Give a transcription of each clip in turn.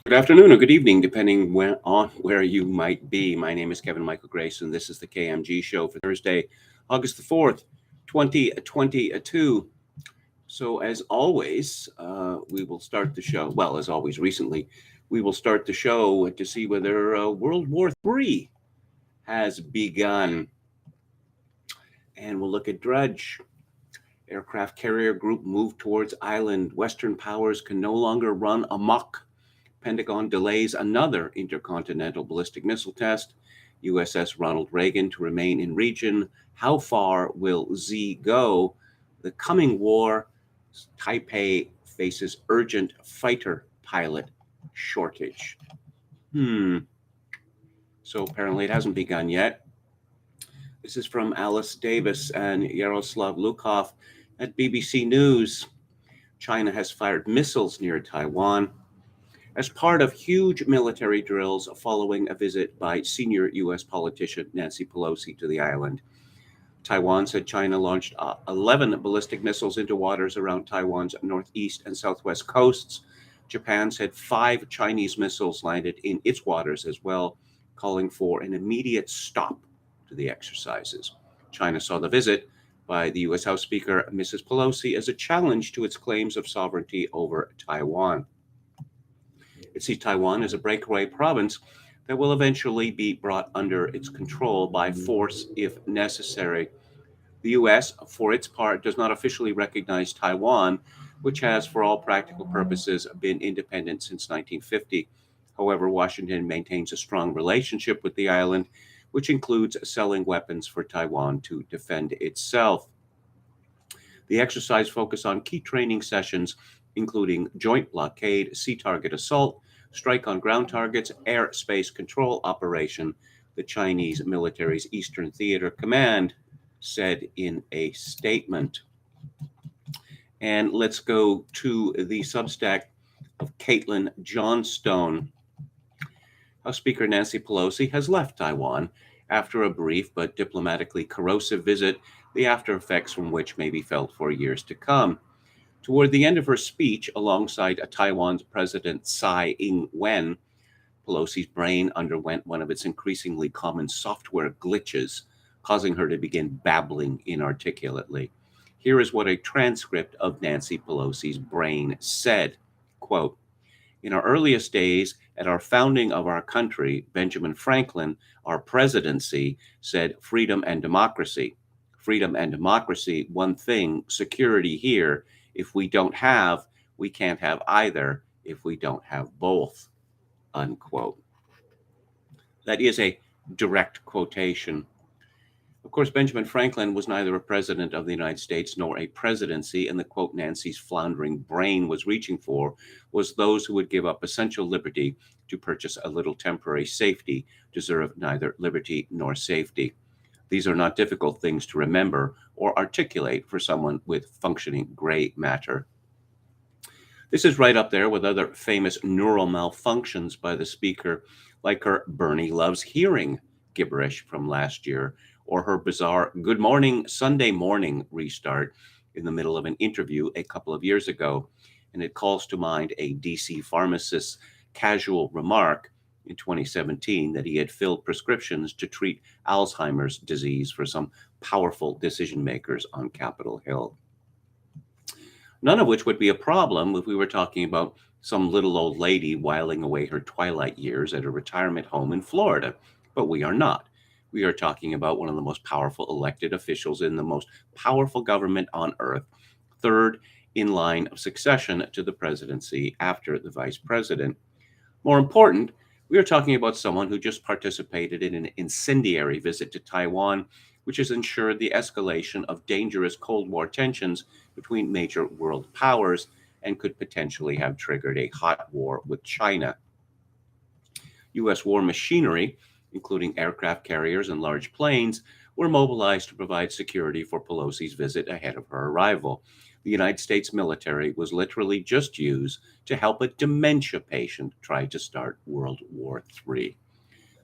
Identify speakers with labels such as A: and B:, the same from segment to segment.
A: Good afternoon or good evening, depending on where you might be. My name is Kevin Michael Grace, and this is the KMG show for Thursday, August the 4th, 2022. So, as always, we will start the show. Well, as always, recently, we will start the show to see whether World War III has begun. And we'll look at Drudge. Aircraft carrier group moved towards island. Western powers can no longer run amok. Pentagon delays another intercontinental ballistic missile test. USS Ronald Reagan to remain in region. How far will Z go? The coming war. Taipei faces urgent fighter pilot shortage. So apparently it hasn't begun yet. This is from Alice Davis and Yaroslav Lukov at BBC News. China has fired missiles near Taiwan as part of huge military drills following a visit by senior U.S. politician Nancy Pelosi to the island. Taiwan said China launched 11 ballistic missiles into waters around Taiwan's northeast and southwest coasts. Japan said 5 Chinese missiles landed in its waters as well, calling for an immediate stop to the exercises. China saw the visit by the U.S. House Speaker, Mrs. Pelosi, as a challenge to its claims of sovereignty over Taiwan. It sees Taiwan as a breakaway province that will eventually be brought under its control by force if necessary. The U.S., for its part, does not officially recognize Taiwan, which has, for all practical purposes, been independent since 1950. However, Washington maintains a strong relationship with the island, which includes selling weapons for Taiwan to defend itself. The exercise focused on key training sessions, including joint blockade, sea target assault, strike on ground targets, air space control operation, the Chinese military's Eastern Theater Command said in a statement. And let's go to the Substack of Caitlin Johnstone. House Speaker Nancy Pelosi has left Taiwan after a brief but diplomatically corrosive visit, the after effects from which may be felt for years to come. Toward the end of her speech, alongside Taiwan's President Tsai Ing-wen, Pelosi's brain underwent one of its increasingly common software glitches, causing her to begin babbling inarticulately. Here is what a transcript of Nancy Pelosi's brain said, quote, "In our earliest days, at our founding of our country, Benjamin Franklin, our presidency, said freedom and democracy. Freedom and democracy, one thing, security here. If we don't have, we can't have either. If we don't have both," unquote. That is a direct quotation. Of course, Benjamin Franklin was neither a president of the United States nor a presidency, and the quote Nancy's floundering brain was reaching for was those who would give up essential liberty to purchase a little temporary safety deserve neither liberty nor safety. These are not difficult things to remember or articulate for someone with functioning gray matter. This is right up there with other famous neural malfunctions by the speaker, like her Bernie loves hearing gibberish from last year, or her bizarre Good Morning Sunday Morning restart in the middle of an interview a couple of years ago. And it calls to mind a DC pharmacist's casual remark in 2017 that he had filled prescriptions to treat Alzheimer's disease for some powerful decision makers on Capitol Hill. None of which would be a problem if we were talking about some little old lady whiling away her twilight years at a retirement home in Florida, but we are not. We are talking about one of the most powerful elected officials in the most powerful government on earth, third in line of succession to the presidency after the vice president. More important, we are talking about someone who just participated in an incendiary visit to Taiwan, which has ensured the escalation of dangerous Cold War tensions between major world powers and could potentially have triggered a hot war with China. U.S. war machinery, including aircraft carriers and large planes, were mobilized to provide security for Pelosi's visit ahead of her arrival. The United States military was literally just used to help a dementia patient try to start World War III.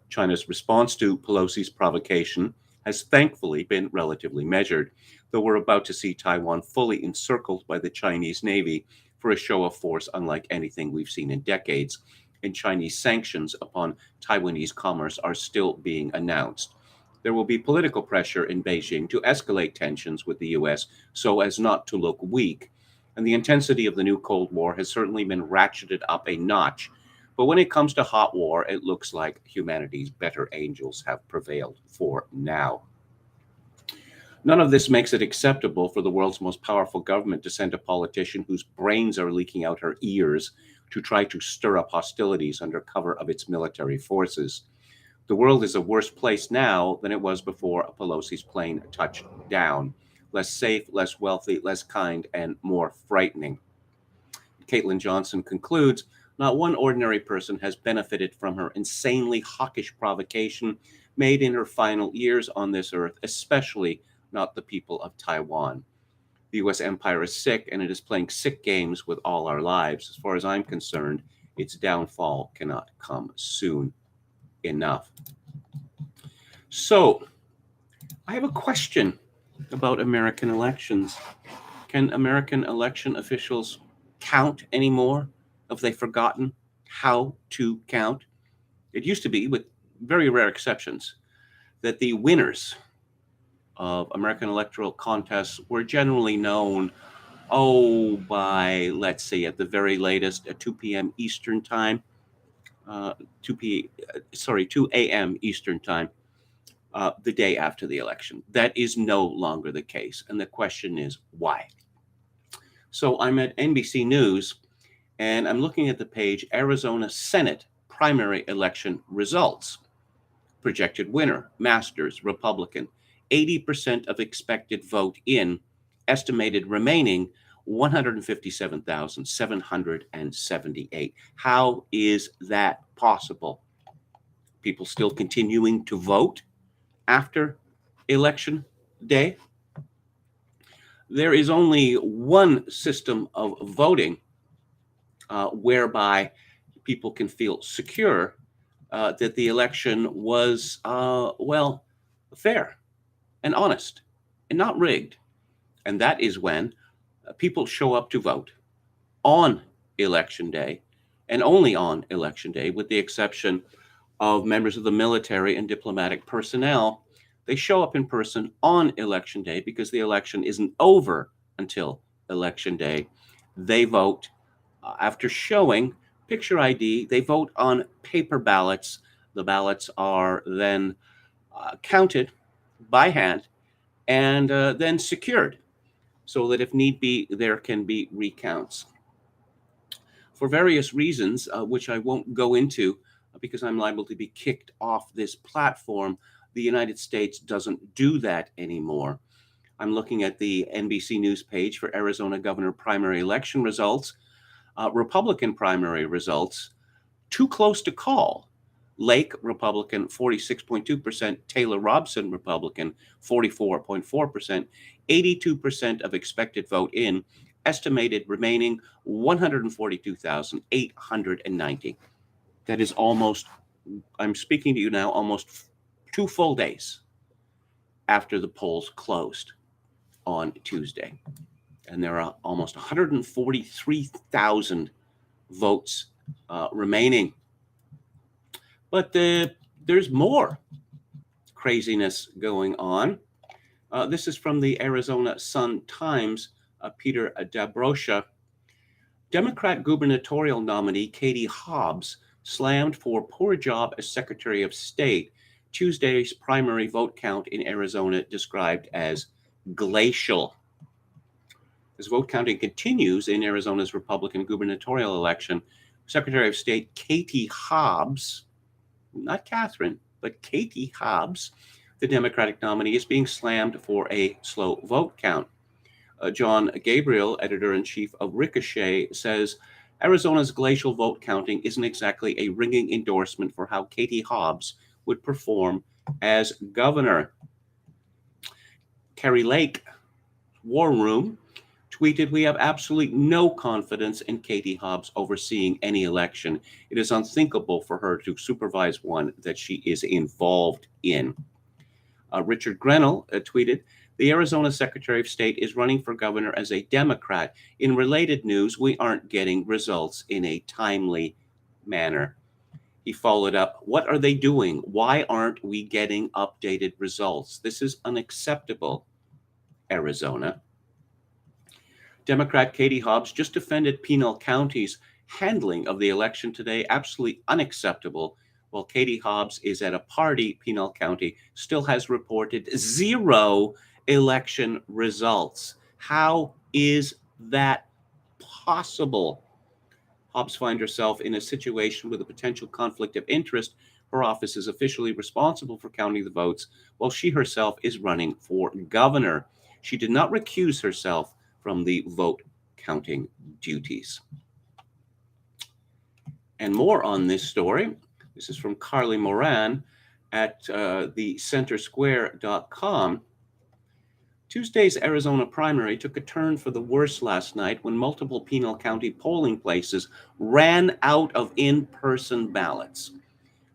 A: China's response to Pelosi's provocation has thankfully been relatively measured, though we're about to see Taiwan fully encircled by the Chinese Navy for a show of force unlike anything we've seen in decades. and Chinese sanctions upon Taiwanese commerce are still being announced. There will be political pressure in Beijing to escalate tensions with the US so as not to look weak. And the intensity of the new Cold War has certainly been ratcheted up a notch. But when it comes to hot war, it looks like humanity's better angels have prevailed for now. None of this makes it acceptable for the world's most powerful government to send a politician whose brains are leaking out her ears to try to stir up hostilities under cover of its military forces. The world is a worse place now than it was before Pelosi's plane touched down. Less safe, less wealthy, less kind, and more frightening. Caitlin Johnson concludes, not one ordinary person has benefited from her insanely hawkish provocation made in her final years on this earth, especially not the people of Taiwan. The U.S. empire is sick, and it is playing sick games with all our lives. As far as I'm concerned, its downfall cannot come soon enough. So, I have a question about American elections. Can American election officials count anymore? Have they forgotten how to count? It used to be, with very rare exceptions, that the winners of American electoral contests were generally known, by, let's say, at the very latest, at 2 p.m. Eastern time, 2 a.m. Eastern time, the day after the election. That is no longer the case. And the question is, why? So I'm at NBC News, and I'm looking at the page, Arizona Senate primary election results. Projected winner, Masters, Republican, 80% of expected vote in, estimated remaining 157,778. How is that possible? People still continuing to vote after election day? There is only one system of voting whereby people can feel secure that the election was, fair and honest and not rigged. And that is when people show up to vote on election day, and only on election day, with the exception of members of the military and diplomatic personnel. They show up in person on election day because the election isn't over until election day. They vote after showing picture ID. They vote on paper ballots. The ballots are then counted by hand and then secured so that if need be, there can be recounts. For various reasons, which I won't go into because I'm liable to be kicked off this platform, the United States doesn't do that anymore. I'm looking at the NBC News page for Arizona governor primary election results. Republican primary results, too close to call. Lake, Republican, 46.2%. Taylor Robson, Republican, 44.4%. 82% of expected vote in, estimated remaining 142,890. That is almost, I'm speaking to you now, almost 2 full days after the polls closed on Tuesday. And there are almost 143,000 votes remaining. But there's more craziness going on. This is from the Arizona Sun-Times, Peter Dabrosha. Democrat gubernatorial nominee Katie Hobbs slammed for poor job as Secretary of State. Tuesday's primary vote count in Arizona described as glacial. As vote counting continues in Arizona's Republican gubernatorial election, Secretary of State Katie Hobbs, not Catherine, but Katie Hobbs, the Democratic nominee, is being slammed for a slow vote count. John Gabriel, editor-in-chief of Ricochet, says Arizona's glacial vote counting isn't exactly a ringing endorsement for how Katie Hobbs would perform as governor. Carrie Lake, War Room, tweeted, "We have absolutely no confidence in Katie Hobbs overseeing any election. It is unthinkable for her to supervise one that she is involved in." Richard Grenell tweeted, "The Arizona Secretary of State is running for governor as a Democrat. In related news, we aren't getting results in a timely manner. He followed up, "What are they doing? Why aren't we getting updated results? This is unacceptable, Arizona." Democrat Katie Hobbs just defended Pinal County's handling of the election today. Absolutely unacceptable. While Katie Hobbs is at a party, Pinal County still has reported zero election results. How is that possible? Hobbs finds herself in a situation with a potential conflict of interest. Her office is officially responsible for counting the votes, while she herself is running for governor. She did not recuse herself from the vote counting duties. And more on this story. This is from Carly Moran at the centersquare.com. Tuesday's Arizona primary took a turn for the worse last night when multiple Pinal County polling places ran out of in-person ballots.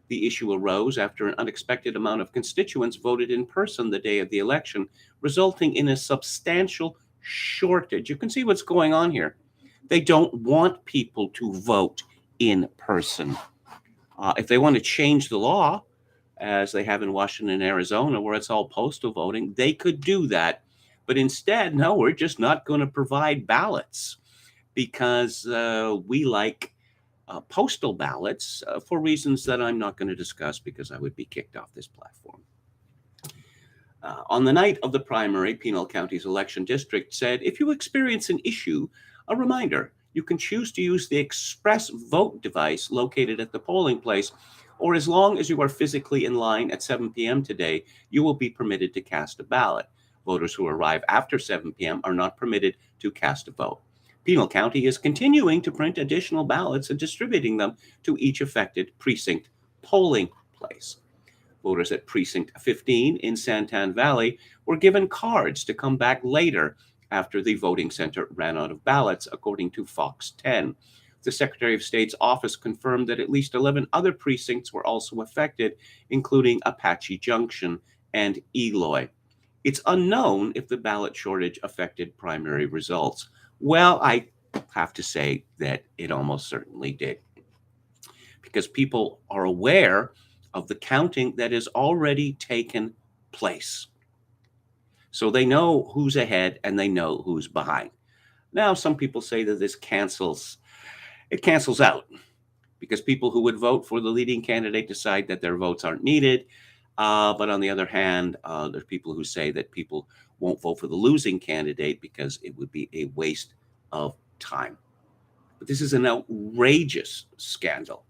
A: The issue arose after an unexpected amount of constituents voted in person the day of the election, resulting in a substantial shortage. You can see what's going on here. They don't want people to vote in person. If they want to change the law, as they have in Washington and Arizona, where it's all postal voting, they could do that. But instead, no, we're just not going to provide ballots because we like postal ballots for reasons that I'm not going to discuss because I would be kicked off this platform. On the night of the primary, Pinal County's election district said, if you experience an issue, a reminder, you can choose to use the express vote device located at the polling place, or as long as you are physically in line at 7 p.m. today, you will be permitted to cast a ballot. Voters who arrive after 7 p.m. are not permitted to cast a vote. Pinal County is continuing to print additional ballots and distributing them to each affected precinct polling place. Voters at Precinct 15 in Santan Valley were given cards to come back later after the voting center ran out of ballots, according to Fox 10. The Secretary of State's office confirmed that at least 11 other precincts were also affected, including Apache Junction and Eloy. It's unknown if the ballot shortage affected primary results. Well, I have to say that it almost certainly did, because people are aware of the counting that has already taken place. So they know who's ahead and they know who's behind. Now, some people say that this cancels out because people who would vote for the leading candidate decide that their votes aren't needed. But on the other hand, there's people who say that people won't vote for the losing candidate because it would be a waste of time. But this is an outrageous scandal.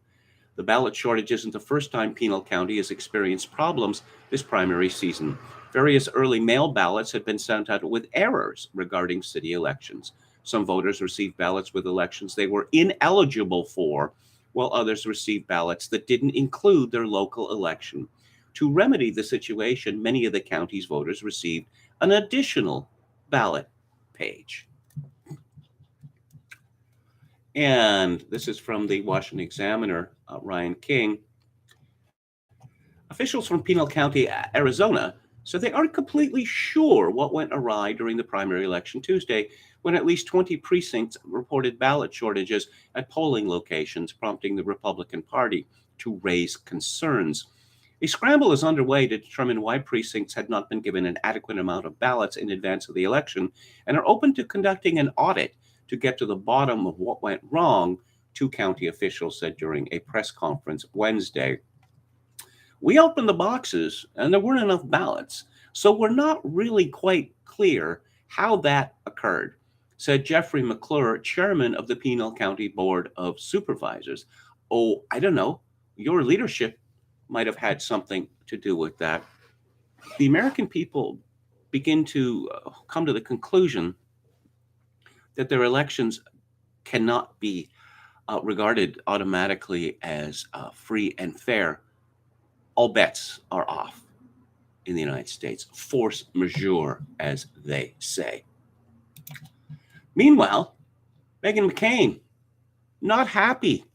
A: The ballot shortage isn't the first time Pinal County has experienced problems this primary season. Various early mail ballots had been sent out with errors regarding city elections. Some voters received ballots with elections they were ineligible for, while others received ballots that didn't include their local election. To remedy the situation, many of the county's voters received an additional ballot page. And this is from the Washington Examiner, Ryan King. Officials from Pinal County, Arizona, said they aren't completely sure what went awry during the primary election Tuesday, when at least 20 precincts reported ballot shortages at polling locations, prompting the Republican Party to raise concerns. A scramble is underway to determine why precincts had not been given an adequate amount of ballots in advance of the election and are open to conducting an audit to get to the bottom of what went wrong, two county officials said during a press conference Wednesday. We opened the boxes and there weren't enough ballots, so we're not really quite clear how that occurred, said Jeffrey McClure, chairman of the Pinal County Board of Supervisors. Oh, I don't know. Your leadership might have had something to do with that. The American people begin to come to the conclusion that their elections cannot be regarded automatically as free and fair. All bets are off in the United States. Force majeure, as they say. Meanwhile, Meghan McCain, not happy.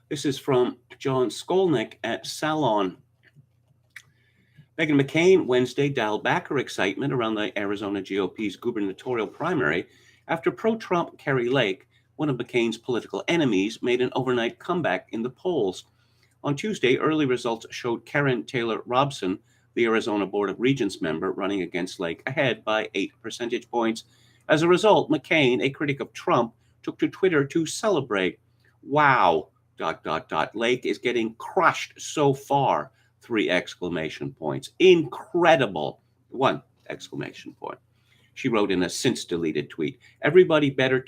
A: This is from John Skolnick at Salon. Meghan McCain Wednesday dialed back her excitement around the Arizona GOP's gubernatorial primary after pro-Trump Kari Lake one of McCain's political enemies, made an overnight comeback in the polls. On Tuesday, early results showed Karen Taylor Robson, the Arizona Board of Regents member, running against Lake ahead by 8 percentage points. As a result, McCain, a critic of Trump, took to Twitter to celebrate. Wow, ... Lake is getting crushed so far. 3 exclamation points. Incredible. 1 exclamation point. She wrote in a since deleted tweet, everybody better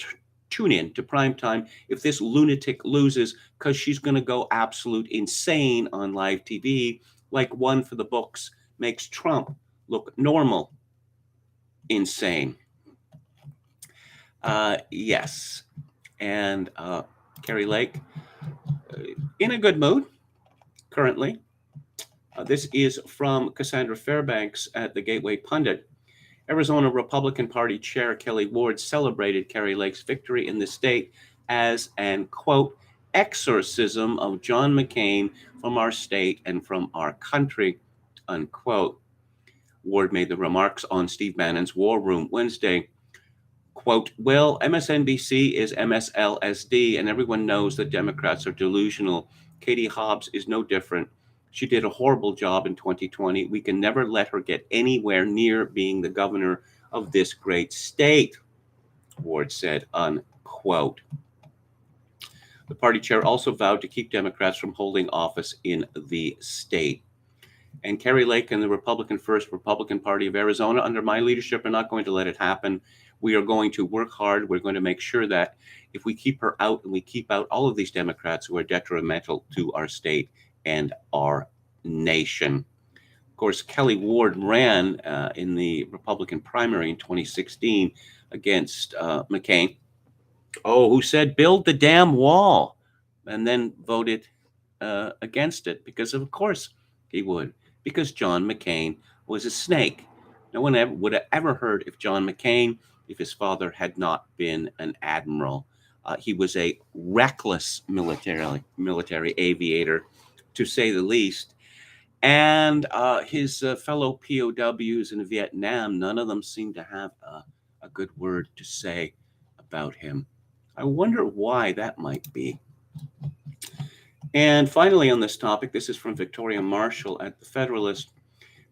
A: tune in to primetime if this lunatic loses, because she's going to go absolute insane on live TV, like One for the Books makes Trump look normal. Insane. Yes. And Kari Lake, in a good mood currently. This is from Cassandra Fairbanks at the Gateway Pundit. Arizona Republican Party Chair Kelly Ward celebrated Kari Lake's victory in the state as an, quote, exorcism of John McCain from our state and from our country, unquote. Ward made the remarks on Steve Bannon's War Room Wednesday. Quote, well, MSNBC is MSLSD, and everyone knows that Democrats are delusional. Katie Hobbs is no different. She did a horrible job in 2020. We can never let her get anywhere near being the governor of this great state, Ward said, unquote. The party chair also vowed to keep Democrats from holding office in the state. And Kari Lake and the Republican First Republican Party of Arizona, under my leadership, are not going to let it happen. We are going to work hard. We're going to make sure that if we keep her out and we keep out all of these Democrats who are detrimental to our state and our nation. Of course, Kelly Ward ran in the Republican primary in 2016 against McCain, who said, build the damn wall, and then voted against it because, of course, he would, because John McCain was a snake. No one would have ever heard if John McCain, if his father had not been an admiral. He was a reckless military aviator, to say the least. And his fellow POWs in Vietnam, none of them seemed to have a good word to say about him. I wonder why that might be. And finally on this topic, this is from Victoria Marshall at The Federalist.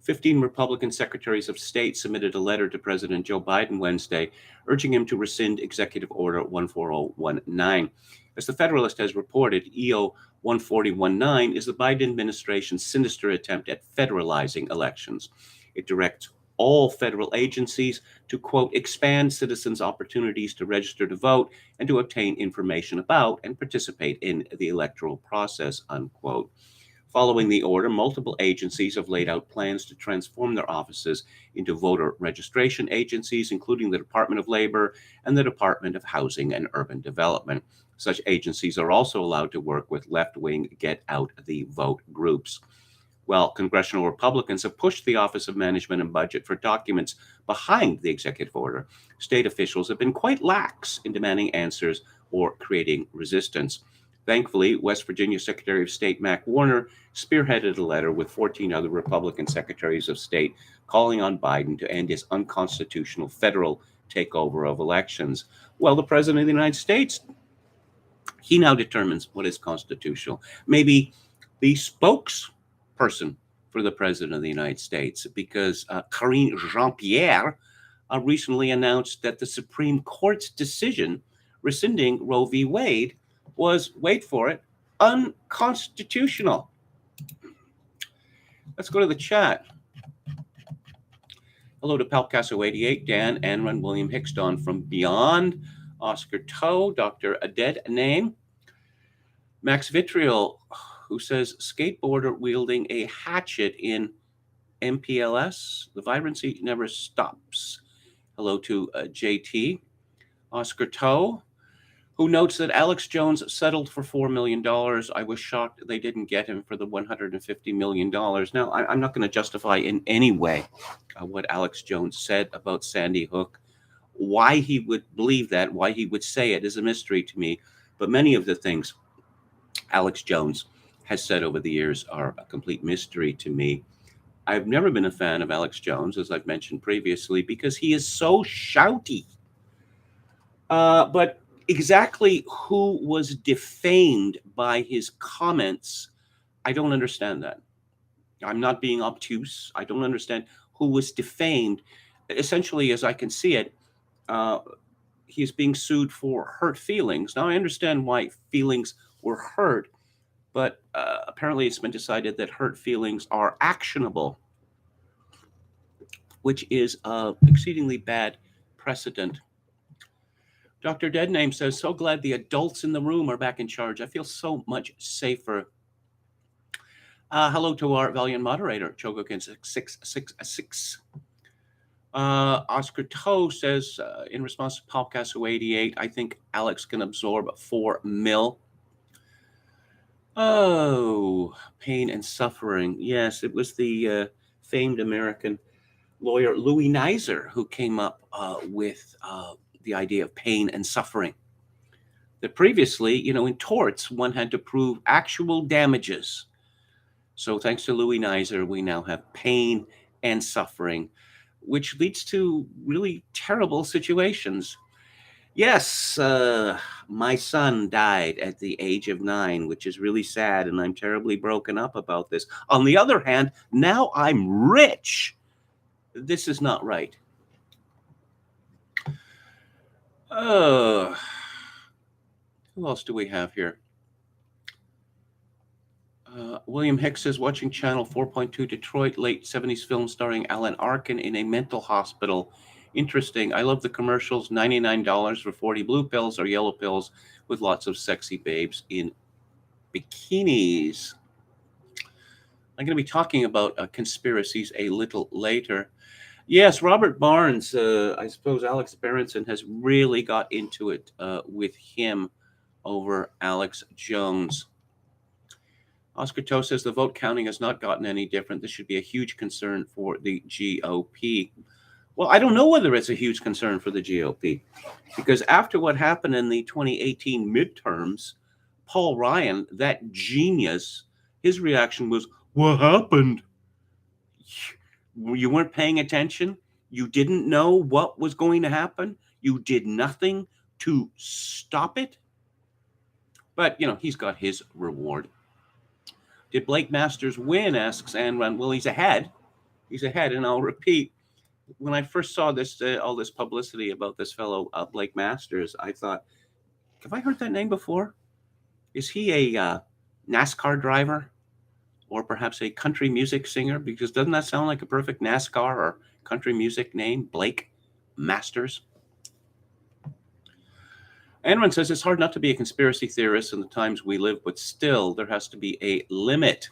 A: 15 Republican secretaries of state submitted a letter to President Joe Biden Wednesday, urging him to rescind Executive Order 14019. As The Federalist has reported, EO 14019 is the Biden administration's sinister attempt at federalizing elections. It directs all federal agencies to, quote, expand citizens' opportunities to register to vote and to obtain information about and participate in the electoral process, unquote. Following the order, multiple agencies have laid out plans to transform their offices into voter registration agencies, including the Department of Labor and the Department of Housing and Urban Development. Such agencies are also allowed to work with left-wing get-out-the-vote groups. Well, congressional Republicans have pushed the Office of Management and Budget for documents behind the executive order. State officials have been quite lax in demanding answers or creating resistance. Thankfully, West Virginia Secretary of State Mac Warner spearheaded a letter with 14 other Republican secretaries of state calling on Biden to end his unconstitutional federal takeover of elections. Well, the President of the United States, he now determines what is constitutional. Maybe the spokesperson for the President of the United States, because Karine Jean-Pierre recently announced that the Supreme Court's decision rescinding Roe v. Wade was, wait for it, unconstitutional. Let's go to the chat. Hello to Palcasso88, Dan, Anran, William Hickston from Beyond, Oscar Toe, Dr. Aded Name, Max Vitriol, who says skateboarder wielding a hatchet in MPLS. The vibrancy never stops. Hello to JT, Oscar Toe, who notes that Alex Jones settled for $4 million. I was shocked they didn't get him for the $150 million. Now, I'm not going to justify in any way what Alex Jones said about Sandy Hook. Why he would believe that, why he would say it, is a mystery to me. But many of the things Alex Jones has said over the years are a complete mystery to me. I've never been a fan of Alex Jones, as I've mentioned previously, because he is so shouty. But Exactly who was defamed by his comments, I don't understand that. I'm not being obtuse. I don't understand who was defamed. Essentially, as I can see it, uh, he's being sued for hurt feelings. Now, I understand why feelings were hurt, but apparently it's been decided that hurt feelings are actionable, which is exceedingly bad precedent. Dr. Deadname says, so glad the adults in the room are back in charge. I feel so much safer. Hello to our valiant moderator, Chogokin666. Oscar Toe says, in response to Podcast 88, I think Alex can absorb 4 mil. Oh, pain and suffering. Yes, it was the famed American lawyer Louis Nizer who came up with the idea of pain and suffering. That previously, in torts, one had to prove actual damages. So thanks to Louis Nizer, we now have pain and suffering, which leads to really terrible situations. Yes, my son died at the age of 9, which is really sad, and I'm terribly broken up about this. On the other hand, now I'm rich. This is not right. Who else do we have here? William Hicks says, watching Channel 4.2 Detroit, late 70s film starring Alan Arkin in a mental hospital. Interesting. I love the commercials. $99 for 40 blue pills or yellow pills with lots of sexy babes in bikinis. I'm going to be talking about conspiracies a little later. Yes, Robert Barnes, I suppose Alex Berenson has really got into it with him over Alex Jones. Oscar Toe says the vote counting has not gotten any different. This should be a huge concern for the GOP. Well, I don't know whether it's a huge concern for the GOP, because after what happened in the 2018 midterms, Paul Ryan, that genius, his reaction was, what happened? You weren't paying attention? You didn't know what was going to happen? You did nothing to stop it? But, he's got his reward. Did Blake Masters win, asks Anne Run. Well, he's ahead. He's ahead, and I'll repeat. When I first saw this, all this publicity about this fellow, Blake Masters, I thought, have I heard that name before? Is he a NASCAR driver or perhaps a country music singer? Because doesn't that sound like a perfect NASCAR or country music name, Blake Masters? Anwar says it's hard not to be a conspiracy theorist in the times we live, but still there has to be a limit.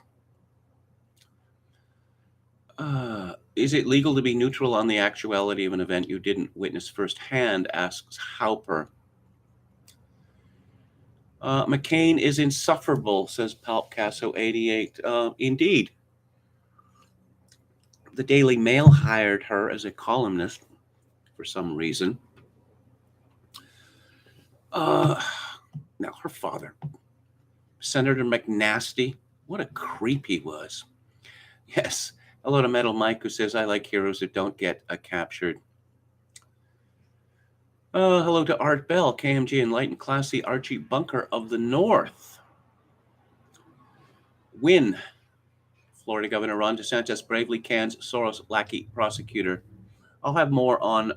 A: Is it legal to be neutral on the actuality of an event you didn't witness firsthand, asks Hauper. McCain is insufferable, says Palpcasso88. Indeed. The Daily Mail hired her as a columnist for some reason. Now, her father, Senator McNasty, what a creep he was. Yes. Hello to Metal Mike, who says, I like heroes that don't get captured. Hello to Art Bell, KMG Enlightened Classy Archie Bunker of the North. Win. Florida Governor Ron DeSantis bravely cans Soros lackey prosecutor. I'll have more on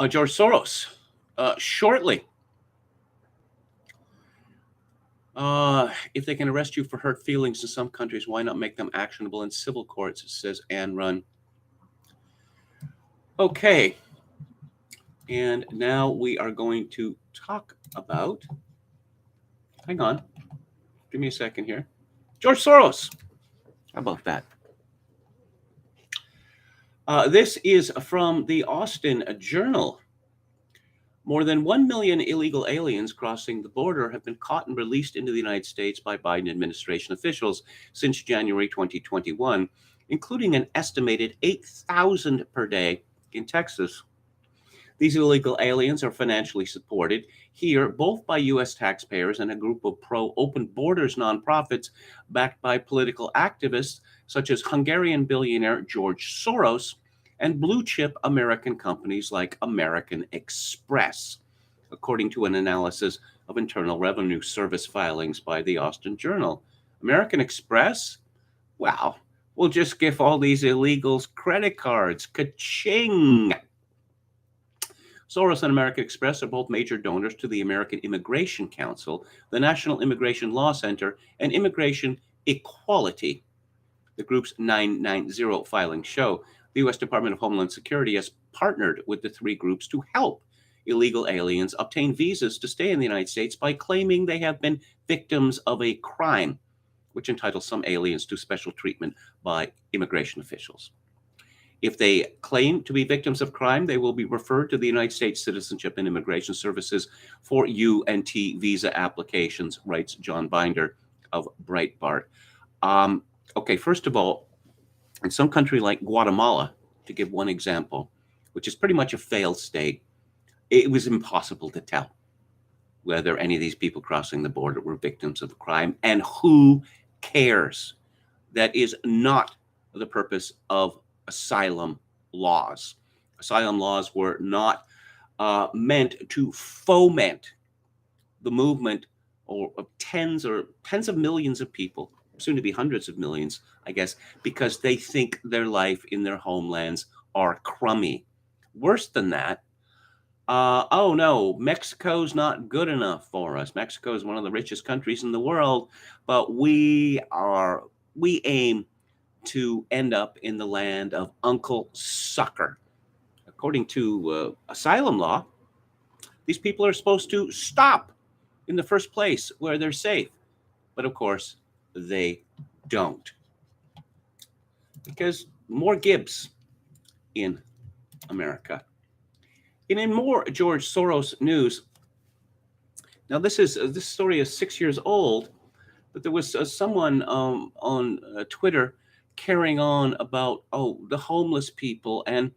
A: George Soros shortly. If they can arrest you for hurt feelings in some countries, why not make them actionable in civil courts, says Anne Run. Okay. And now we are going to talk about, hang on, give me a second here. George Soros. How about that? This is from the Austin Journal. More than 1 million illegal aliens crossing the border have been caught and released into the United States by Biden administration officials since January 2021, including an estimated 8,000 per day in Texas. These illegal aliens are financially supported here both by U.S. taxpayers and a group of pro-open borders nonprofits backed by political activists such as Hungarian billionaire George Soros and blue chip American companies like American Express, according to an analysis of Internal Revenue Service filings by the Austin Journal. American Express? Wow, we'll just give all these illegals credit cards. Ka-ching! Soros and American Express are both major donors to the American Immigration Council, the National Immigration Law Center, and Immigration Equality. The group's 990 filings show the U.S. Department of Homeland Security has partnered with the three groups to help illegal aliens obtain visas to stay in the United States by claiming they have been victims of a crime, which entitles some aliens to special treatment by immigration officials. If they claim to be victims of crime, they will be referred to the United States Citizenship and Immigration Services for UNT visa applications, writes John Binder of Breitbart. Okay, first of all, in some country like Guatemala, to give one example, which is pretty much a failed state, it was impossible to tell whether any of these people crossing the border were victims of crime, and who cares? That is not the purpose of asylum laws. Asylum laws were not meant to foment the movement of tens of millions of people, soon to be hundreds of millions, I guess, because they think their life in their homelands are crummy. Worse than that, oh no, Mexico's not good enough for us. Mexico is one of the richest countries in the world, but we aim to end up in the land of Uncle Sucker. According to asylum law, these people are supposed to stop in the first place where they're safe. But of course, they don't. Because more Gibbs in America. And in more George Soros news, now this story is 6 years old, but there was someone on Twitter carrying on about the homeless people, and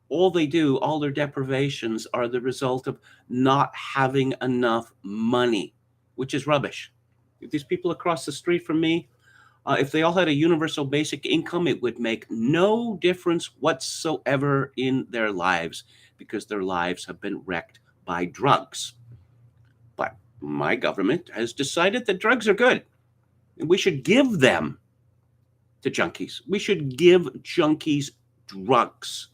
A: all their deprivations are the result of not having enough money, which is rubbish. If these people across the street from me, if they all had a universal basic income, it would make no difference whatsoever in their lives, because their lives have been wrecked by drugs. But my government has decided that drugs are good, and we should give them to junkies. We should give junkies drugs,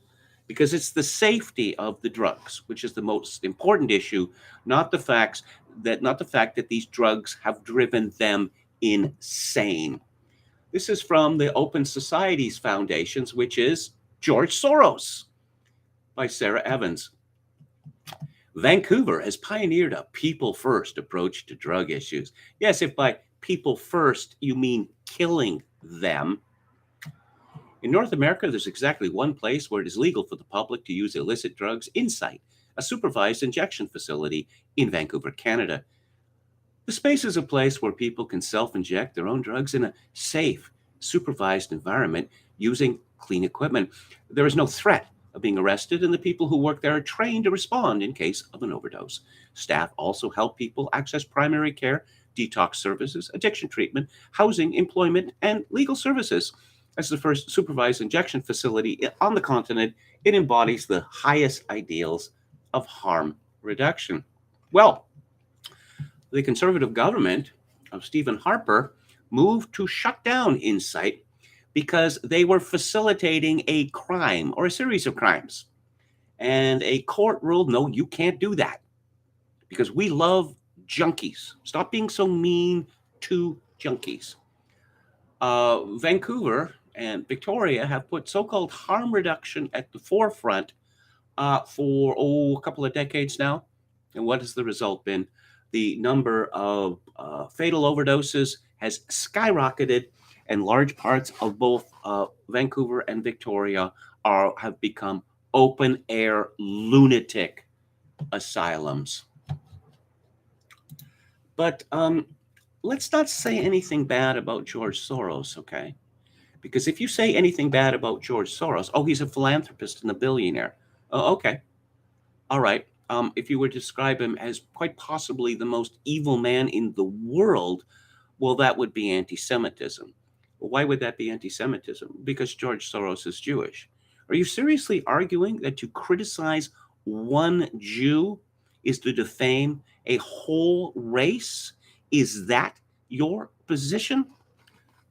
A: because it's the safety of the drugs which is the most important issue, not the fact that these drugs have driven them insane. This is from the Open Societies Foundations, which is George Soros, by Sarah Evans. Vancouver has pioneered a people-first approach to drug issues. Yes, if by people first you mean killing them. In North America, there's exactly one place where it is legal for the public to use illicit drugs inside a supervised injection facility in Vancouver, Canada. The space is a place where people can self-inject their own drugs in a safe, supervised environment using clean equipment. There is no threat of being arrested, and the people who work there are trained to respond in case of an overdose. Staff also help people access primary care, detox services, addiction treatment, housing, employment, and legal services. As the first supervised injection facility on the continent, it embodies the highest ideals of harm reduction. Well, the Conservative government of Stephen Harper moved to shut down Insight because they were facilitating a crime or a series of crimes. And a court ruled, no, you can't do that, because we love junkies. Stop being so mean to junkies. Vancouver and Victoria have put so-called harm reduction at the forefront for a couple of decades now. And what has the result been? The number of fatal overdoses has skyrocketed, and large parts of both Vancouver and Victoria have become open-air lunatic asylums. But let's not say anything bad about George Soros, okay? Because if you say anything bad about George Soros, he's a philanthropist and a billionaire. Okay. All right. If you were to describe him as quite possibly the most evil man in the world, well, that would be anti-Semitism. Well, why would that be anti-Semitism? Because George Soros is Jewish. Are you seriously arguing that to criticize one Jew is to defame a whole race? Is that your position?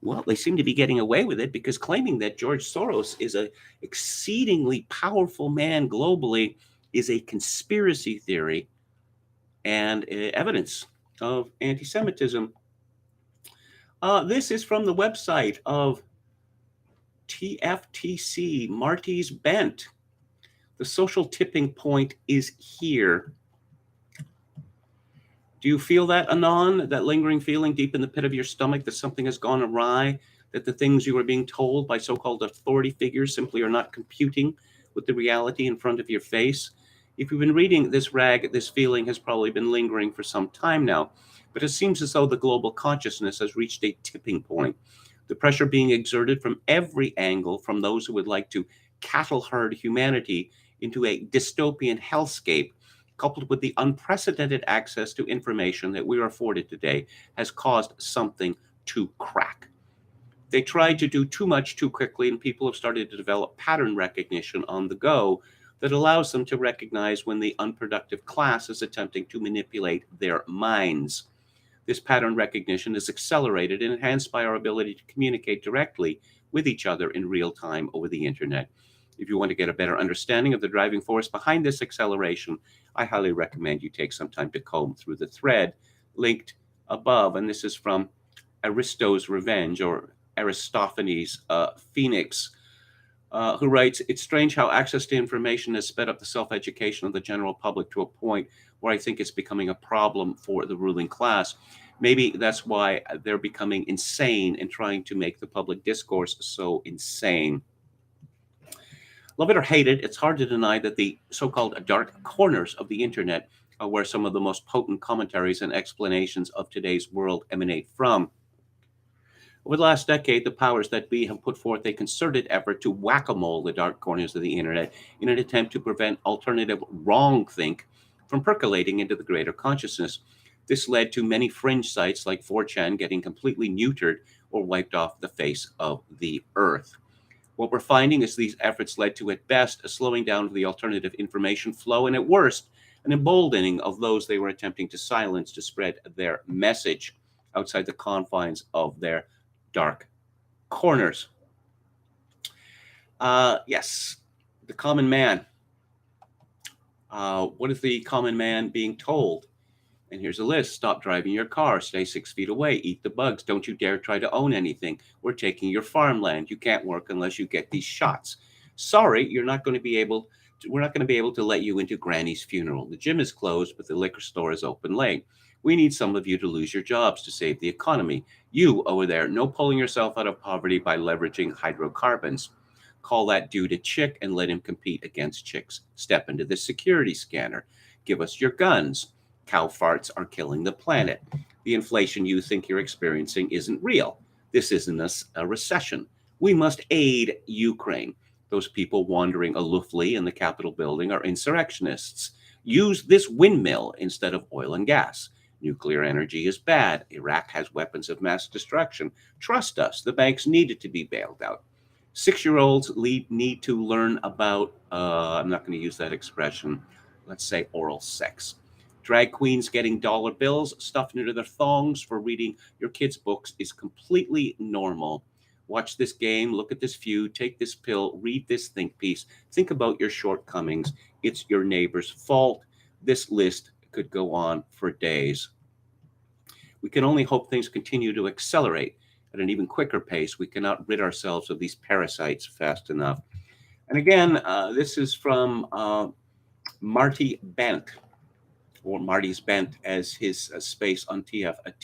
A: Well, they seem to be getting away with it because claiming that George Soros is an exceedingly powerful man globally is a conspiracy theory and evidence of anti Semitism. This is from the website of TFTC, Marty's Bent. The social tipping point is here. Do you feel that, Anon, that lingering feeling deep in the pit of your stomach that something has gone awry, that the things you are being told by so-called authority figures simply are not computing with the reality in front of your face? If you've been reading this rag, this feeling has probably been lingering for some time now, but it seems as though the global consciousness has reached a tipping point. The pressure being exerted from every angle from those who would like to cattle herd humanity into a dystopian hellscape, coupled with the unprecedented access to information that we are afforded today, has caused something to crack. They tried to do too much too quickly, and people have started to develop pattern recognition on the go that allows them to recognize when the unproductive class is attempting to manipulate their minds. This pattern recognition is accelerated and enhanced by our ability to communicate directly with each other in real time over the internet. If you want to get a better understanding of the driving force behind this acceleration, I highly recommend you take some time to comb through the thread linked above. And this is from Aristo's Revenge, or Aristophanes' Phoenix, who writes, "It's strange how access to information has sped up the self-education of the general public to a point where I think it's becoming a problem for the ruling class. Maybe that's why they're becoming insane and trying to make the public discourse so insane." Love it or hate it, it's hard to deny that the so-called dark corners of the internet are where some of the most potent commentaries and explanations of today's world emanate from. Over the last decade, the powers that be have put forth a concerted effort to whack-a-mole the dark corners of the internet in an attempt to prevent alternative wrong-think from percolating into the greater consciousness. This led to many fringe sites like 4chan getting completely neutered or wiped off the face of the earth. What we're finding is these efforts led to, at best, a slowing down of the alternative information flow, and at worst, an emboldening of those they were attempting to silence to spread their message outside the confines of their dark corners. Yes, the common man. What is the common man being told? And here's a list. Stop driving your car. Stay 6 feet away. Eat the bugs. Don't you dare try to own anything. We're taking your farmland. You can't work unless you get these shots. Sorry, we're not going to be able to let you into Granny's funeral. The gym is closed, but the liquor store is open late. We need some of you to lose your jobs to save the economy. You over there, no pulling yourself out of poverty by leveraging hydrocarbons. Call that dude a chick and let him compete against chicks. Step into the security scanner. Give us your guns. Cow farts are killing the planet. The inflation you think you're experiencing isn't real. This isn't a recession. We must aid Ukraine. Those people wandering aloofly in the Capitol building are insurrectionists. Use this windmill instead of oil and gas. Nuclear energy is bad. Iraq has weapons of mass destruction. Trust us, the banks needed to be bailed out. 6-year-olds need to learn about, I'm not going to use that expression, let's say oral sex. Drag queens getting dollar bills stuffed into their thongs for reading your kids' books is completely normal. Watch this game, look at this feud, take this pill, read this think piece, think about your shortcomings. It's your neighbor's fault. This list could go on for days. We can only hope things continue to accelerate at an even quicker pace. We cannot rid ourselves of these parasites fast enough. And again, this is from Marty Bent, or Marty's Bent as his space on tftc.io.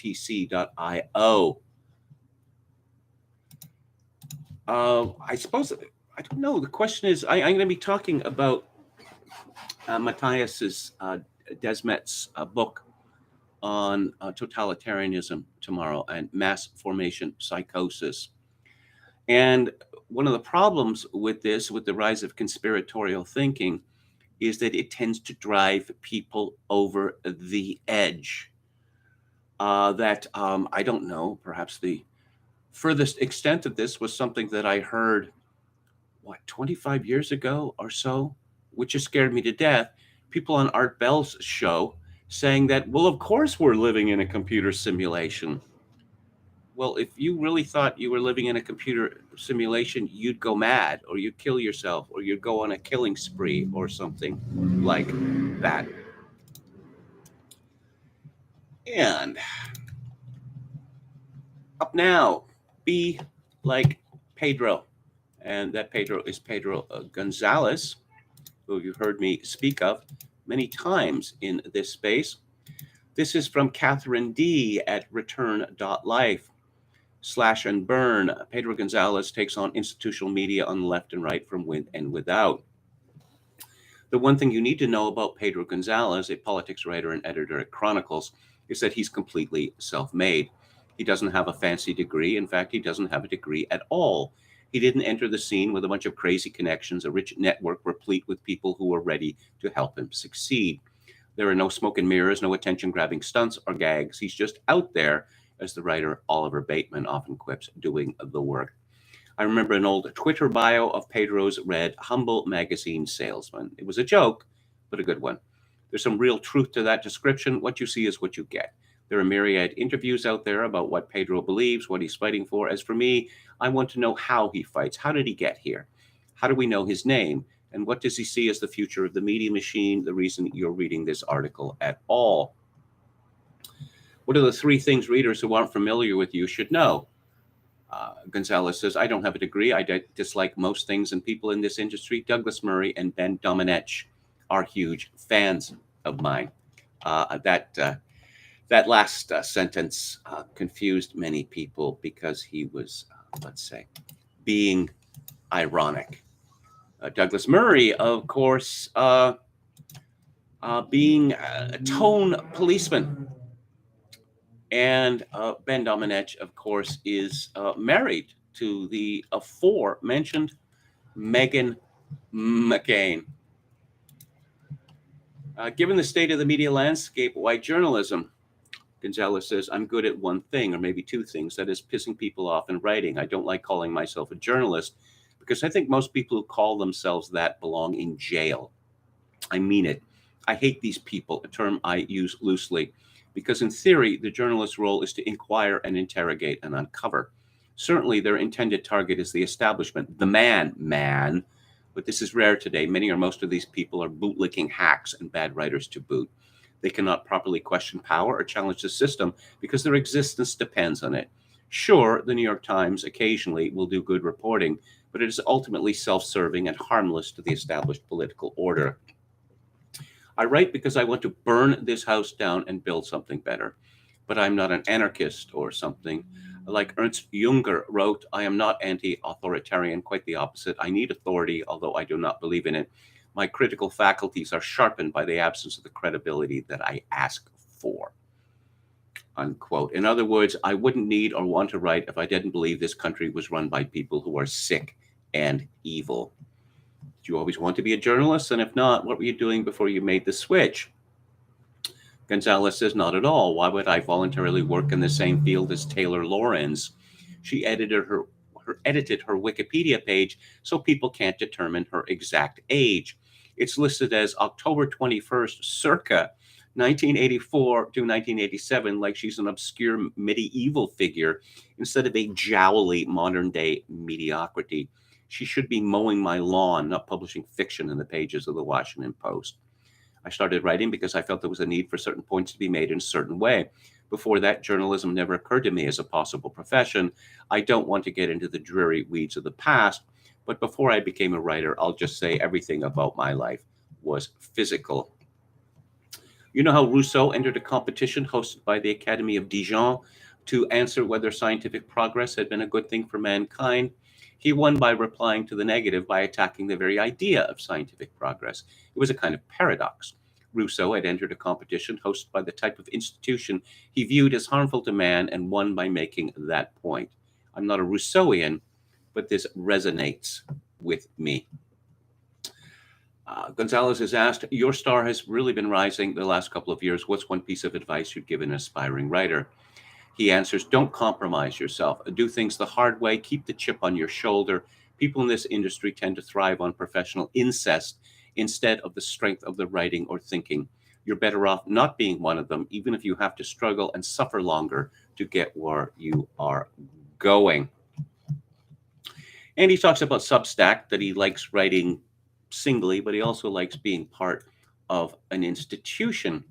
A: I suppose, I don't know. The question is, I'm going to be talking about Matthias's Desmet's book on totalitarianism tomorrow and mass formation psychosis. And one of the problems with this, with the rise of conspiratorial thinking, is that it tends to drive people over the edge. I don't know, perhaps the furthest extent of this was something that I heard, 25 years ago or so, which just scared me to death. People on Art Bell's show saying that, well, of course we're living in a computer simulation. Well, if you really thought you were living in a computer simulation, you'd go mad or you'd kill yourself or you'd go on a killing spree or something like that. And up now, be like Pedro. And that Pedro is Pedro Gonzalez, who you've heard me speak of many times in this space. This is from Catherine D. at return.life. Slash and burn. Pedro Gonzalez takes on institutional media on the left and right from with and without. The one thing you need to know about Pedro Gonzalez, a politics writer and editor at Chronicles, is that he's completely self-made. He doesn't have a fancy degree. In fact, he doesn't have a degree at all. He didn't enter the scene with a bunch of crazy connections, a rich network replete with people who were ready to help him succeed. There are no smoke and mirrors, no attention-grabbing stunts or gags. He's just out there, as the writer Oliver Bateman often quips, doing the work. I remember an old Twitter bio of Pedro's read Humble Magazine Salesman. It was a joke, but a good one. There's some real truth to that description. What you see is what you get. There are myriad interviews out there about what Pedro believes, what he's fighting for. As for me, I want to know how he fights. How did he get here? How do we know his name? And what does he see as the future of the media machine, the reason you're reading this article at all? What are the three things readers who aren't familiar with you should know? Gonzalez says, I don't have a degree. I dislike most things and people in this industry. Douglas Murray and Ben Domenech are huge fans of mine. That last sentence confused many people because he was, let's say, being ironic. Douglas Murray, of course, being a tone policeman. And Ben Domenech, of course, is married to the aforementioned Meghan McCain. Given the state of the media landscape, why journalism? Gonzalez says, I'm good at one thing, or maybe two things, that is pissing people off and writing. I don't like calling myself a journalist because I think most people who call themselves that belong in jail. I mean it. I hate these people, a term I use loosely, because in theory, the journalist's role is to inquire and interrogate and uncover. Certainly, their intended target is the establishment, the man. But this is rare today. Many or most of these people are bootlicking hacks and bad writers to boot. They cannot properly question power or challenge the system because their existence depends on it. Sure, the New York Times occasionally will do good reporting, but it is ultimately self-serving and harmless to the established political order. I write because I want to burn this house down and build something better. But I'm not an anarchist or something. Like Ernst Junger wrote, I am not anti-authoritarian, quite the opposite. I need authority, although I do not believe in it. My critical faculties are sharpened by the absence of the credibility that I ask for. Unquote. In other words, I wouldn't need or want to write if I didn't believe this country was run by people who are sick and evil. Did you always want to be a journalist? And if not, what were you doing before you made the switch? Gonzalez says, not at all. Why would I voluntarily work in the same field as Taylor Lorenz? She edited her Wikipedia page so people can't determine her exact age. It's listed as October 21st, circa 1984 to 1987, like she's an obscure medieval figure instead of a jowly modern-day mediocrity. She should be mowing my lawn, not publishing fiction in the pages of the Washington Post. I started writing because I felt there was a need for certain points to be made in a certain way. Before that, journalism never occurred to me as a possible profession. I don't want to get into the dreary weeds of the past, but before I became a writer, I'll just say everything about my life was physical. You know how Rousseau entered a competition hosted by the Academy of Dijon to answer whether scientific progress had been a good thing for mankind? He won by replying to the negative by attacking the very idea of scientific progress. It was a kind of paradox. Rousseau had entered a competition hosted by the type of institution he viewed as harmful to man and won by making that point. I'm not a Rousseauian, but this resonates with me. Gonzalez is asked, your star has really been rising the last couple of years. What's one piece of advice you'd give an aspiring writer? He answers, don't compromise yourself. Do things the hard way. Keep the chip on your shoulder. People in this industry tend to thrive on professional incest instead of the strength of the writing or thinking. You're better off not being one of them, even if you have to struggle and suffer longer to get where you are going. And he talks about Substack, that he likes writing singly, but he also likes being part of an institution.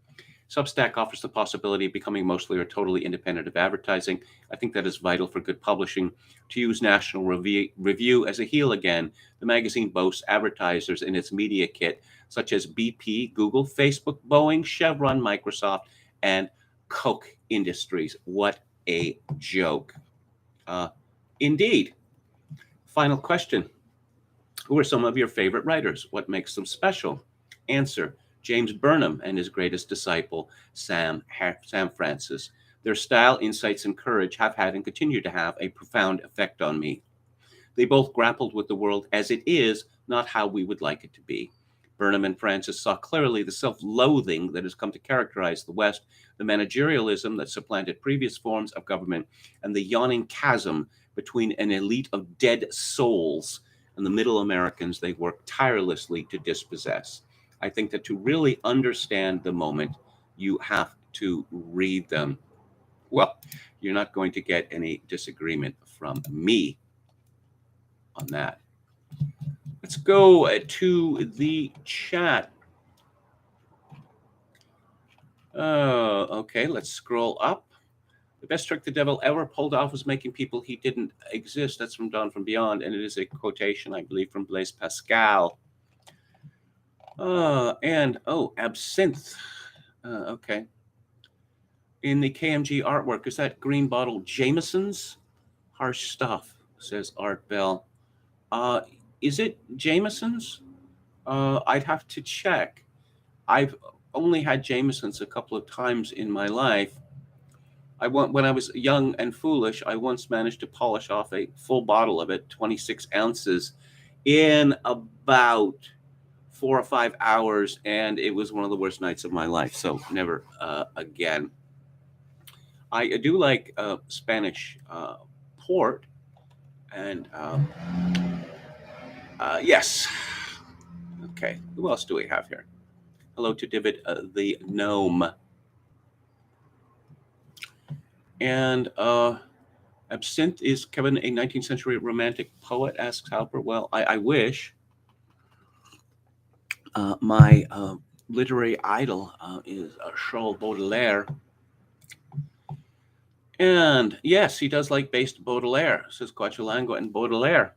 A: Substack offers the possibility of becoming mostly or totally independent of advertising. I think that is vital for good publishing. To use National Review as a heel again, the magazine boasts advertisers in its media kit, such as BP, Google, Facebook, Boeing, Chevron, Microsoft, and Koch Industries. What a joke. Indeed. Final question. Who are some of your favorite writers? What makes them special? Answer: James Burnham and his greatest disciple, Sam Francis. Their style, insights, and courage have had and continue to have a profound effect on me. They both grappled with the world as it is, not how we would like it to be. Burnham and Francis saw clearly the self-loathing that has come to characterize the West, the managerialism that supplanted previous forms of government, and the yawning chasm between an elite of dead souls and the middle Americans they worked tirelessly to dispossess. I think that to really understand the moment, you have to read them. Well, you're not going to get any disagreement from me on that. Let's go to the chat. Okay, let's scroll up. The best trick the devil ever pulled off was making people he didn't exist. That's from Dawn from Beyond, and it is a quotation, I believe, from Blaise Pascal. Absinthe. Okay. In the KMG artwork, is that green bottle Jameson's? Harsh stuff, says Art Bell. Is it Jameson's? I'd have to check. I've only had Jameson's a couple of times in my life. When I was young and foolish, I once managed to polish off a full bottle of it, 26 ounces, in about 4 or 5 hours, and it was one of the worst nights of my life. So never again. I do like Spanish port, and yes. Okay, who else do we have here? Hello to David the Gnome. And Absinthe, is Kevin a 19th century romantic poet? Asks Halper. Well, I wish. My literary idol is Charles Baudelaire. And yes, he does like based Baudelaire, says Quachulango. And Baudelaire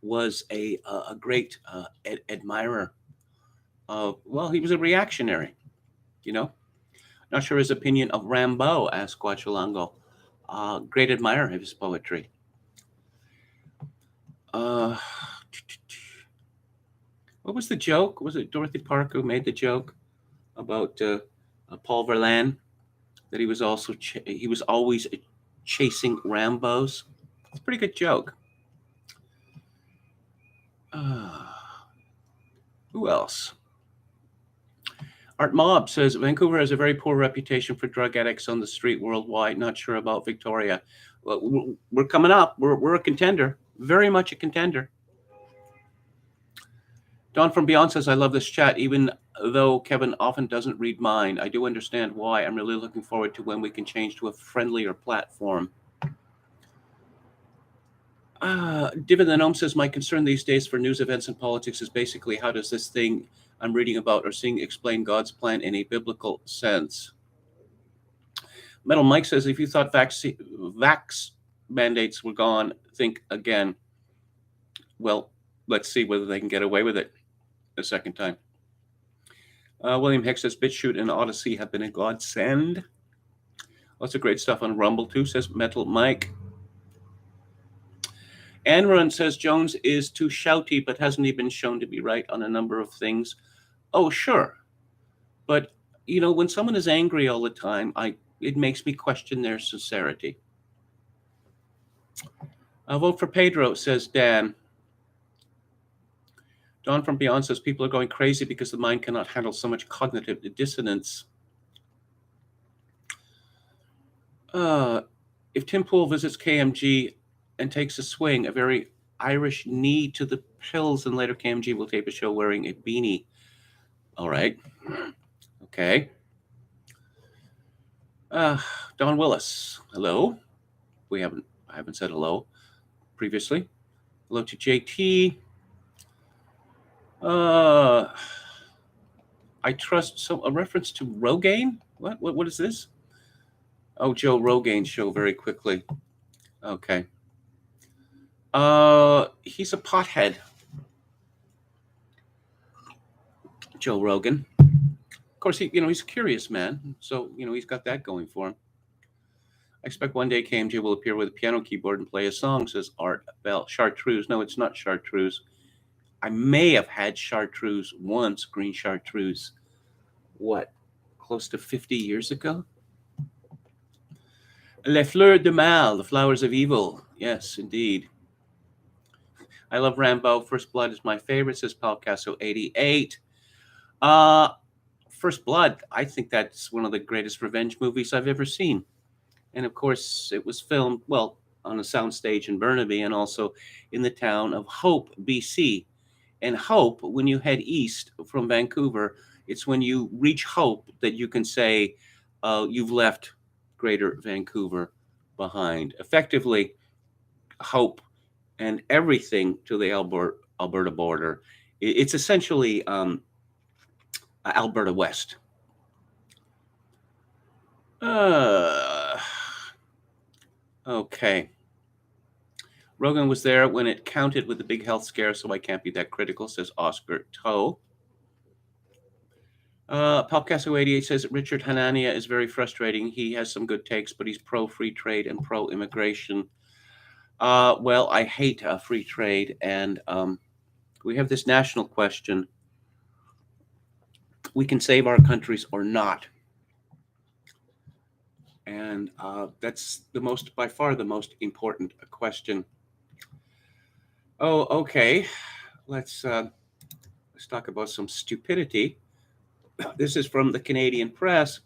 A: was a great admirer of, well, he was a reactionary, you know. Not sure his opinion of Rimbaud, asked Quachulango. Great admirer of his poetry. What was the joke? Was it Dorothy Parker who made the joke about Paul Verlaine, that he was also he was always chasing Rambos? It's a pretty good joke. Who else? Art Mob says Vancouver has a very poor reputation for drug addicts on the street worldwide. Not sure about Victoria. Well, we're coming up. We're a contender, very much a contender. Don from Beyond says, I love this chat, even though Kevin often doesn't read mine. I do understand why. I'm really looking forward to when we can change to a friendlier platform. Divin the Gnome says, my concern these days for news events and politics is basically how does this thing I'm reading about or seeing explain God's plan in a biblical sense? Metal Mike says, if you thought vax mandates were gone, think again. Well, let's see whether they can get away with it a second time. William Hicks says, BitChute and Odyssey have been a godsend. Lots of great stuff on Rumble too, says Metal Mike. Anrun says Jones is too shouty, but hasn't he been shown to be right on a number of things? Oh, sure. But, you know, when someone is angry all the time, it makes me question their sincerity. I'll vote for Pedro, says Dan. Don from Beyond says people are going crazy because the mind cannot handle so much cognitive dissonance. If Tim Pool visits KMG and takes a swing, a very Irish knee to the pills, and later KMG will tape a show wearing a beanie. All right. Okay. Don Willis. Hello. I haven't said hello previously. Hello to JT. I trust a reference to Rogaine. What is this? Oh, Joe Rogaine show very quickly. Okay. He's a pothead. Joe Rogan. Of course, he's a curious man, so he's got that going for him. I expect one day KMG will appear with a piano keyboard and play a song, says Art Bell. Chartreuse. No, it's not chartreuse. I may have had chartreuse once, green chartreuse. What? Close to 50 years ago? Les Fleurs de Mal, the flowers of evil. Yes, indeed. I love Rambo. First Blood is my favorite, says Palcasso88. First Blood, I think that's one of the greatest revenge movies I've ever seen. And of course, it was filmed, well, on a soundstage in Burnaby and also in the town of Hope, BC. And Hope, when you head east from Vancouver, it's when you reach Hope that you can say you've left Greater Vancouver behind. Effectively, Hope and everything to the Alberta border, it's essentially Alberta West. Okay. Rogan was there when it counted with the big health scare, so I can't be that critical, says Oscar Toe. Palcasso88 says Richard Hanania is very frustrating. He has some good takes, but he's pro-free trade and pro-immigration. Well, I hate free trade, and we have this national question. We can save our countries or not. And that's by far the most important question. Oh, okay. Let's talk about some stupidity. This is from the Canadian Press.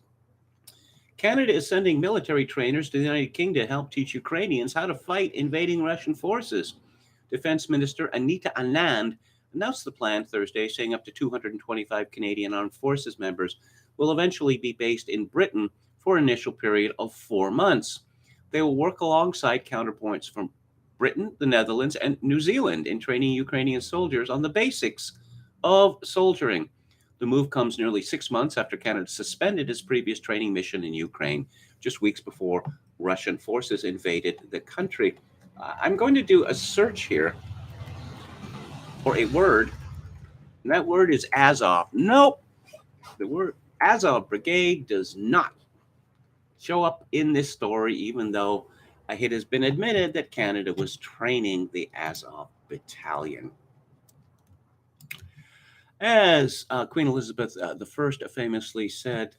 A: Canada is sending military trainers to the United Kingdom to help teach Ukrainians how to fight invading Russian forces. Defense Minister Anita Anand announced the plan Thursday, saying up to 225 Canadian Armed Forces members will eventually be based in Britain for an initial period of 4 months. They will work alongside counterpoints from Britain, the Netherlands, and New Zealand in training Ukrainian soldiers on the basics of soldiering. The move comes nearly 6 months after Canada suspended its previous training mission in Ukraine, just weeks before Russian forces invaded the country. I'm going to do a search here for a word, and that word is Azov. Nope, the word Azov Brigade does not show up in this story, even though it has been admitted that Canada was training the Azov Battalion. As Queen Elizabeth I famously said,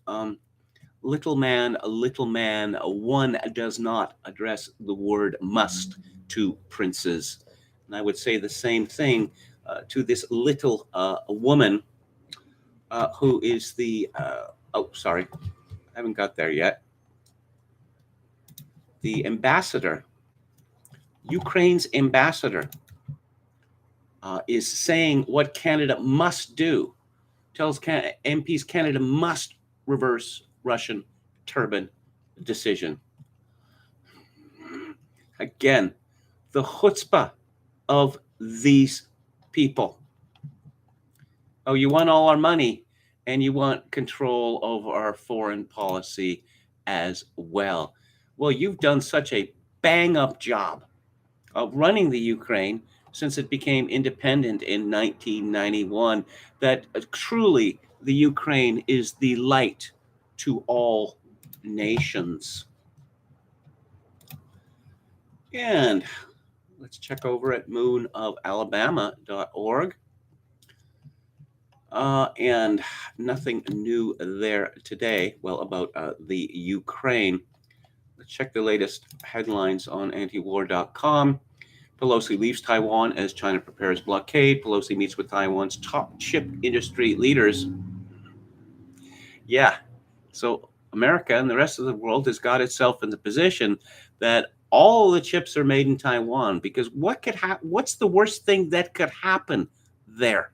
A: little man, one does not address the word must to princes. And I would say the same thing to this little woman who is the, I haven't got there yet. The ambassador, Ukraine's ambassador, is saying what Canada must do, tells MPs Canada must reverse Russian turbine decision. Again, the chutzpah of these people. Oh, you want all our money and you want control over our foreign policy as well. Well, you've done such a bang-up job of running the Ukraine since it became independent in 1991, that truly the Ukraine is the light to all nations. And let's check over at moonofalabama.org. And nothing new there today, about the Ukraine. Let's check the latest headlines on antiwar.com. Pelosi leaves Taiwan as China prepares blockade. Pelosi meets with Taiwan's top chip industry leaders. Yeah, so America and the rest of the world has got itself in the position that All the chips are made in Taiwan because what's the worst thing that could happen there?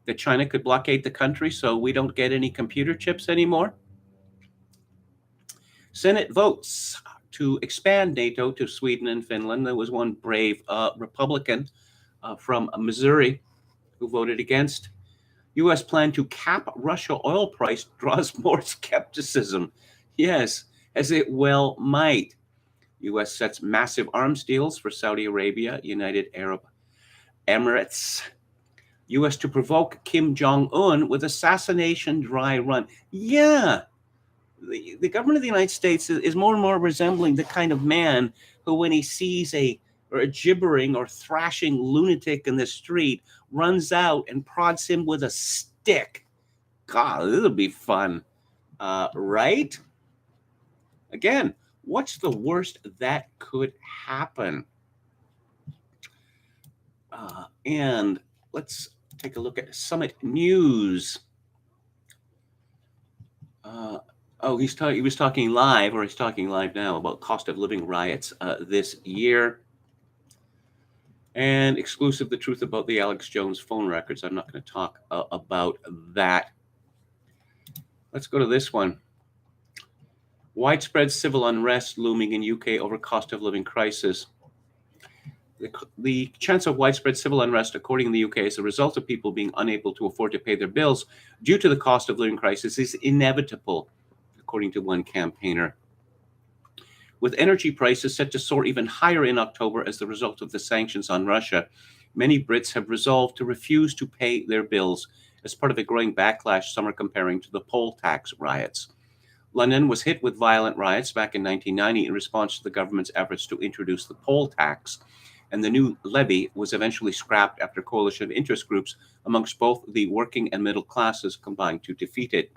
A: That China could blockade the country so we don't get any computer chips anymore? Senate votes to expand NATO to Sweden and Finland. There was one brave Republican from Missouri who voted against. U.S. plan to cap Russia oil price draws more skepticism. Yes, as it well might. U.S. sets massive arms deals for Saudi Arabia, United Arab Emirates. U.S. to provoke Kim Jong-un with assassination dry run. Yeah, the government of the United States is more and more resembling the kind of man who, when he sees a gibbering or thrashing lunatic in the street, runs out and prods him with a stick. God, it'll be fun, right? Again, what's the worst that could happen? And let's take a look at Summit News. He was talking live, or he's talking live now, about cost of living riots this year. And exclusive, the truth about the Alex Jones phone records. I'm not going to talk about that. Let's go to this one. Widespread civil unrest looming in UK over cost of living crisis. The chance of widespread civil unrest, according to the UK, as a result of people being unable to afford to pay their bills due to the cost of living crisis is inevitable, according to one campaigner. With energy prices set to soar even higher in October as the result of the sanctions on Russia, many Brits have resolved to refuse to pay their bills as part of a growing backlash some are comparing to the poll tax riots. London was hit with violent riots back in 1990 in response to the government's efforts to introduce the poll tax, and the new levy was eventually scrapped after coalition of interest groups amongst both the working and middle classes combined to defeat it.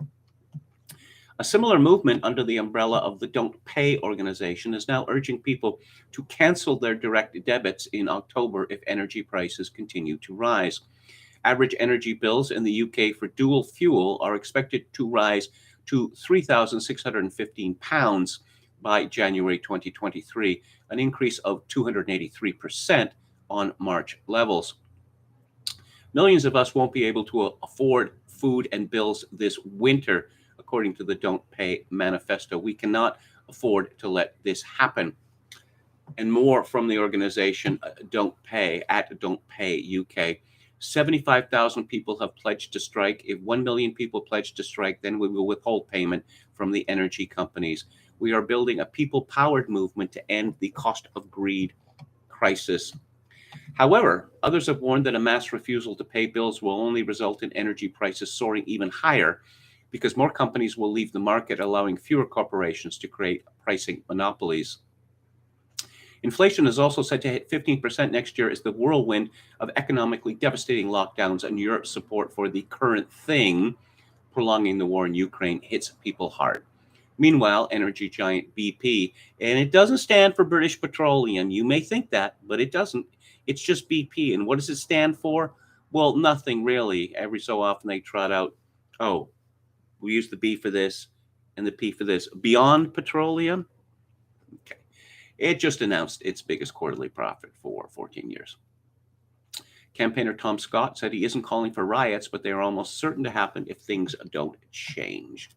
A: A similar movement under the umbrella of the Don't Pay organization is now urging people to cancel their direct debits in October if energy prices continue to rise. Average energy bills in the UK for dual fuel are expected to rise to £3,615 by January 2023, an increase of 283% on March levels. Millions of us won't be able to afford food and bills this winter, according to the Don't Pay manifesto. We cannot afford to let this happen. And more from the organization Don't Pay, at Don't Pay UK. 75,000 people have pledged to strike. If 1 million people pledge to strike, then we will withhold payment from the energy companies. We are building a people-powered movement to end the cost of greed crisis. However, others have warned that a mass refusal to pay bills will only result in energy prices soaring even higher, because more companies will leave the market, allowing fewer corporations to create pricing monopolies. Inflation is also set to hit 15% next year as the whirlwind of economically devastating lockdowns and Europe's support for the current thing, prolonging the war in Ukraine, hits people hard. Meanwhile, energy giant BP, and it doesn't stand for British Petroleum. You may think that, but it doesn't. It's just BP. And what does it stand for? Well, nothing really. Every so often they trot out, oh, we use the B for this and the P for this. Beyond Petroleum? Okay. It just announced its biggest quarterly profit for 14 years. Campaigner Tom Scott said he isn't calling for riots, but they are almost certain to happen if things don't change.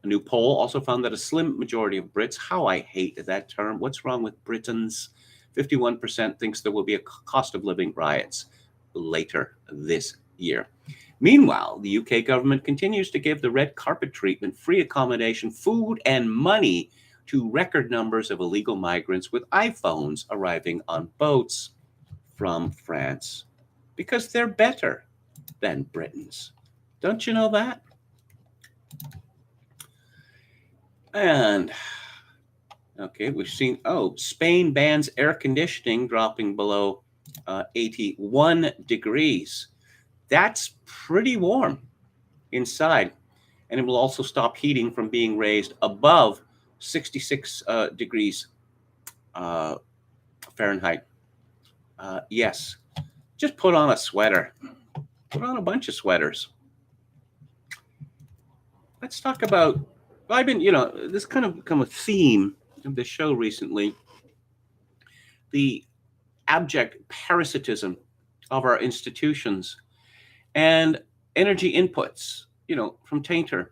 A: A new poll also found that a slim majority of Brits, how I hate that term, what's wrong with Britons? 51% thinks there will be a cost of living riots later this year. Meanwhile, the UK government continues to give the red carpet treatment, free accommodation, food, and money to record numbers of illegal migrants with iPhones arriving on boats from France, because they're better than Britons. Don't you know that? And, okay, we've seen, Spain bans air conditioning dropping below 81 degrees. That's pretty warm inside. And it will also stop heating from being raised above 66 degrees Fahrenheit. Yes, just put on a sweater. Put on a bunch of sweaters. Let's talk about, I've been, this kind of become a theme of the show recently. the abject parasitism of our institutions and energy inputs, from Tainter.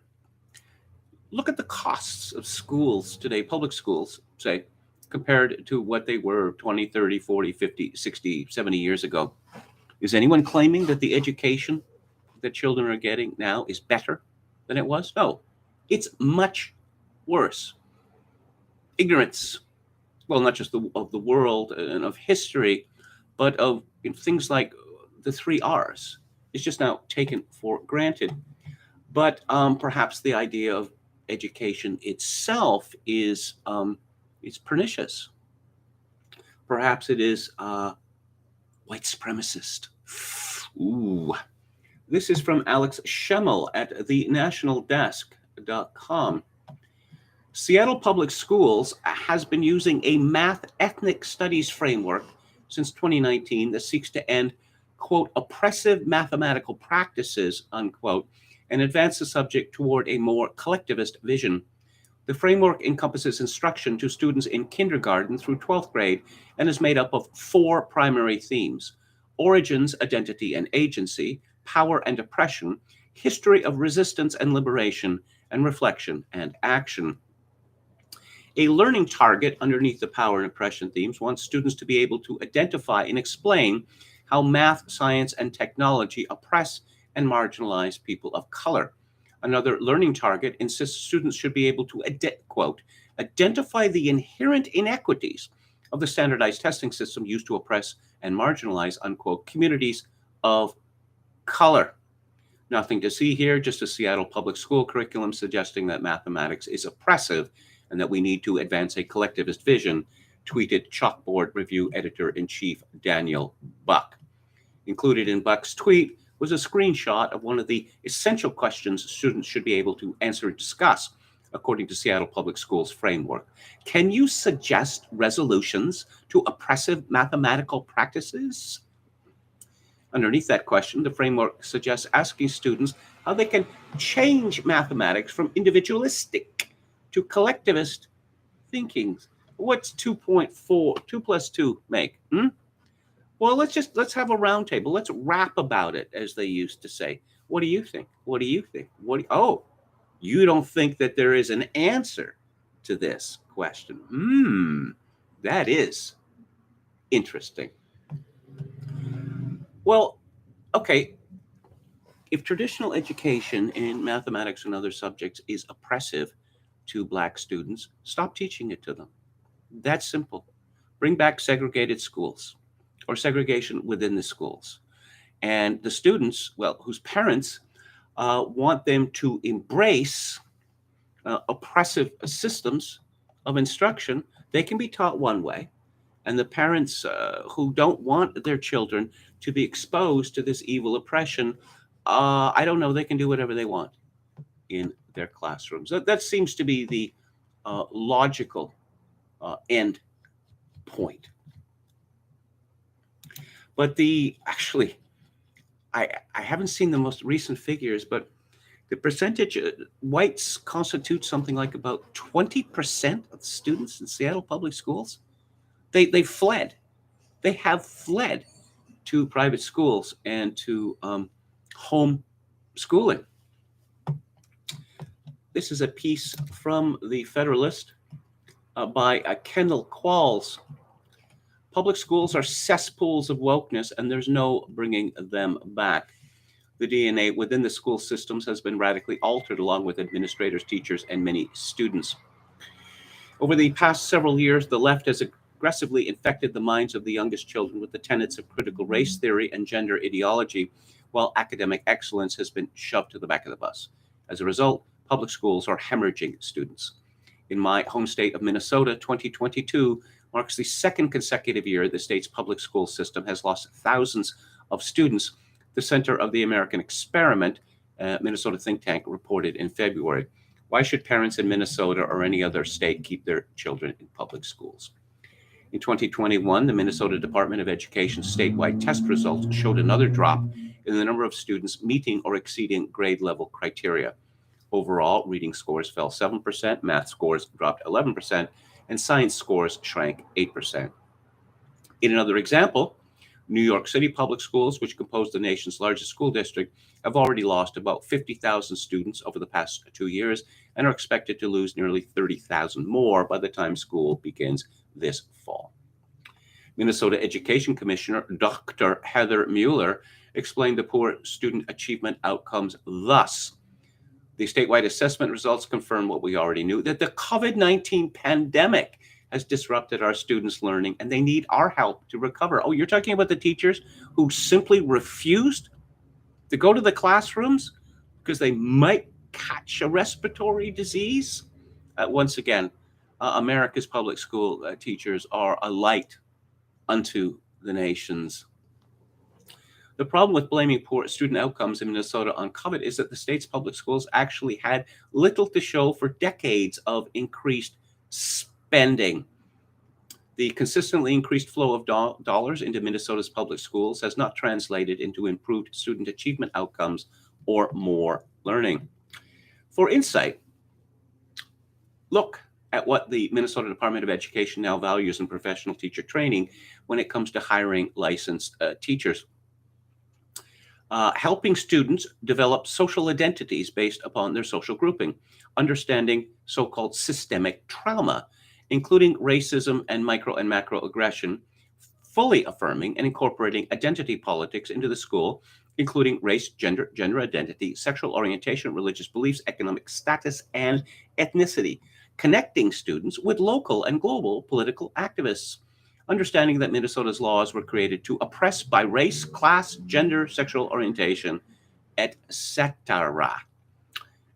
A: Look at the costs of schools today, public schools, say, compared to what they were 20, 30, 40, 50, 60, 70 years ago. Is anyone claiming that the education that children are getting now is better than it was? No, it's much worse. Ignorance, well, not just of the world and of history, but of things like the 3 R's is just now taken for granted. But perhaps the idea of education itself is pernicious. Perhaps it is white supremacist. Ooh. This is from Alex Schemmel at thenationaldesk.com. Seattle Public Schools has been using a math ethnic studies framework since 2019 that seeks to end, quote, oppressive mathematical practices, unquote, and advance the subject toward a more collectivist vision. The framework encompasses instruction to students in kindergarten through 12th grade and is made up of 4 primary themes: origins, identity and agency, power and oppression, history of resistance and liberation, and reflection and action. A learning target underneath the power and oppression themes wants students to be able to identify and explain how math, science, and technology oppress and marginalize people of color. Another learning target insists students should be able to, quote, identify the inherent inequities of the standardized testing system used to oppress and marginalize, unquote, communities of color. Nothing to see here, just a Seattle public school curriculum suggesting that mathematics is oppressive and that we need to advance a collectivist vision, tweeted Chalkboard Review Editor-in-Chief Daniel Buck. Included in Buck's tweet was a screenshot of one of the essential questions students should be able to answer and discuss, according to Seattle Public Schools framework. Can you suggest resolutions to oppressive mathematical practices? Underneath that question, the framework suggests asking students how they can change mathematics from individualistic to collectivist thinking. What's 2.4, 2 plus 2 make? Well, let's have a round table. Let's rap about it, as they used to say. What do you think? What do you think? You don't think that there is an answer to this question? That is interesting. Well, okay, if traditional education in mathematics and other subjects is oppressive to Black students, stop teaching it to them. That's simple. Bring back segregated schools or segregation within the schools. And the students, well, whose parents want them to embrace oppressive systems of instruction, they can be taught one way. And the parents who don't want their children to be exposed to this evil oppression, I don't know, they can do whatever they want in their classrooms. That seems to be the logical end point. But I haven't seen the most recent figures, but the percentage whites constitute something like about 20% of the students in Seattle public schools. They fled. They have fled to private schools and to home schooling. This is a piece from the Federalist by Kendall Qualls. Public schools are cesspools of wokeness, and there's no bringing them back. The DNA within the school systems has been radically altered, along with administrators, teachers, and many students. Over the past several years, the left has aggressively infected the minds of the youngest children with the tenets of critical race theory and gender ideology, while academic excellence has been shoved to the back of the bus. As a result, public schools are hemorrhaging students. In my home state of Minnesota, 2022 marks the second consecutive year the state's public school system has lost thousands of students. The Center of the American Experiment, Minnesota think tank, reported in February. Why should parents in Minnesota or any other state keep their children in public schools? In 2021, the Minnesota Department of Education statewide test results showed another drop in the number of students meeting or exceeding grade level criteria. Overall, reading scores fell 7%, math scores dropped 11%, and science scores shrank 8%. In another example, New York City public schools, which compose the nation's largest school district, have already lost about 50,000 students over the past 2 years and are expected to lose nearly 30,000 more by the time school begins this fall. Minnesota Education Commissioner Dr. Heather Mueller explained the poor student achievement outcomes thus. The statewide assessment results confirm what we already knew, that the COVID-19 pandemic has disrupted our students' learning and they need our help to recover. Oh, you're talking about the teachers who simply refused to go to the classrooms because they might catch a respiratory disease? Once again, America's public school teachers are a light unto the nations. The problem with blaming poor student outcomes in Minnesota on COVID is that the state's public schools actually had little to show for decades of increased spending. The consistently increased flow of dollars into Minnesota's public schools has not translated into improved student achievement outcomes or more learning. For insight, look at what the Minnesota Department of Education now values in professional teacher training when it comes to hiring licensed teachers. Helping students develop social identities based upon their social grouping, understanding so-called systemic trauma, including racism and micro and macroaggression, fully affirming and incorporating identity politics into the school, including race, gender identity, sexual orientation, religious beliefs, economic status, and ethnicity, connecting students with local and global political activists, understanding that Minnesota's laws were created to oppress by race, class, gender, sexual orientation, etc.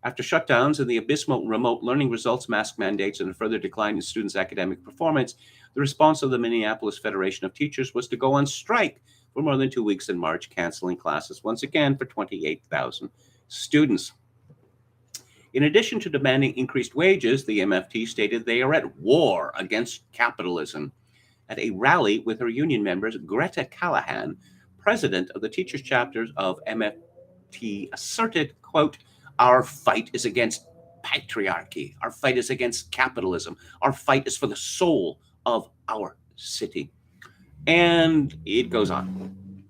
A: After shutdowns and the abysmal remote learning results, mask mandates, and a further decline in students' academic performance, the response of the Minneapolis Federation of Teachers was to go on strike for more than 2 weeks in March, canceling classes once again for 28,000 students. In addition to demanding increased wages, the MFT stated they are at war against capitalism. At a rally with her union members, Greta Callahan, president of the teachers chapters of MFT, asserted, quote, "Our fight is against patriarchy. Our fight is against capitalism. Our fight is for the soul of our city." And it goes on.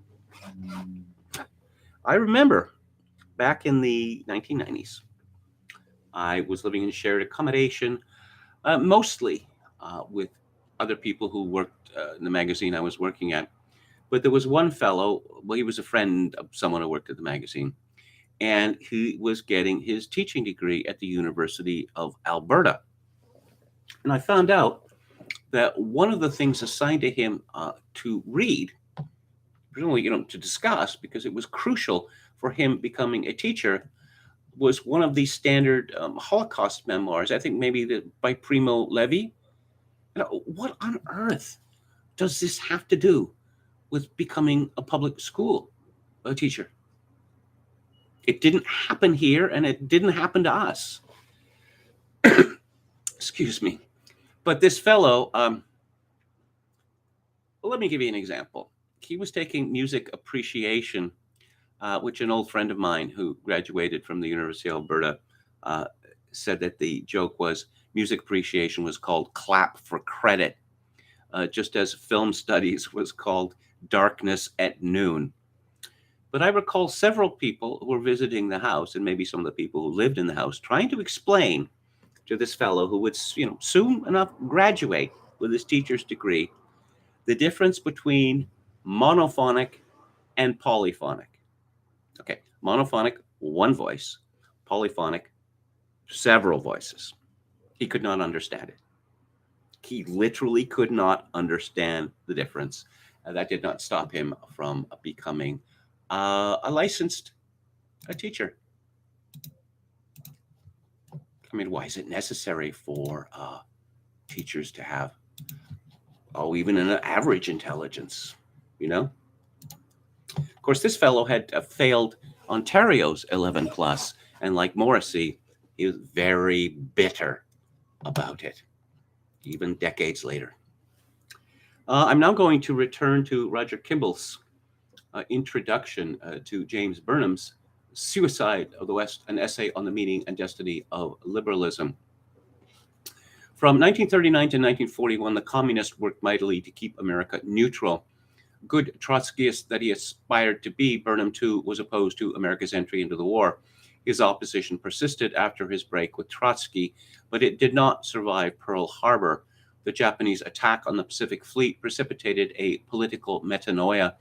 A: I remember back in the 1990s, I was living in shared accommodation, mostly with other people who worked in the magazine I was working at. But there was one fellow, well, he was a friend of someone who worked at the magazine, and he was getting his teaching degree at the University of Alberta. And I found out that one of the things assigned to him to read, presumably, to discuss, because it was crucial for him becoming a teacher, was one of these standard Holocaust memoirs. I think maybe by Primo Levi. What on earth does this have to do with becoming a public school teacher? It didn't happen here, and it didn't happen to us. Excuse me. But this fellow, well, let me give you an example. He was taking music appreciation, which an old friend of mine who graduated from the University of Alberta said that the joke was music appreciation was called clap for credit, just as film studies was called darkness at noon. But I recall several people who were visiting the house, and maybe some of the people who lived in the house, trying to explain to this fellow who would, soon enough graduate with his teacher's degree, the difference between monophonic and polyphonic. Okay, monophonic, one voice, polyphonic, several voices. He could not understand it. He literally could not understand the difference. That did not stop him from becoming a licensed teacher. I mean, why is it necessary for teachers to have, even an average intelligence, Of course, this fellow had failed Ontario's 11 plus, and like Morrissey, he was very bitter about it, even decades later. I'm now going to return to Roger Kimball's introduction to James Burnham's Suicide of the West, an essay on the meaning and destiny of liberalism. From 1939 to 1941, the communists worked mightily to keep America neutral. Good Trotskyist that he aspired to be, Burnham too was opposed to America's entry into the war. His opposition persisted after his break with Trotsky, but it did not survive Pearl Harbor. The Japanese attack on the Pacific Fleet precipitated a political metanoia.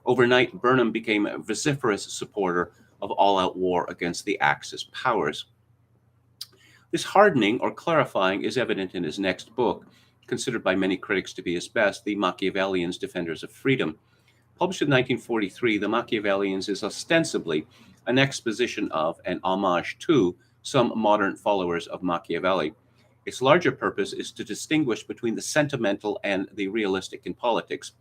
A: Overnight, Burnham became a vociferous supporter of all-out war against the Axis powers. This hardening or clarifying is evident in his next book, considered by many critics to be his best, The Machiavellians, Defenders of Freedom. Published in 1943, The Machiavellians is ostensibly an exposition of and homage to some modern followers of Machiavelli. Its larger purpose is to distinguish between the sentimental and the realistic in politics.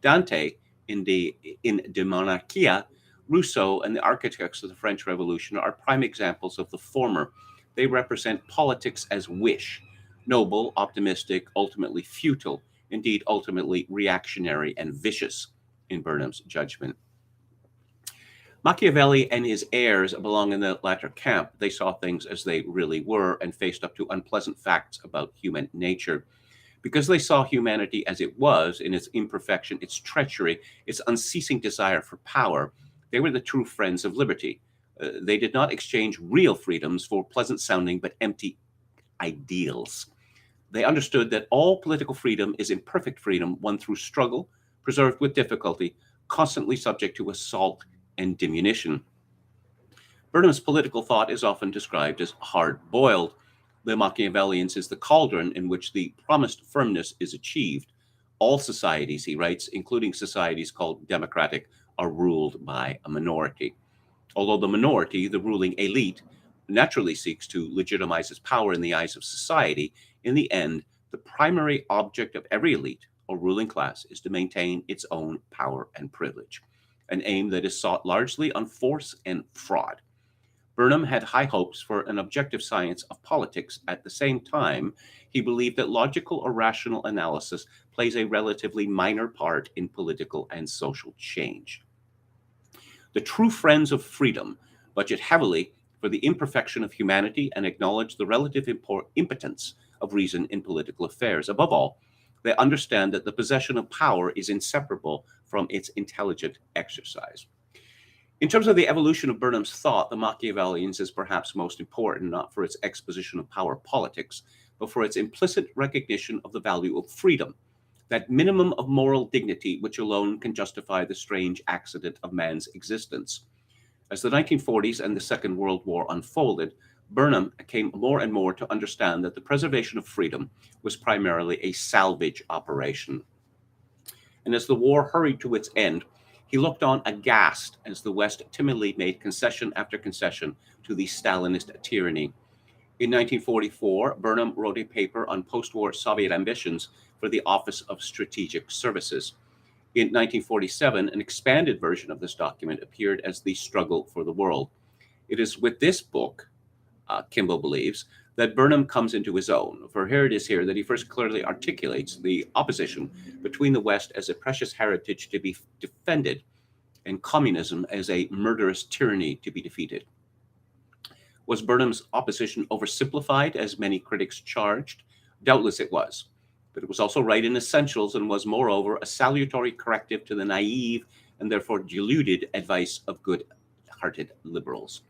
A: Dante, in De Monarchia, Rousseau, and the architects of the French Revolution are prime examples of the former. They represent politics as wish, noble, optimistic, ultimately futile, indeed ultimately reactionary and vicious, in Burnham's judgment. Machiavelli and his heirs belong in the latter camp. They saw things as they really were and faced up to unpleasant facts about human nature. Because they saw humanity as it was, in its imperfection, its treachery, its unceasing desire for power, they were the true friends of liberty. They did not exchange real freedoms for pleasant-sounding but empty ideals. They understood that all political freedom is imperfect freedom won through struggle, preserved with difficulty, constantly subject to assault and diminution. Burnham's political thought is often described as hard-boiled. The Machiavellians is the cauldron in which the promised firmness is achieved. All societies, he writes, including societies called democratic, are ruled by a minority. Although the minority, the ruling elite, naturally seeks to legitimize its power in the eyes of society, in the end, the primary object of every elite or ruling class is to maintain its own power and privilege, an aim that is sought largely on force and fraud. Burnham had high hopes for an objective science of politics. At the same time, he believed that logical or rational analysis plays a relatively minor part in political and social change. The true friends of freedom budget heavily for the imperfection of humanity and acknowledge the relative impotence of reason in political affairs. Above all, they understand that the possession of power is inseparable from its intelligent exercise. In terms of the evolution of Burnham's thought, the Machiavellians is perhaps most important, not for its exposition of power politics, but for its implicit recognition of the value of freedom, that minimum of moral dignity which alone can justify the strange accident of man's existence. As the 1940s and the Second World War unfolded, Burnham came more and more to understand that the preservation of freedom was primarily a salvage operation. And as the war hurried to its end, he looked on aghast as the West timidly made concession after concession to the Stalinist tyranny. In 1944, Burnham wrote a paper on post-war Soviet ambitions for the Office of Strategic Services. In 1947, an expanded version of this document appeared as The Struggle for the World. It is with this book, Kimball believes, that Burnham comes into his own. For here it is here that he first clearly articulates the opposition between the West as a precious heritage to be defended and communism as a murderous tyranny to be defeated. Was Burnham's opposition oversimplified, as many critics charged? Doubtless it was, but it was also right in essentials and was, moreover, a salutary corrective to the naive and therefore deluded advice of good-hearted liberals.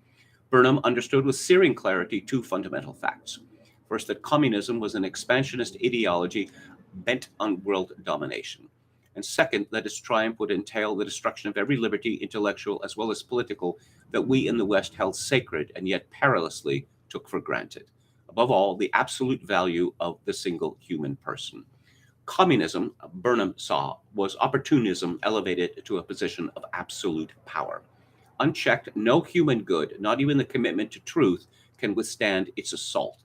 A: Burnham understood with searing clarity two fundamental facts. First, that communism was an expansionist ideology bent on world domination. And second, that its triumph would entail the destruction of every liberty, intellectual as well as political, that we in the West held sacred and yet perilously took for granted. Above all, the absolute value of the single human person. Communism, Burnham saw, was opportunism elevated to a position of absolute power. Unchecked, no human good, not even the commitment to truth, can withstand its assault.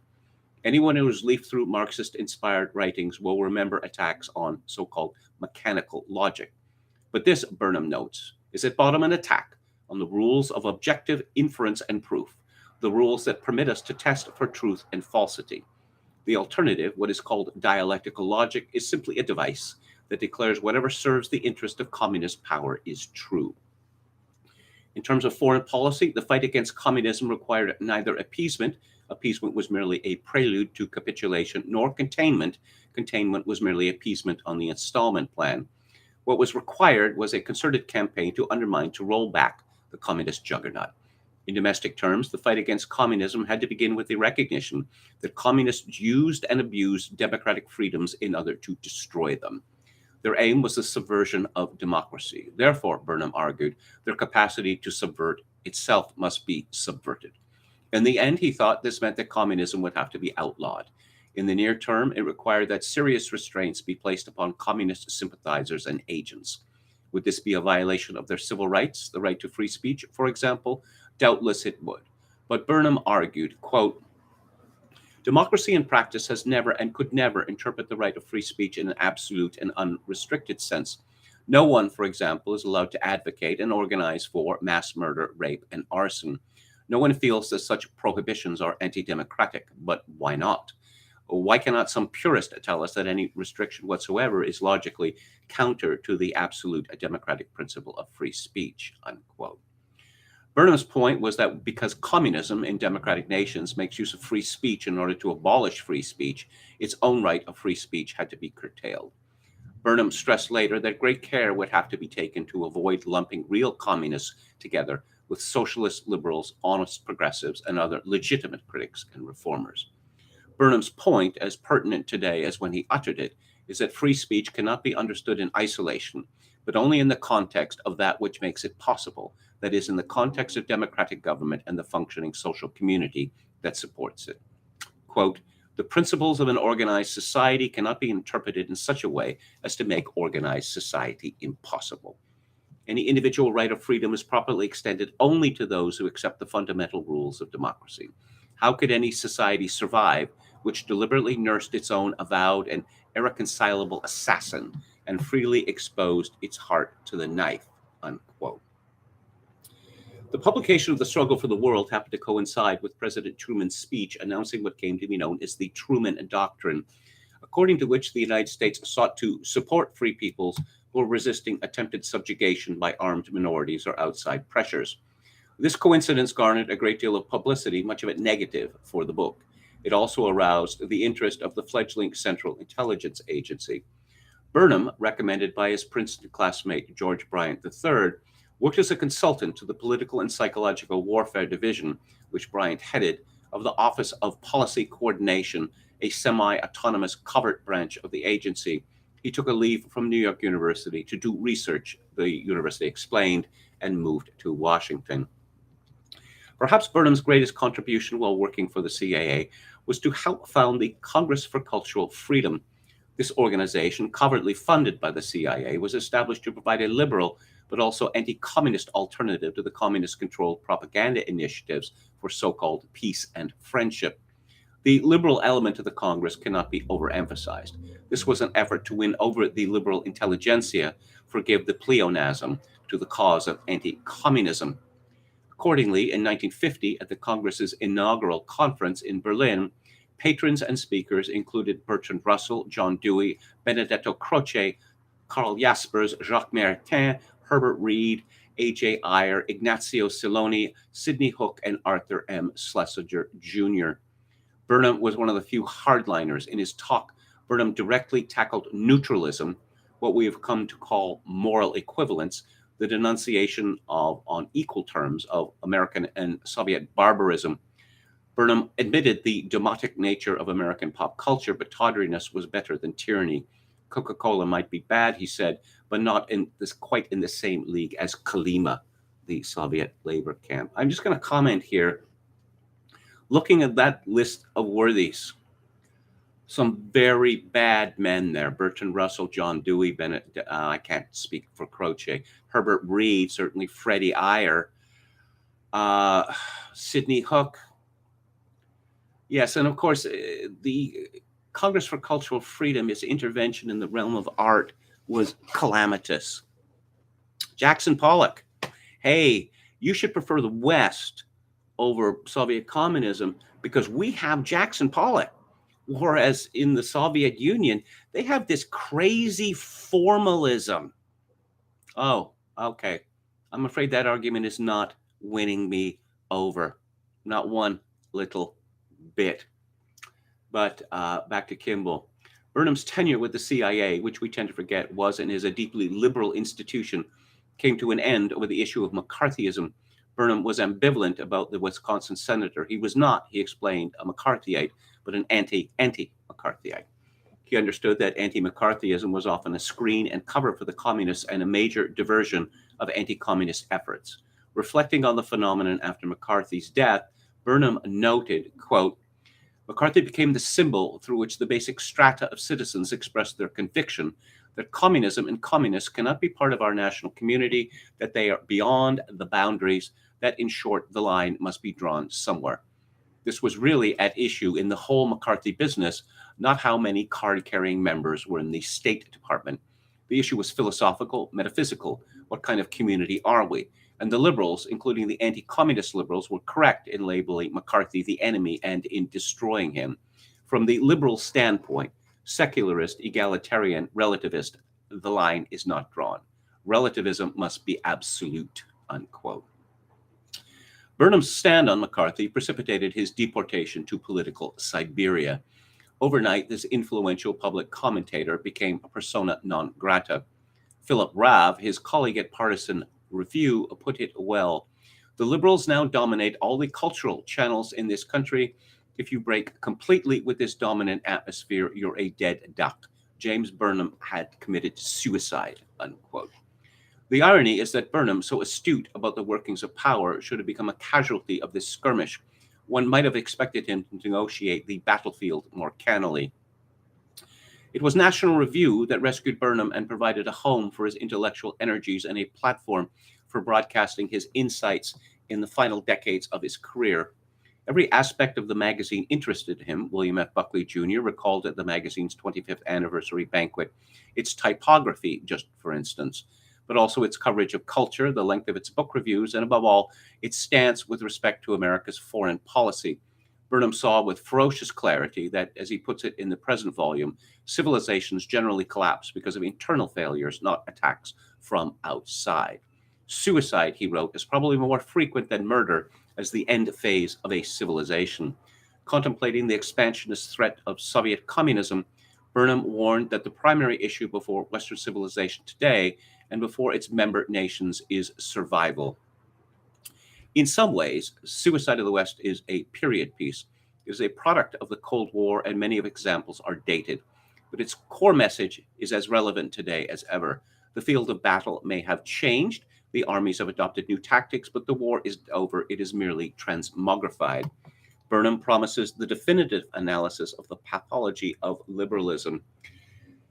A: Anyone who has leafed through Marxist-inspired writings will remember attacks on so-called mechanical logic. But this, Burnham notes, is at bottom an attack on the rules of objective inference and proof, the rules that permit us to test for truth and falsity. The alternative, what is called dialectical logic, is simply a device that declares whatever serves the interest of communist power is true. In terms of foreign policy, the fight against communism required neither appeasement Appeasement was merely a prelude to capitulation, nor containment. Containment was merely appeasement on the installment plan. What was required was a concerted campaign to undermine, to roll back the communist juggernaut. In domestic terms, the fight against communism had to begin with the recognition that communists used and abused democratic freedoms in order to destroy them. Their aim was the subversion of democracy. Therefore, Burnham argued, their capacity to subvert itself must be subverted. In the end, he thought this meant that communism would have to be outlawed. In the near term, it required that serious restraints be placed upon communist sympathizers and agents. Would this be a violation of their civil rights, the right to free speech, for example? Doubtless it would. But Burnham argued, quote, democracy in practice has never and could never interpret the right of free speech in an absolute and unrestricted sense. No one, for example, is allowed to advocate and organize for mass murder, rape, and arson. No one feels that such prohibitions are anti-democratic, but why not? Why cannot some purist tell us that any restriction whatsoever is logically counter to the absolute democratic principle of free speech, unquote. Burnham's point was that because communism in democratic nations makes use of free speech in order to abolish free speech, its own right of free speech had to be curtailed. Burnham stressed later that great care would have to be taken to avoid lumping real communists together with socialist liberals, honest progressives, and other legitimate critics and reformers. Burnham's point, as pertinent today as when he uttered it, is that free speech cannot be understood in isolation, but only in the context of that which makes it possible, that is, in the context of democratic government and the functioning social community that supports it. Quote, the principles of an organized society cannot be interpreted in such a way as to make organized society impossible. Any individual right of freedom is properly extended only to those who accept the fundamental rules of democracy. How could any society survive which deliberately nursed its own avowed and irreconcilable assassin and freely exposed its heart to the knife, unquote. The publication of The Struggle for the World happened to coincide with President Truman's speech announcing what came to be known as the Truman Doctrine, according to which the United States sought to support free peoples who were resisting attempted subjugation by armed minorities or outside pressures. This coincidence garnered a great deal of publicity, much of it negative, for the book. It also aroused the interest of the fledgling Central Intelligence Agency. Burnham, recommended by his Princeton classmate George Bryant III, worked as a consultant to the Political and Psychological Warfare Division, which Bryant headed, of the Office of Policy Coordination, a semi-autonomous covert branch of the agency. He took a leave from New York University to do research, the university explained, and moved to Washington. Perhaps Burnham's greatest contribution while working for the CIA was to help found the Congress for Cultural Freedom. This organization, covertly funded by the CIA, was established to provide a liberal but also anti-communist alternative to the communist-controlled propaganda initiatives for so-called peace and friendship. The liberal element of the Congress cannot be overemphasized. This was an effort to win over the liberal intelligentsia, forgive the pleonasm, to the cause of anti-communism. Accordingly, in 1950, at the Congress's inaugural conference in Berlin, patrons and speakers included Bertrand Russell, John Dewey, Benedetto Croce, Karl Jaspers, Jacques Maritain, Herbert Reed, A.J. Ayer, Ignazio Siloni, Sidney Hook, and Arthur M. Schlesinger Jr. Burnham was one of the few hardliners. In his talk, Burnham directly tackled neutralism, what we have come to call moral equivalence, the denunciation of, on equal terms, of American and Soviet barbarism. Burnham admitted the demotic nature of American pop culture, but tawdriness was better than tyranny. Coca-Cola might be bad, he said, but not in this quite in the same league as Kolyma, the Soviet labor camp. I'm just going to comment here. Looking at that list of worthies, some very bad men there. Bertrand Russell, John Dewey, I can't speak for Croce, Herbert Reed, certainly Freddie Ayer, Sidney Hook. Yes, and of course, the Congress for Cultural Freedom, its intervention in the realm of art was calamitous. Jackson Pollock, hey, you should prefer the West over Soviet communism because we have Jackson Pollock. Whereas in the Soviet Union, they have this crazy formalism. Oh, okay. I'm afraid that argument is not winning me over. Not one little bit. But back to Kimball. Burnham's tenure with the CIA, which we tend to forget was and is a deeply liberal institution, came to an end over the issue of McCarthyism. Burnham was ambivalent about the Wisconsin senator. He was not, he explained, a McCarthyite, but an anti-McCarthyite. He understood that anti-McCarthyism was often a screen and cover for the communists and a major diversion of anti-communist efforts. Reflecting on the phenomenon after McCarthy's death, Burnham noted, quote, McCarthy became the symbol through which the basic strata of citizens expressed their conviction that communism and communists cannot be part of our national community, that they are beyond the boundaries, that in short, the line must be drawn somewhere. This was really at issue in the whole McCarthy business, not how many card-carrying members were in the State Department. The issue was philosophical, metaphysical. What kind of community are we? And the liberals, including the anti-communist liberals, were correct in labeling McCarthy the enemy and in destroying him. From the liberal standpoint, secularist, egalitarian, relativist, the line is not drawn. Relativism must be absolute, unquote. Burnham's stand on McCarthy precipitated his deportation to political Siberia. Overnight, this influential public commentator became a persona non grata. Philip Rav, his colleague at Partisan Review, put it well. The liberals now dominate all the cultural channels in this country. If you break completely with this dominant atmosphere, you're a dead duck. James Burnham had committed suicide, unquote. The irony is that Burnham, so astute about the workings of power, should have become a casualty of this skirmish. One might have expected him to negotiate the battlefield more cannily. It was National Review that rescued Burnham and provided a home for his intellectual energies and a platform for broadcasting his insights in the final decades of his career. Every aspect of the magazine interested him, William F. Buckley Jr. recalled at the magazine's 25th anniversary banquet. Its typography, just for instance, but also its coverage of culture, the length of its book reviews, and above all, its stance with respect to America's foreign policy. Burnham saw with ferocious clarity that, as he puts it in the present volume, civilizations generally collapse because of internal failures, not attacks from outside. Suicide, he wrote, is probably more frequent than murder as the end phase of a civilization. Contemplating the expansionist threat of Soviet communism, Burnham warned that the primary issue before Western civilization today and before its member nations is survival. In some ways, Suicide of the West is a period piece. It is a product of the Cold War, and many of its examples are dated. But its core message is as relevant today as ever. The field of battle may have changed. The armies have adopted new tactics, but the war is over. It is merely transmogrified. Burnham promises the definitive analysis of the pathology of liberalism.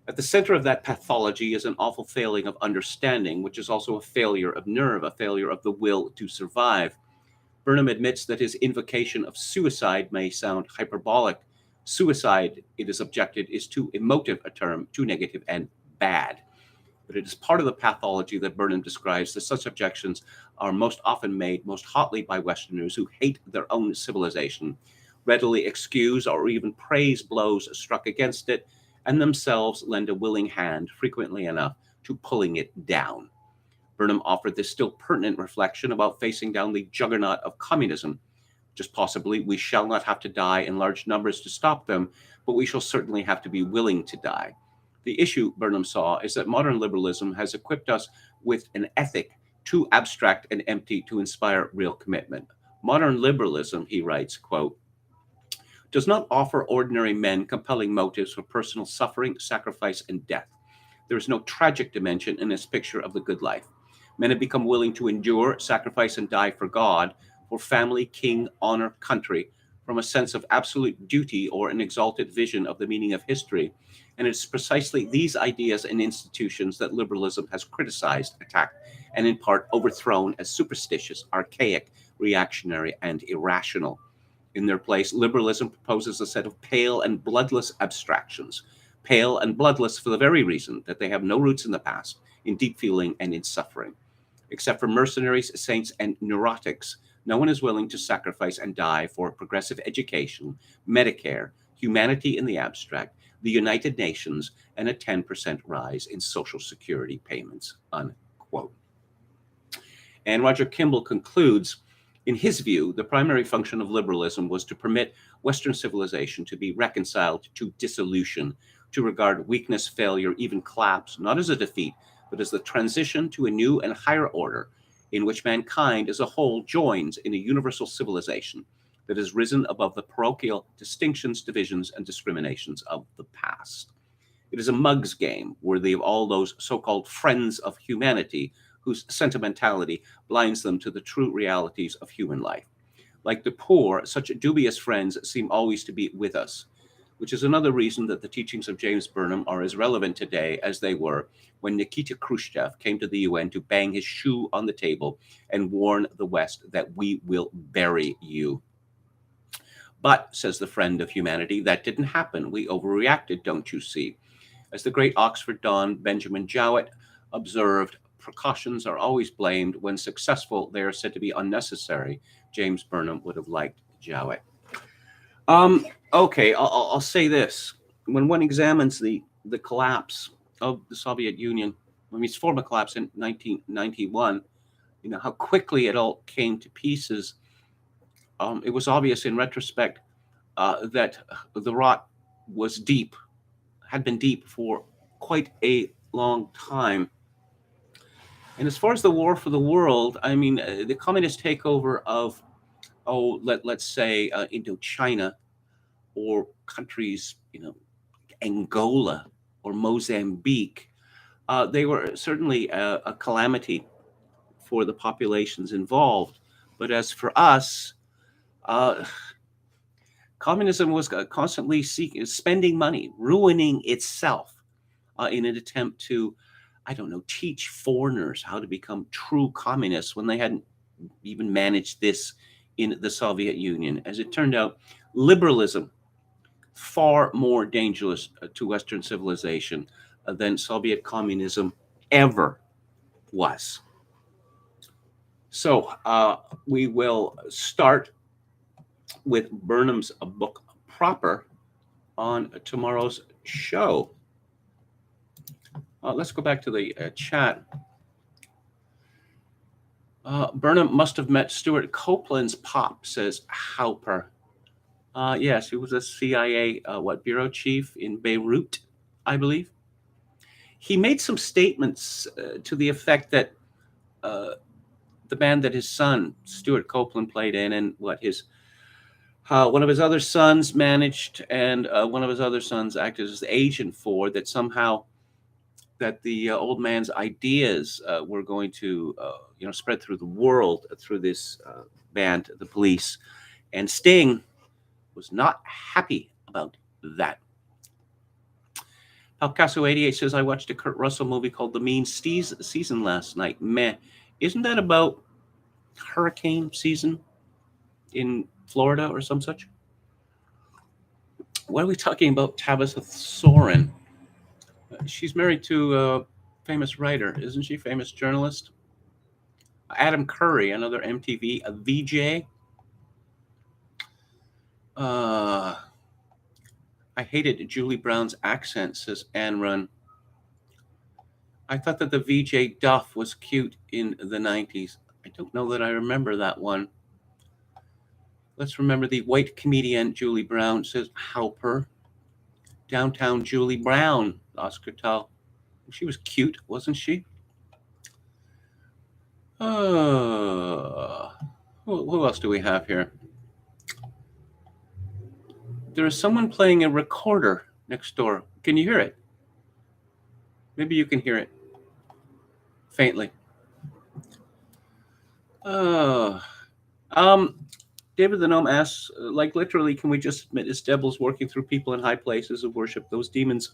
A: At the center of that pathology is an awful failing of understanding, which is also a failure of nerve, a failure of the will to survive. Burnham admits that his invocation of suicide may sound hyperbolic. Suicide, it is objected, is too emotive a term, too negative and bad. But it is part of the pathology that Burnham describes that such objections are most often made most hotly by Westerners who hate their own civilization, readily excuse or even praise blows struck against it, and themselves lend a willing hand, frequently enough, to pulling it down. Burnham offered this still pertinent reflection about facing down the juggernaut of communism. Just possibly, we shall not have to die in large numbers to stop them, but we shall certainly have to be willing to die. The issue, Burnham saw, is that modern liberalism has equipped us with an ethic too abstract and empty to inspire real commitment. Modern liberalism, he writes, quote, does not offer ordinary men compelling motives for personal suffering, sacrifice, and death. There is no tragic dimension in this picture of the good life. Men have become willing to endure, sacrifice, and die for God, for family, king, honor, country, from a sense of absolute duty or an exalted vision of the meaning of history. And it's precisely these ideas and institutions that liberalism has criticized, attacked, and in part overthrown as superstitious, archaic, reactionary, and irrational. In their place, liberalism proposes a set of pale and bloodless abstractions, pale and bloodless for the very reason that they have no roots in the past, in deep feeling and in suffering. Except for mercenaries, saints, and neurotics, no one is willing to sacrifice and die for progressive education, Medicare, humanity in the abstract, the United Nations, and a 10% rise in Social Security payments, unquote. And Roger Kimball concludes, in his view, the primary function of liberalism was to permit Western civilization to be reconciled to dissolution, to regard weakness, failure, even collapse, not as a defeat, but as the transition to a new and higher order in which mankind as a whole joins in a universal civilization that has risen above the parochial distinctions, divisions, and discriminations of the past. It is a mug's game worthy of all those so-called friends of humanity whose sentimentality blinds them to the true realities of human life. Like the poor, such dubious friends seem always to be with us, which is another reason that the teachings of James Burnham are as relevant today as they were when Nikita Khrushchev came to the UN to bang his shoe on the table and warn the West that we will bury you. But, says the friend of humanity, that didn't happen. We overreacted, don't you see? As the great Oxford Don Benjamin Jowett observed, precautions are always blamed. When successful, they are said to be unnecessary. James Burnham would have liked Jowett. Okay, I'll say this. When one examines the collapse of the Soviet Union, its former collapse in 1991, how quickly it all came to pieces. It was obvious in retrospect that the rot was deep, had been deep for quite a long time. And as far as the war for the world, the communist takeover of, let's say, Indochina, or countries, Angola or Mozambique, they were certainly a calamity for the populations involved. But as for us, communism was constantly spending money, ruining itself in an attempt to, teach foreigners how to become true communists when they hadn't even managed this in the Soviet Union. As it turned out, liberalism, far more dangerous to Western civilization than Soviet communism ever was. So we will start with Burnham's book proper on tomorrow's show. Let's go back to the chat. Burnham must have met Stuart Copeland's pop, says Hauper. Yes, he was a CIA bureau chief in Beirut, I believe. He made some statements to the effect that the band that his son Stuart Copeland played in, and one of his other sons managed, and one of his other sons acted as the agent for, that somehow that the old man's ideas were going to spread through the world through this band, the Police, and Sting was not happy about that. Palcasso88 says, I watched a Kurt Russell movie called The Mean Season last night. Meh. Isn't that about hurricane season in Florida or some such? What are we talking about Tabitha Soren? She's married to a famous writer, isn't she? Famous journalist. Adam Curry, another MTV, a VJ. I hated Julie Brown's accent, says Anne Run. I thought that the VJ Duff was cute in the 90s. I don't know that I remember that one. Let's remember the white comedian Julie Brown, says Hauper. Downtown Julie Brown, Oscar Tull. She was cute, wasn't she? Who else do we have here? There is someone playing a recorder next door. Can you hear it? Maybe you can hear it faintly. David the Gnome asks, literally, can we just admit it's devils working through people in high places of worship, those demons?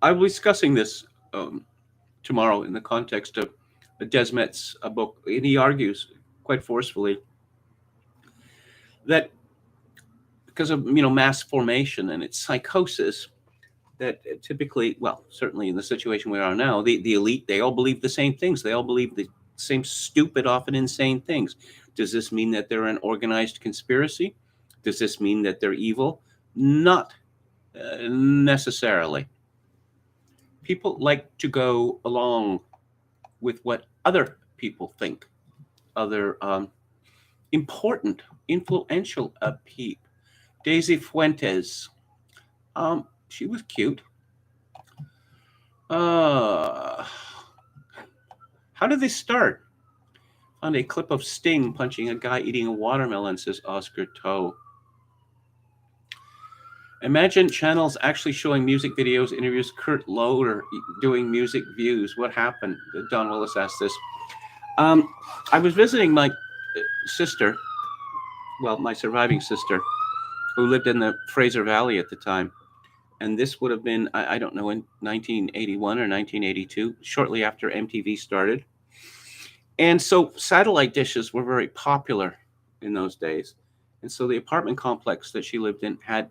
A: I will be discussing this tomorrow in the context of Desmet's book, and he argues quite forcefully that because of mass formation and its psychosis, that typically, certainly in the situation we are now, the elite, they all believe the same things. They all believe the same stupid, often insane things. Does this mean that they're an organized conspiracy? Does this mean that they're evil? Not necessarily. People like to go along with what other people think, other important, influential people. Daisy Fuentes. She was cute. How did this start? Found a clip of Sting punching a guy eating a watermelon, says Oscar Toe. Imagine channels actually showing music videos, interviews. Kurt Loder doing music views. What happened? Don Willis asked this. I was visiting my sister, well, my surviving sister, who lived in the Fraser Valley at the time. And this would have been, I don't know, in 1981 or 1982, shortly after MTV started. And so satellite dishes were very popular in those days. And so the apartment complex that she lived in had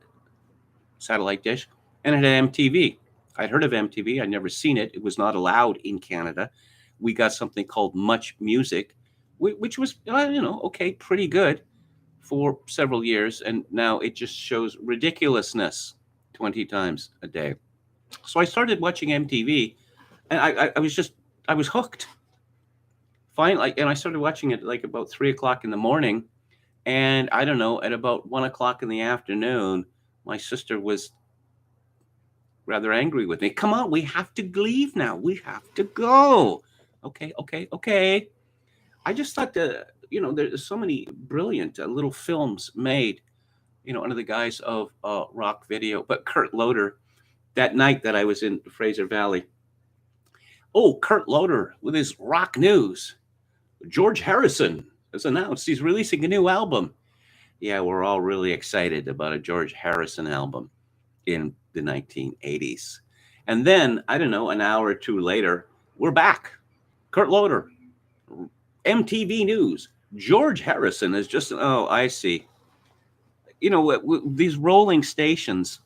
A: satellite dish, and it had MTV. I'd heard of MTV. I'd never seen it. It was not allowed in Canada. We got something called Much Music, which was, okay, pretty good for several years. And now it just shows ridiculousness 20 times a day. So I started watching MTV, and I was hooked. Finally, and I started watching it like about 3 o'clock in the morning. And I don't know, at about 1 o'clock in the afternoon, my sister was rather angry with me. Come on, we have to leave now. We have to go. Okay. I just thought that, there's so many brilliant little films made, under the guise of rock video. But Kurt Loder, that night that I was in Fraser Valley, Kurt Loder with his rock news. George Harrison has announced he's releasing a new album. Yeah, we're all really excited about a George Harrison album in the 1980s. And then, I don't know, an hour or two later, we're back. Kurt Loder, MTV News. George Harrison is just, I see. These rolling stations,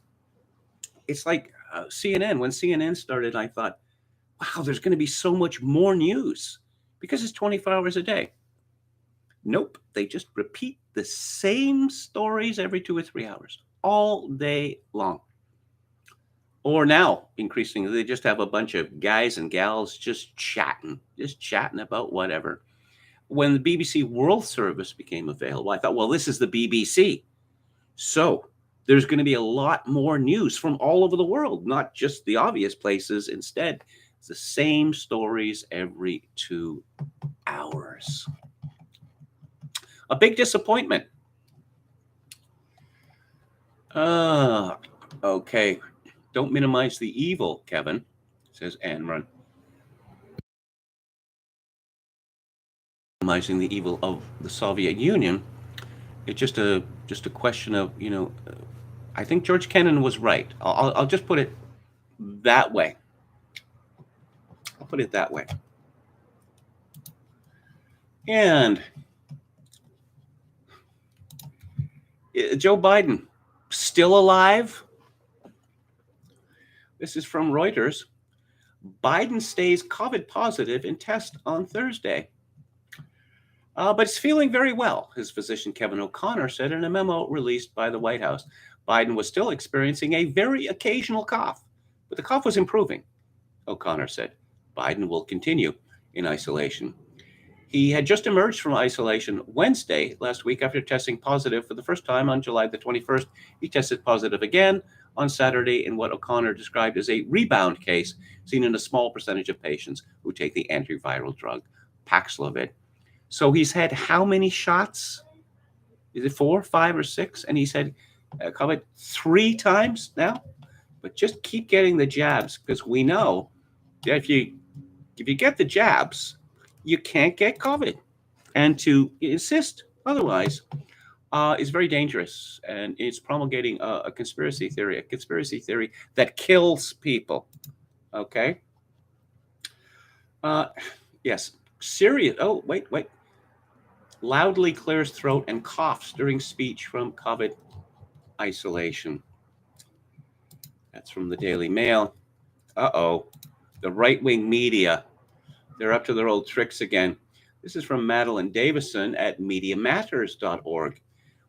A: it's like CNN. When CNN started, I thought, wow, there's going to be so much more news because it's 24 hours a day. Nope, they just repeat the same stories every 2 or 3 hours, all day long. Or now, increasingly, they just have a bunch of guys and gals just chatting about whatever. When the BBC World Service became available, I thought, well, this is the BBC. So there's going to be a lot more news from all over the world, not just the obvious places. Instead, it's the same stories every 2 hours. A big disappointment. Okay. Don't minimize the evil, Kevin, says Anne Run. Minimizing the evil of the Soviet Union. It's just a question of, I think George Kennan was right. I'll just put it that way. And Joe Biden, still alive? This is from Reuters. Biden stays COVID positive in test on Thursday. But is feeling very well, his physician Kevin O'Connor said in a memo released by the White House. Biden was still experiencing a very occasional cough, but the cough was improving, O'Connor said. Biden will continue in isolation. He had just emerged from isolation Wednesday last week after testing positive for the first time on July the 21st. He tested positive again on Saturday in what O'Connor described as a rebound case seen in a small percentage of patients who take the antiviral drug Paxlovid. So he's had how many shots? Is it 4, 5, or 6? And he's had COVID 3 times now. But just keep getting the jabs, because we know that if you get the jabs, you can't get COVID. And to insist otherwise is very dangerous, and it's promulgating a conspiracy theory that kills people. Okay. Yes. Serious. Oh, wait. Loudly clears throat and coughs during speech from COVID isolation. That's from the Daily Mail. The right-wing media. They're up to their old tricks again. This is from Madeline Davison at MediaMatters.org.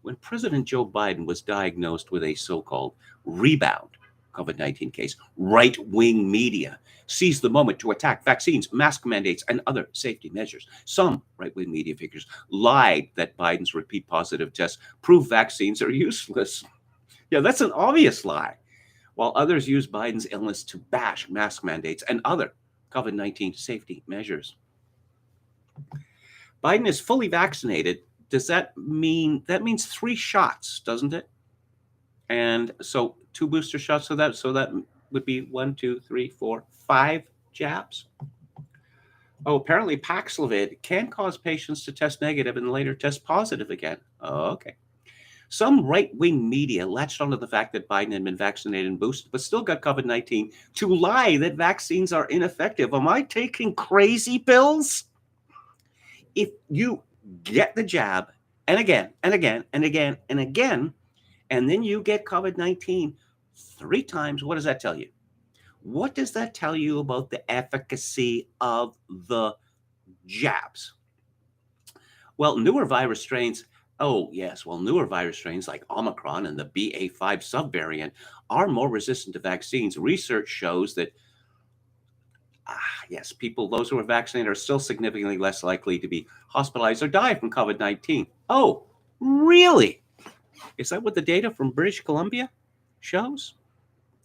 A: When President Joe Biden was diagnosed with a so-called rebound COVID-19 case, right-wing media seized the moment to attack vaccines, mask mandates, and other safety measures. Some right-wing media figures lied that Biden's repeat positive tests prove vaccines are useless. Yeah, that's an obvious lie. While others use Biden's illness to bash mask mandates and other COVID-19 safety measures. Biden is fully vaccinated. Does that means 3 shots, doesn't it? And so 2 booster shots. So that would be 1, 2, 3, 4, 5 jabs. Oh, apparently Paxlovid can cause patients to test negative and later test positive again. Oh, okay. Some right-wing media latched onto the fact that Biden had been vaccinated and boosted, but still got COVID-19 to lie that vaccines are ineffective. Am I taking crazy pills? If you get the jab and again and again and again and again, and then you get COVID-19 3 times, what does that tell you? What does that tell you about the efficacy of the jabs? Well, newer virus strains like Omicron and the BA.5 subvariant are more resistant to vaccines. Research shows that, yes, those who are vaccinated are still significantly less likely to be hospitalized or die from COVID-19. Oh, really? Is that what the data from British Columbia shows?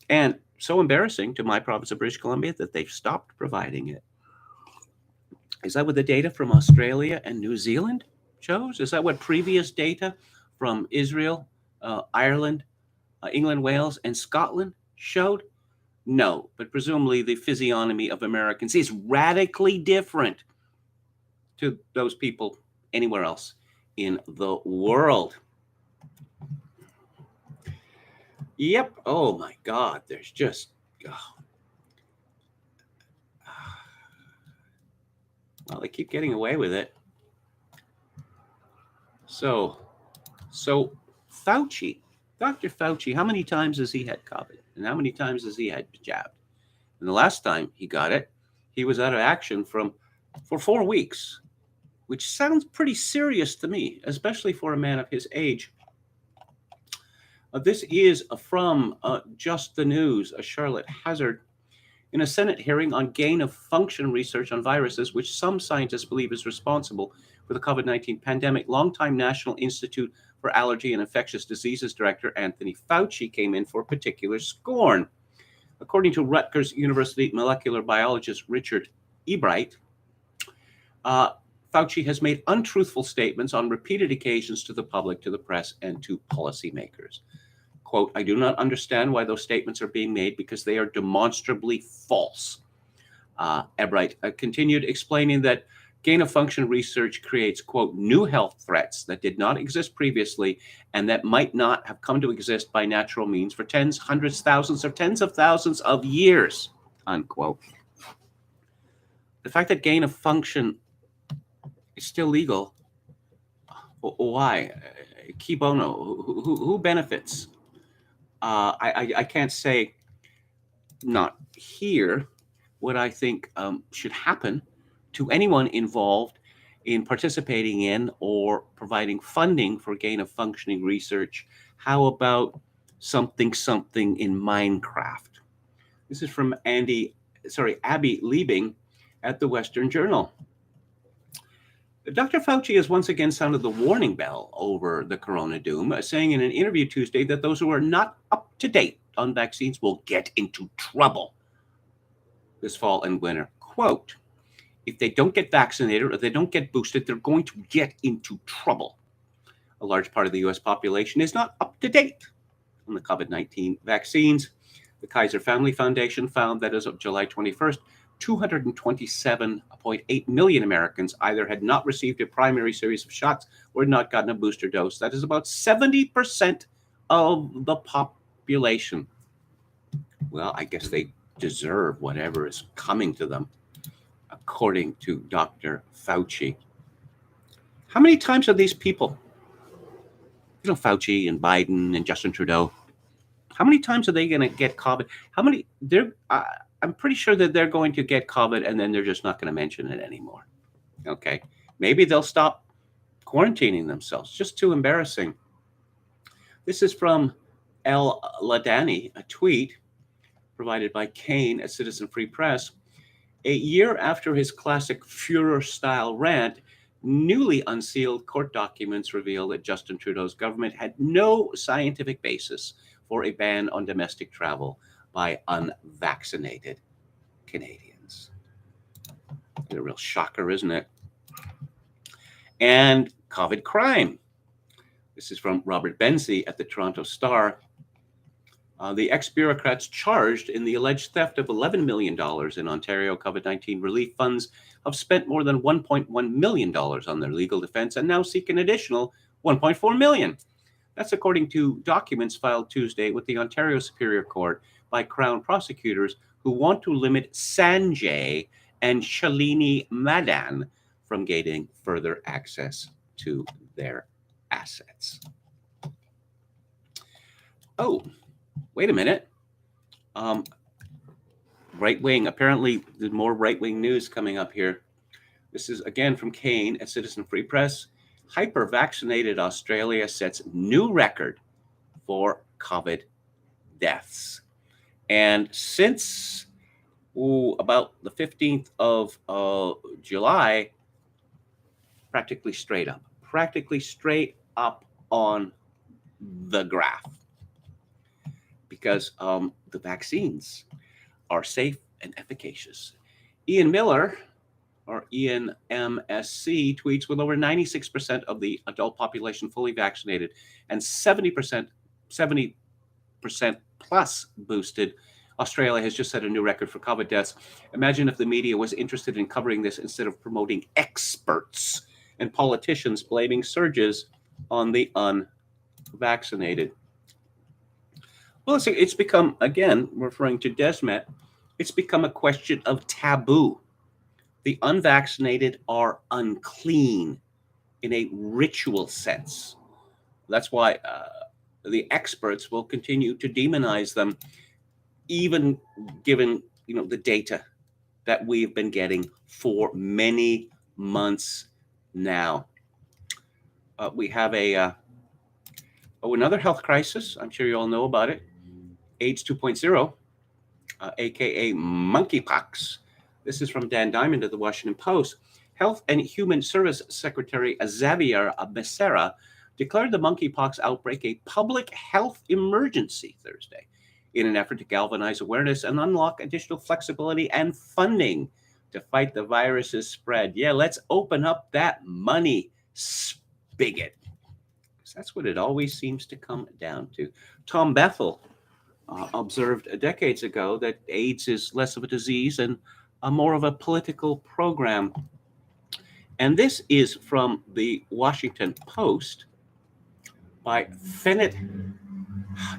A: And so embarrassing to my province of British Columbia that they've stopped providing it. Is that what the data from Australia and New Zealand shows? Is that what previous data from Israel, Ireland, England, Wales, and Scotland showed? No, but presumably the physiognomy of Americans is radically different to those people anywhere else in the world. Yep. Oh my God. There's just, well, they keep getting away with it. So Fauci, Dr. Fauci, how many times has he had COVID? And how many times has he had jabbed? And the last time he got it, he was out of action for 4 weeks, which sounds pretty serious to me, especially for a man of his age. This is from Just the News, Charlotte Hazard. In a Senate hearing on gain-of-function research on viruses, which some scientists believe is responsible for the COVID-19 pandemic, longtime National Institute for Allergy and Infectious Diseases Director Anthony Fauci came in for particular scorn. According to Rutgers University molecular biologist Richard Ebright, Fauci has made untruthful statements on repeated occasions to the public, to the press, and to policymakers. Quote, I do not understand why those statements are being made because they are demonstrably false. Ebright continued explaining that gain-of-function research creates, quote, new health threats that did not exist previously and that might not have come to exist by natural means for tens, hundreds, thousands, or tens of thousands of years, unquote. The fact that gain-of-function is still legal, why? Cui bono? Who benefits? I can't say, not here, what I think should happen to anyone involved in participating in or providing funding for gain-of-functioning research. How about something in Minecraft? This is from Abby Liebing at the Western Journal. Dr. Fauci has once again sounded the warning bell over the corona doom, saying in an interview Tuesday that those who are not up to date on vaccines will get into trouble this fall and winter. Quote, if they don't get vaccinated or they don't get boosted, they're going to get into trouble. A large part of the U.S. population is not up to date on the COVID-19 vaccines. The Kaiser Family Foundation found that as of July 21st, 227.8 million Americans either had not received a primary series of shots or had not gotten a booster dose. That is about 70% of the population. Well, I guess they deserve whatever is coming to them, according to Dr. Fauci. How many times are these people, Fauci and Biden and Justin Trudeau, how many times are they going to get COVID? I'm pretty sure that they're going to get COVID and then they're just not going to mention it anymore. Okay. Maybe they'll stop quarantining themselves. Just too embarrassing. This is from El Ladani, a tweet provided by Kane at Citizen Free Press. A year after his classic Führer-style rant, newly unsealed court documents reveal that Justin Trudeau's government had no scientific basis for a ban on domestic travel by unvaccinated Canadians. It's a real shocker, isn't it? And COVID crime. This is from Robert Benzie at the Toronto Star. The ex-bureaucrats charged in the alleged theft of $11 million in Ontario COVID-19 relief funds have spent more than $1.1 million on their legal defense and now seek an additional $1.4 million. That's according to documents filed Tuesday with the Ontario Superior Court by Crown prosecutors who want to limit Sanjay and Shalini Madan from gaining further access to their assets. Oh, wait a minute. Right wing. Apparently, there's more right wing news coming up here. This is again from Kane at Citizen Free Press. Hyper vaccinated Australia sets new record for COVID deaths. And since about the 15th of July, practically straight up on the graph, because the vaccines are safe and efficacious. Ian Miller, or Ian MSC, tweets, with over 96% of the adult population fully vaccinated and 70% plus boosted, Australia has just set a new record for COVID deaths. Imagine if the media was interested in covering this instead of promoting experts and politicians blaming surges on the unvaccinated. Well, it's become, again, referring to Desmet, it's become a question of taboo. The unvaccinated are unclean in a ritual sense. That's why the experts will continue to demonize them, even given the data that we've been getting for many months now. We have another health crisis. I'm sure you all know about it. AIDS 2.0, aka monkeypox. This is from Dan Diamond of the Washington Post. Health and Human Service Secretary Xavier Becerra declared the monkeypox outbreak a public health emergency Thursday in an effort to galvanize awareness and unlock additional flexibility and funding to fight the virus's spread. Yeah, let's open up that money spigot. That's what it always seems to come down to. Tom Bethel observed decades ago that AIDS is less of a disease and more of a political program. And this is from the Washington Post by Fenit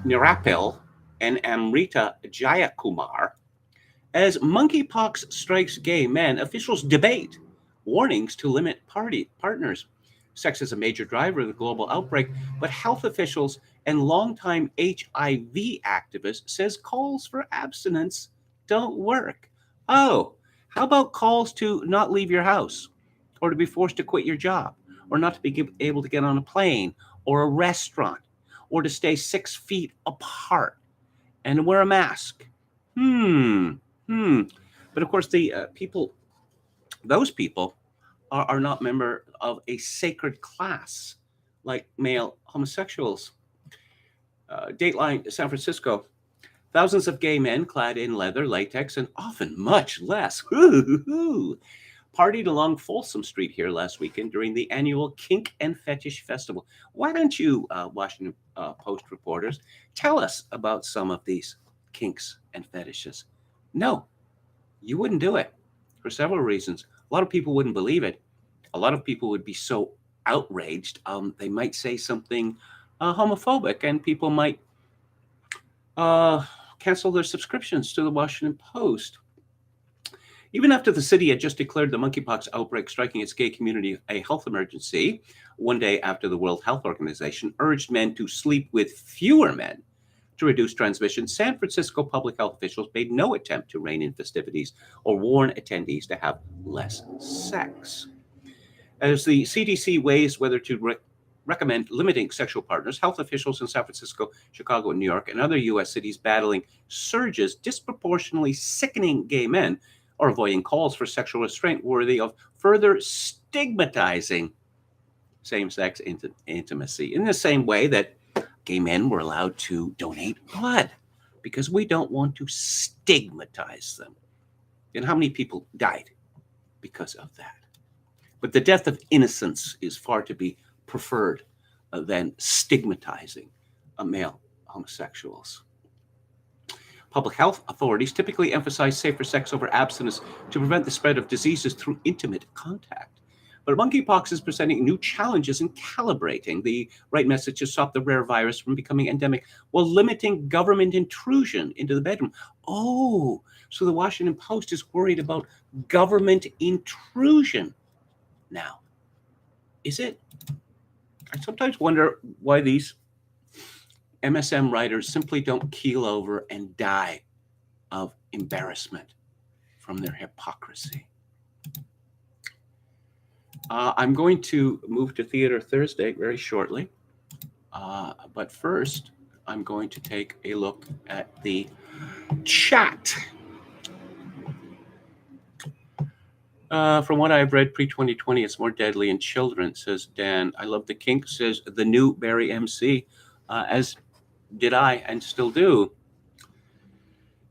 A: Nirapil and Amrita Jayakumar. As monkeypox strikes gay men, officials debate warnings to limit partners. Sex is a major driver of the global outbreak, but health officials and longtime HIV activists says calls for abstinence don't work. Oh, how about calls to not leave your house, or to be forced to quit your job, or not to be able to get on a plane or a restaurant, or to stay 6 feet apart and wear a mask? But of course, the those people are not member of a sacred class like male homosexuals. Dateline San Francisco. Thousands of gay men clad in leather, latex, and often much less partied along Folsom Street here last weekend during the annual Kink and Fetish Festival. Why don't you, Washington Post reporters, tell us about some of these kinks and fetishes? No, you wouldn't do it for several reasons. A lot of people wouldn't believe it. A lot of people would be so outraged, they might say something homophobic, and people might cancel their subscriptions to the Washington Post. Even after the city had just declared the monkeypox outbreak striking its gay community a health emergency, one day after the World Health Organization urged men to sleep with fewer men to reduce transmission, San Francisco public health officials made no attempt to rein in festivities or warn attendees to have less sex. As the CDC weighs whether to recommend limiting sexual partners, health officials in San Francisco, Chicago, and New York, and other U.S. cities battling surges disproportionately sickening gay men are avoiding calls for sexual restraint worthy of further stigmatizing same-sex intimacy, in the same way that gay men were allowed to donate blood because we don't want to stigmatize them. And how many people died because of that? But the death of innocence is far to be preferred than stigmatizing male homosexuals. Public health authorities typically emphasize safer sex over abstinence to prevent the spread of diseases through intimate contact. But monkeypox is presenting new challenges in calibrating the right message to stop the rare virus from becoming endemic while limiting government intrusion into the bedroom. Oh, so the Washington Post is worried about government intrusion now. Is it? I sometimes wonder why these MSM writers simply don't keel over and die of embarrassment from their hypocrisy. I'm going to move to Theater Thursday very shortly. But first, I'm going to take a look at the chat. From what I've read, pre-2020, it's more deadly in children, says Dan. I love the kink, says the new Barry MC, as did I and still do.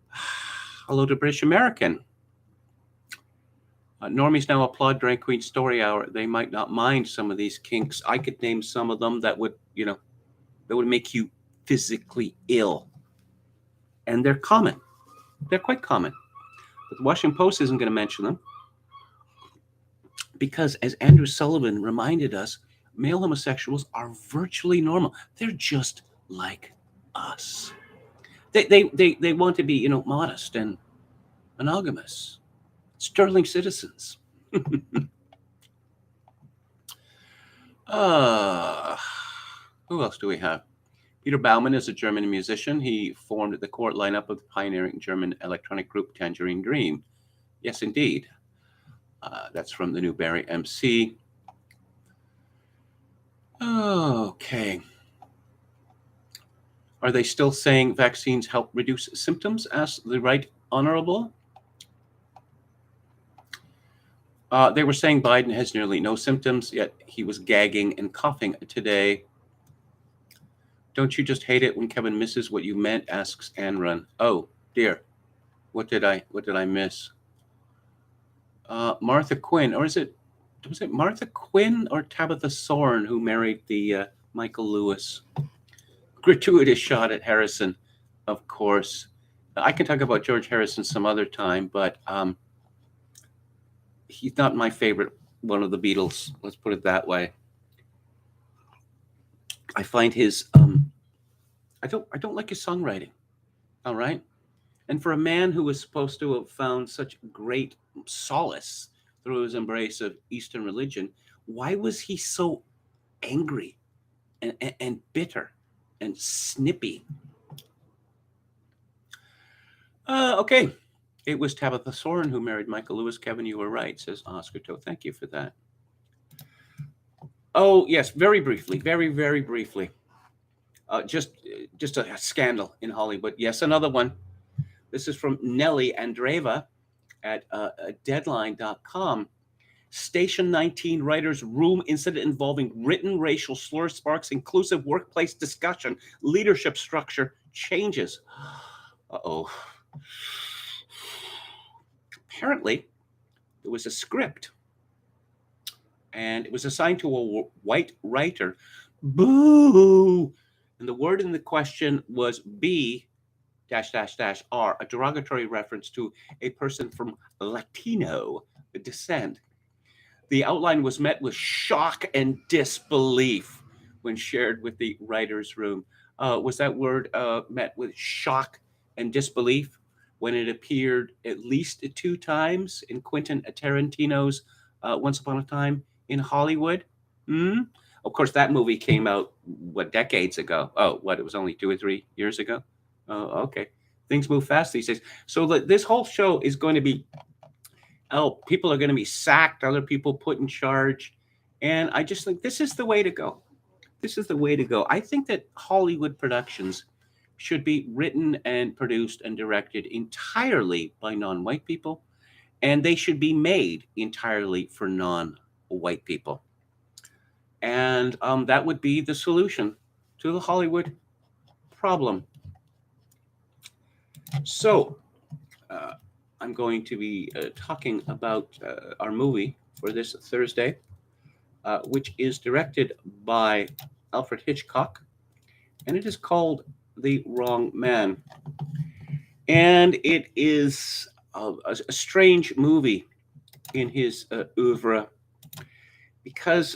A: Hello to British American. Normies now applaud Drag Queen Story Hour. They might not mind some of these kinks. I could name some of them that would, that would make you physically ill. And they're common. They're quite common. But the Washington Post isn't going to mention them because, as Andrew Sullivan reminded us, male homosexuals are virtually normal. They're just like us. They want to be, modest and monogamous. Sterling citizens. Who else do we have? Peter Baumann is a German musician. He formed the core lineup of the pioneering German electronic group Tangerine Dream. Yes, indeed. That's from the new Barry MC. Okay. Are they still saying vaccines help reduce symptoms? Asked the Right Honorable. They were saying Biden has nearly no symptoms, yet he was gagging and coughing today. Don't you just hate it when Kevin misses what you meant? Asks Anrun. Oh dear, what did I miss? Martha Quinn, or was it Martha Quinn or Tabitha Soren who married the Michael Lewis? Gratuitous shot at Harrison, of course. I can talk about George Harrison some other time, but he's not my favorite one of the Beatles. Let's put it that way. I find his I don't like his songwriting. All right. And for a man who was supposed to have found such great solace through his embrace of Eastern religion, why was he so angry and bitter and snippy? Okay. It was Tabitha Soren who married Michael Lewis. Kevin, you were right, says Oscar Toe. Thank you for that. Oh, yes, very briefly, very, very briefly. Just a scandal in Hollywood. Yes, another one. This is from Nellie Andreeva at Deadline.com. Station 19 writers' room incident involving written racial slurs sparks inclusive workplace discussion. Leadership structure changes. Uh-oh. Apparently, there was a script, and it was assigned to a white writer. Boo! And the word in the question was B --R, a derogatory reference to a person from Latino descent. The outline was met with shock and disbelief when shared with the writer's room. Was that word met with shock and disbelief when it appeared at least 2 times in Quentin Tarantino's Once Upon a Time in Hollywood? Of course, that movie came out, decades ago? It was only 2 or 3 years ago? Oh, okay. Things move fast these days. So this whole show is going to be, people are going to be sacked, other people put in charge. And I just think this is the way to go. This is the way to go. I think that Hollywood productions should be written and produced and directed entirely by non-white people, and they should be made entirely for non-white people. And that would be the solution to the Hollywood problem. So, uh, I'm going to be talking about our movie for this Thursday, which is directed by Alfred Hitchcock, and it is called The Wrong Man. And it is a strange movie in his oeuvre because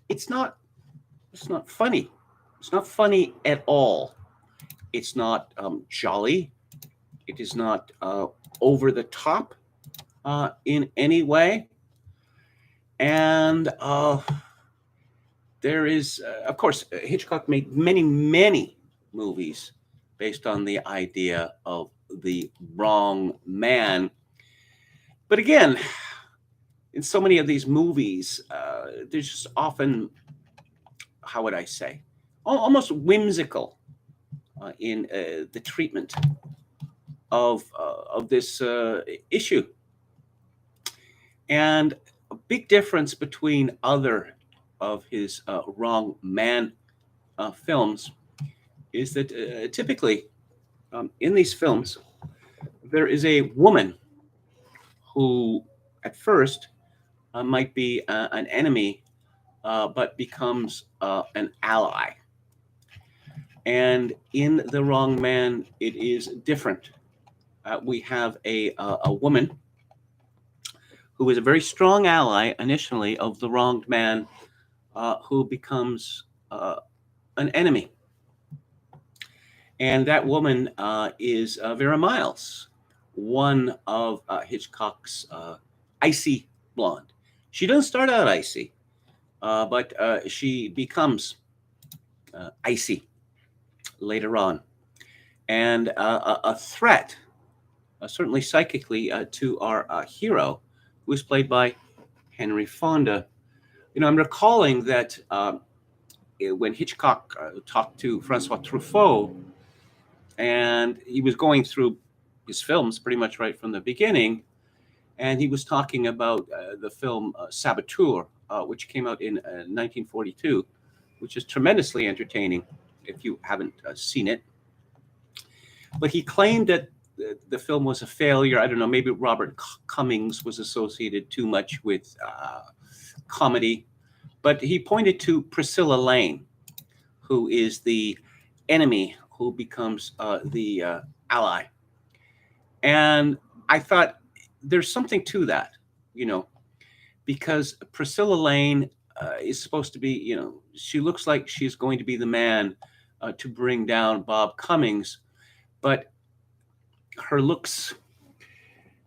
A: it's not it's not funny. It's not funny at all. It's not jolly. It is not over the top in any way. And there is, of course, Hitchcock made many movies based on the idea of the wrong man. But again, in so many of these movies, there's just often, how would I say, almost whimsical in the treatment of this issue. And a big difference between other of his wrong man films is that typically in these films, there is a woman who at first might be an enemy, but becomes an ally. And in The Wrong Man, it is different. We have a woman who is a very strong ally initially of the wronged man, who becomes an enemy. And that woman is Vera Miles, one of Hitchcock's icy blonde. She doesn't start out icy, but she becomes icy later on. And a threat, certainly psychically, to our hero, who is played by Henry Fonda. You know, I'm recalling that when Hitchcock talked to Francois Truffaut, and he was going through his films pretty much right from the beginning, and he was talking about the film Saboteur, which came out in 1942, which is tremendously entertaining if you haven't seen it. But he claimed that the film was a failure. I don't know, maybe Robert Cummings was associated too much with comedy. But he pointed to Priscilla Lane, who is the enemy who becomes the ally. And I thought there's something to that, you know, because Priscilla Lane is supposed to be, you know, she looks like she's going to be the man to bring down Bob Cummings, but her looks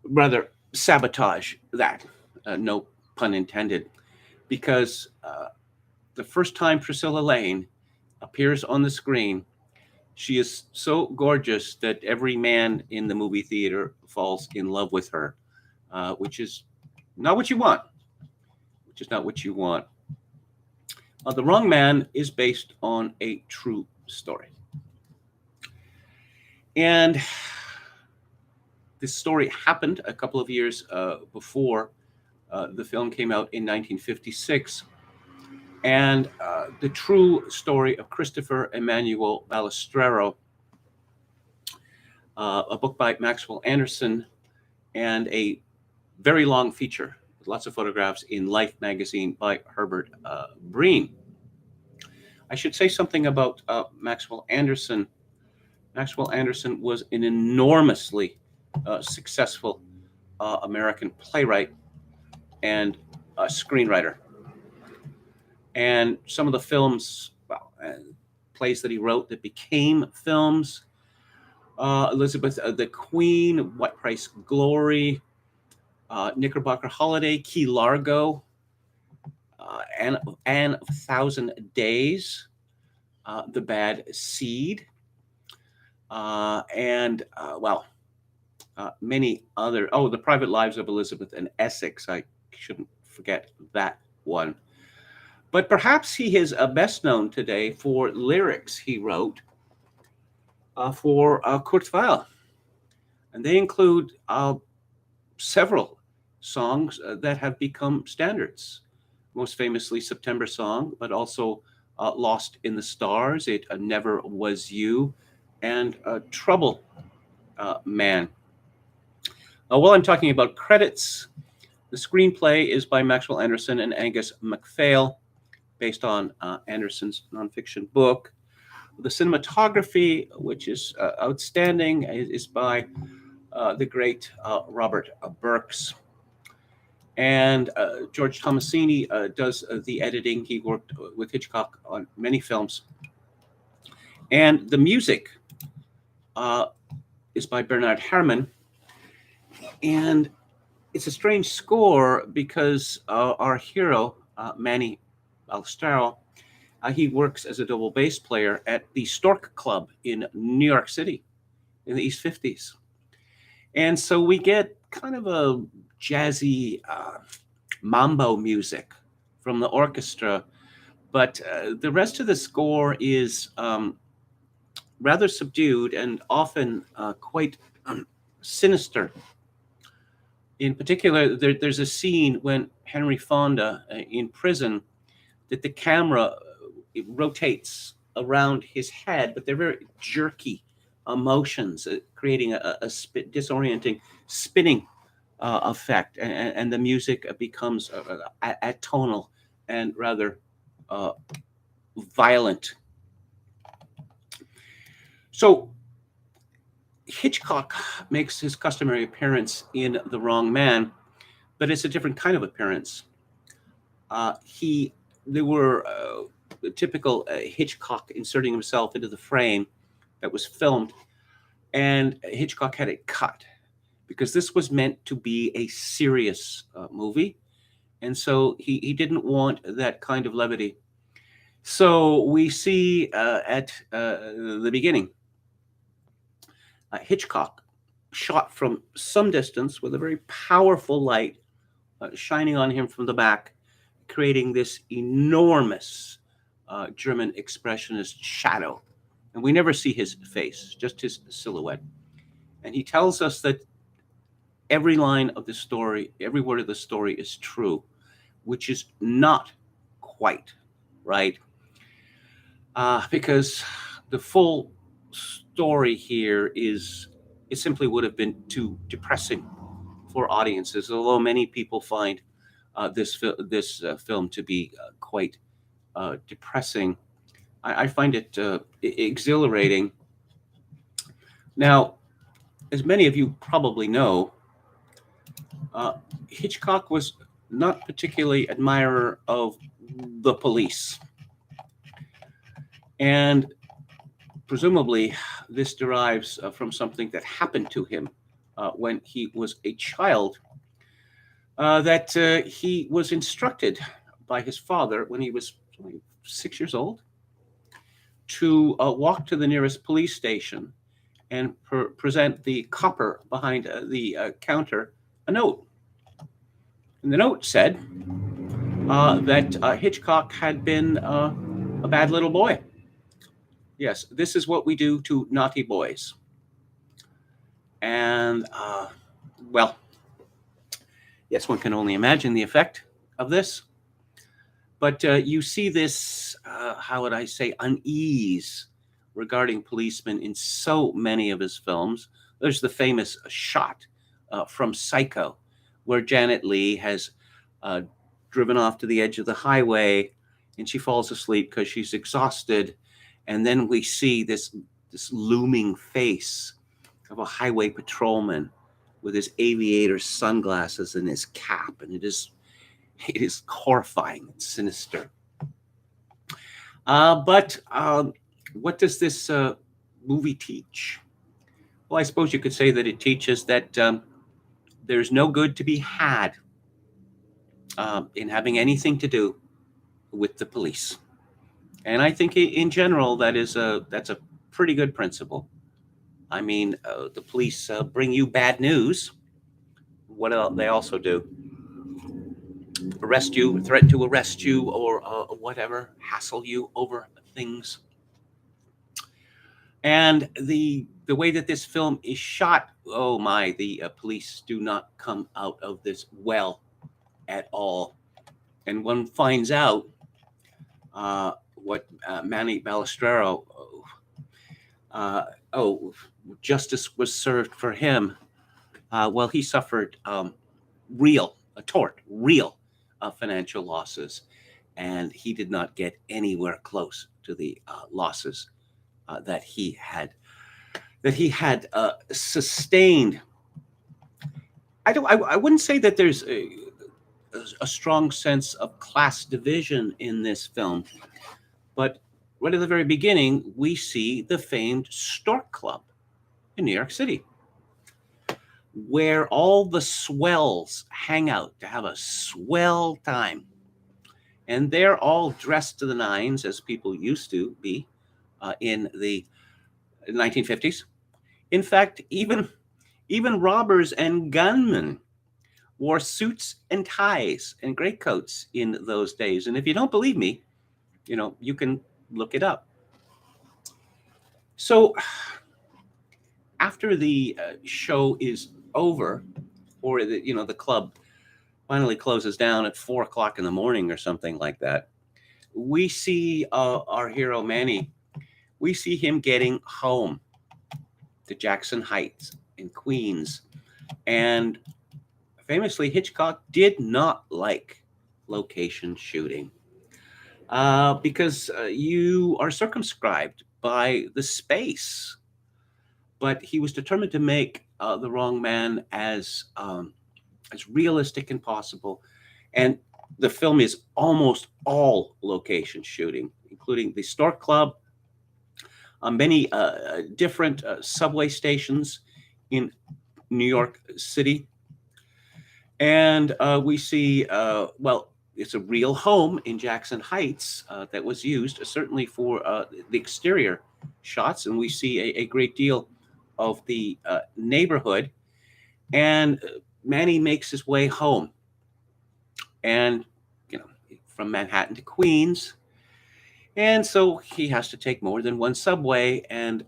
A: rather sabotage that, no pun intended, because the first time Priscilla Lane appears on the screen, she is so gorgeous that every man in the movie theater falls in love with her, which is not what you want. Which is not what you want. The Wrong Man is based on a true story. And this story happened a couple of years before the film came out in 1956. And the true story of Christopher Emmanuel Balestrero, a book by Maxwell Anderson, and a very long feature with lots of photographs in Life magazine by Herbert Breen. I should say something about Maxwell Anderson. Maxwell Anderson was an enormously successful American playwright and screenwriter. And some of the films, plays that he wrote that became films, Elizabeth the Queen, What Price Glory, Knickerbocker Holiday, Key Largo, Anne of 1,000 Days, The Bad Seed, and many other. Oh, The Private Lives of Elizabeth and Essex. I shouldn't forget that one. But perhaps he is best known today for lyrics he wrote for Kurt Weill. And they include several songs that have become standards. Most famously September Song, but also Lost in the Stars, It Never Was You, and Trouble Man. While I'm talking about credits, the screenplay is by Maxwell Anderson and Angus MacPhail, based on Anderson's nonfiction book. The cinematography, which is outstanding, is by the great Robert Burks. And George Tomasini does the editing. He worked with Hitchcock on many films. And the music is by Bernard Herrmann. And it's a strange score because our hero, Manny Ballestero, he works as a double bass player at the Stork Club in New York City in the East 50s. And so we get kind of a jazzy mambo music from the orchestra, but the rest of the score is rather subdued and often quite sinister. In particular, there's a scene when Henry Fonda in prison that the camera it rotates around his head, but they're very jerky motions, creating a disorienting spinning effect, and the music becomes atonal and rather violent. So Hitchcock makes his customary appearance in The Wrong Man, but it's a different kind of appearance. There were typical Hitchcock inserting himself into the frame that was filmed, and Hitchcock had it cut because this was meant to be a serious movie, and so he didn't want that kind of levity. So we see at the beginning Hitchcock shot from some distance with a very powerful light shining on him from the back, creating this enormous German expressionist shadow. And we never see his face, just his silhouette. And he tells us that every line of the story, every word of the story is true, which is not quite right. Because the full story here it simply would have been too depressing for audiences, although many people find this film to be quite depressing. I find it exhilarating. Now, as many of you probably know, Hitchcock was not particularly admirer of the police. And presumably, this derives from something that happened to him when he was a child, that he was instructed by his father when he was 6 years old to walk to the nearest police station and present the copper behind the counter a note. And the note said that Hitchcock had been a bad little boy. Yes, this is what we do to naughty boys. And, well, yes, one can only imagine the effect of this. But you see this, how would I say, unease regarding policemen in so many of his films. There's the famous shot from Psycho, where Janet Leigh has driven off to the edge of the highway and she falls asleep because she's exhausted. And then we see this looming face of a highway patrolman with his aviator sunglasses and his cap, and it is horrifying and sinister. But what does this movie teach? Well, I suppose you could say that it teaches that there's no good to be had in having anything to do with the police. And I think in general, that's a pretty good principle. I mean, the police bring you bad news. What else they also do? Arrest you, threaten to arrest you, or whatever, hassle you over things. And the way that this film is shot, oh my, the police do not come out of this well at all. And one finds out what Manny Balistrero, uh, oh, justice was served for him. Well, he suffered real financial losses, and he did not get anywhere close to the losses that he had sustained. I wouldn't say that there's a strong sense of class division in this film, but right at the very beginning, we see the famed Stork Club in New York City, where all the swells hang out to have a swell time. And they're all dressed to the nines, as people used to be in the 1950s. In fact, even robbers and gunmen wore suits and ties and greatcoats in those days. And if you don't believe me, you can look it up. So after the show is over, or the club finally closes down at 4 o'clock in the morning or something like that, we see our hero Manny. We see him getting home to Jackson Heights in Queens, and famously, Hitchcock did not like location shooting because you are circumscribed by the space. But he was determined to make the wrong man as realistic as possible, and the film is almost all location shooting, including the Stork Club, many different subway stations in New York City. And we see, well, it's a real home in Jackson Heights that was used certainly for the exterior shots. And we see a great deal of the neighborhood. And Manny makes his way home. And, from Manhattan to Queens. And so he has to take more than one subway. And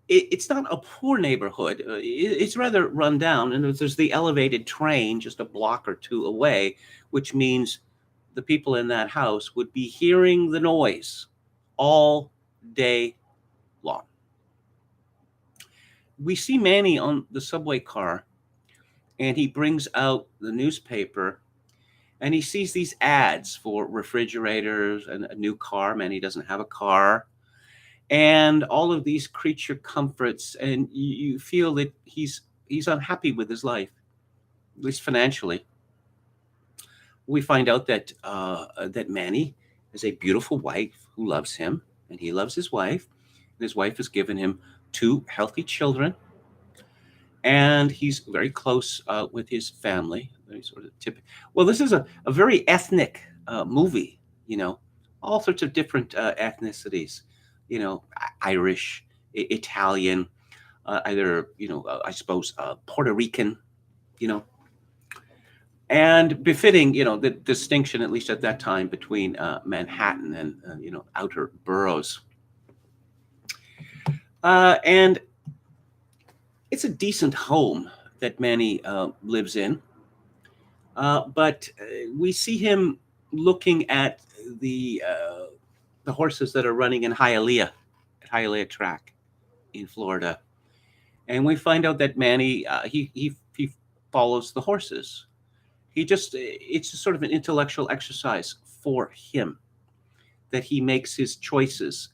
A: it's not a poor neighborhood. It's rather run down. And there's the elevated train just a block or two away, which means the people in that house would be hearing the noise all day long. We see Manny on the subway car, and he brings out the newspaper, and he sees these ads for refrigerators and a new car. Manny doesn't have a car. And all of these creature comforts, and you feel that he's unhappy with his life, at least financially. We find out that that Manny has a beautiful wife who loves him, and he loves his wife. And his wife has given him 2 healthy children, and he's very close with his family. Very sort of typical. Well, this is a very ethnic movie. All sorts of different ethnicities. Irish, Italian, either, I suppose, Puerto Rican, and befitting, the distinction, at least at that time, between Manhattan and, outer boroughs. And it's a decent home that Manny lives in. But we see him looking at the horses that are running in Hialeah track in Florida. And we find out that Manny, he follows the horses. It's just sort of an intellectual exercise for him that he makes his choices,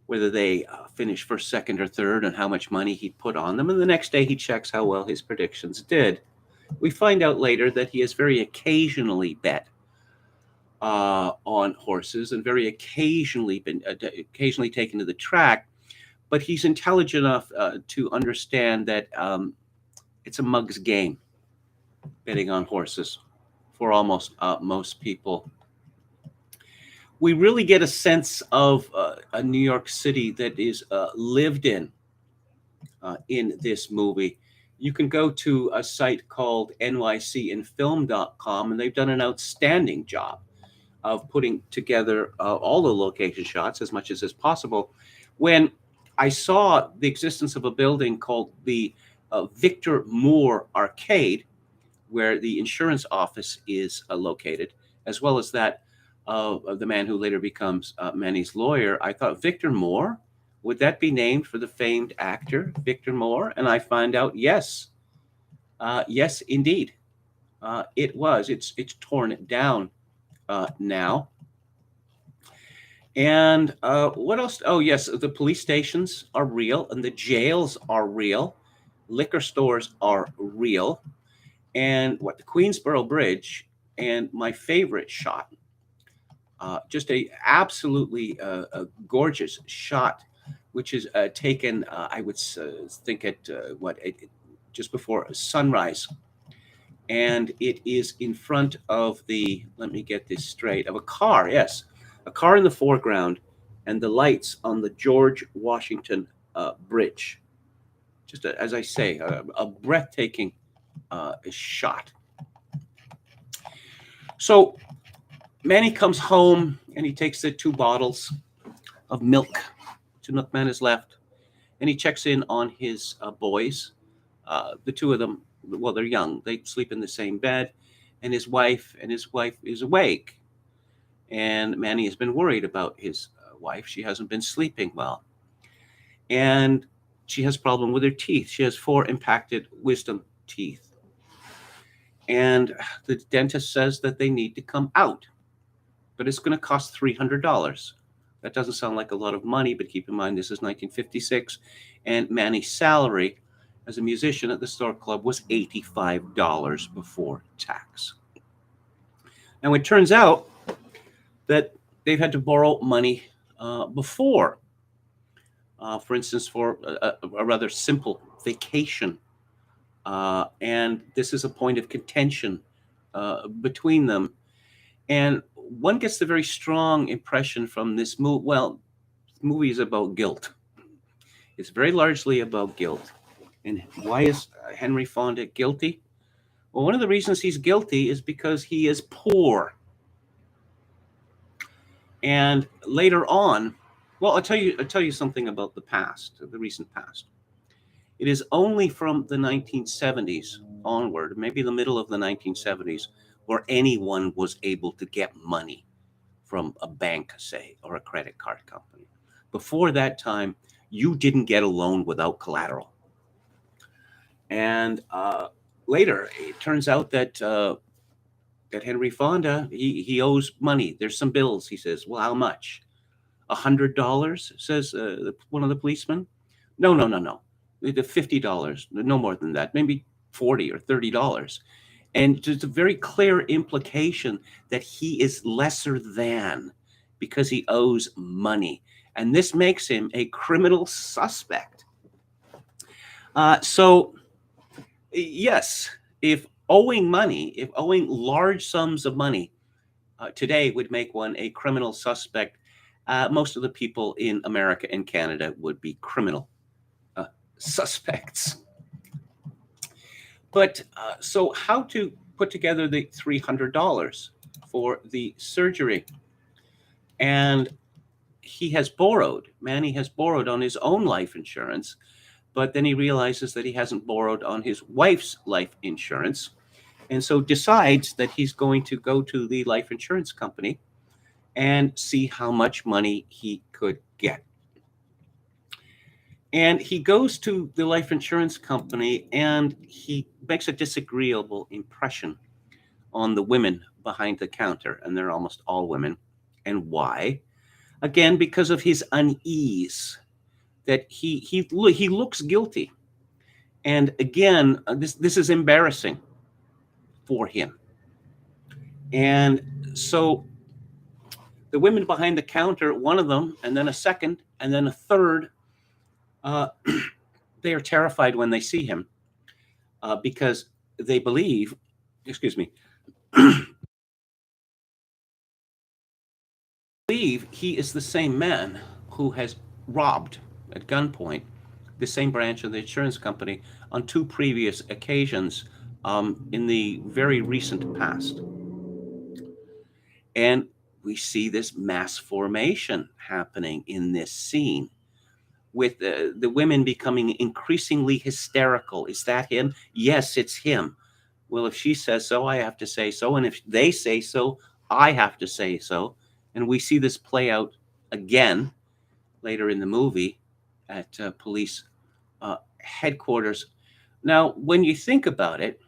A: whether they finish first, second, or third, and how much money he put on them. And the next day he checks how well his predictions did. We find out later that he has very occasionally bet on horses and very occasionally been taken to the track, but he's intelligent enough to understand that it's a mug's game betting on horses for almost most people. We really get a sense of a New York City that is lived in this movie. You can go to a site called nycinfilm.com, and they've done an outstanding job of putting together all the location shots as much as is possible. When I saw the existence of a building called the Victor Moore Arcade, where the insurance office is located, as well as that, of the man who later becomes Manny's lawyer, I thought, Victor Moore? Would that be named for the famed actor Victor Moore? And I find out, yes, yes, indeed, it was. It's torn down now. And what else? Oh, yes, the police stations are real, and the jails are real. Liquor stores are real, and what the Queensboro Bridge, and my favorite shot, just a absolutely a gorgeous shot, which is taken, I would think at just before sunrise, and it is in front of the, let me get this straight, of a car. Yes, a car in the foreground, and the lights on the George Washington Bridge. Just as I say, a breathtaking shot. So Manny comes home and he takes the 2 bottles of milk. 2 milkman is left, and he checks in on his boys. The 2 of them, well, they're young. They sleep in the same bed, and his wife is awake. And Manny has been worried about his wife. She hasn't been sleeping well, and she has a problem with her teeth. She has 4 impacted wisdom teeth, and the dentist says that they need to come out, but it's going to cost $300. That doesn't sound like a lot of money, but keep in mind this is 1956, and Manny's salary as a musician at the Store Club was $85 before tax. Now it turns out that they've had to borrow money before, for instance, for a rather simple vacation. And this is a point of contention between them. And one gets the very strong impression from this movie. Well, the movie is about guilt. It's very largely about guilt. And why is Henry Fonda guilty? Well, one of the reasons he's guilty is because he is poor. And later on, well, I'll tell you something about the past, the recent past. It is only from the 1970s onward, maybe the middle of the 1970s, where anyone was able to get money from a bank, say, or a credit card company. Before that time, you didn't get a loan without collateral. And later, it turns out that that Henry Fonda, he owes money. There's some bills. He says, well, how much? $100, says one of the policemen. No. The $50, no more than that, maybe $40 or $30. And there's a very clear implication that he is lesser than because he owes money. And this makes him a criminal suspect. So, yes, if owing large sums of money today would make one a criminal suspect, most of the people in America and Canada would be criminal suspects. But so how to put together the $300 for the surgery? And Manny has borrowed on his own life insurance, but then he realizes that he hasn't borrowed on his wife's life insurance, and so decides that he's going to go to the life insurance company and see how much money he could get. And he goes to the life insurance company and he makes a disagreeable impression on the women behind the counter. And they're almost all women. And why? Again, because of his unease, that he looks guilty. And again, this is embarrassing for him. And so the women behind the counter, one of them, and then a second, and then a third, they are terrified when they see him because they believe, believe he is the same man who has robbed at gunpoint the same branch of the insurance company on 2 previous occasions in the very recent past. And we see this mass formation happening in this scene, with the women becoming increasingly hysterical. Is that him? Yes, it's him. Well, if she says so, I have to say so. And if they say so, I have to say so. And we see this play out again later in the movie at police headquarters. Now, when you think about it,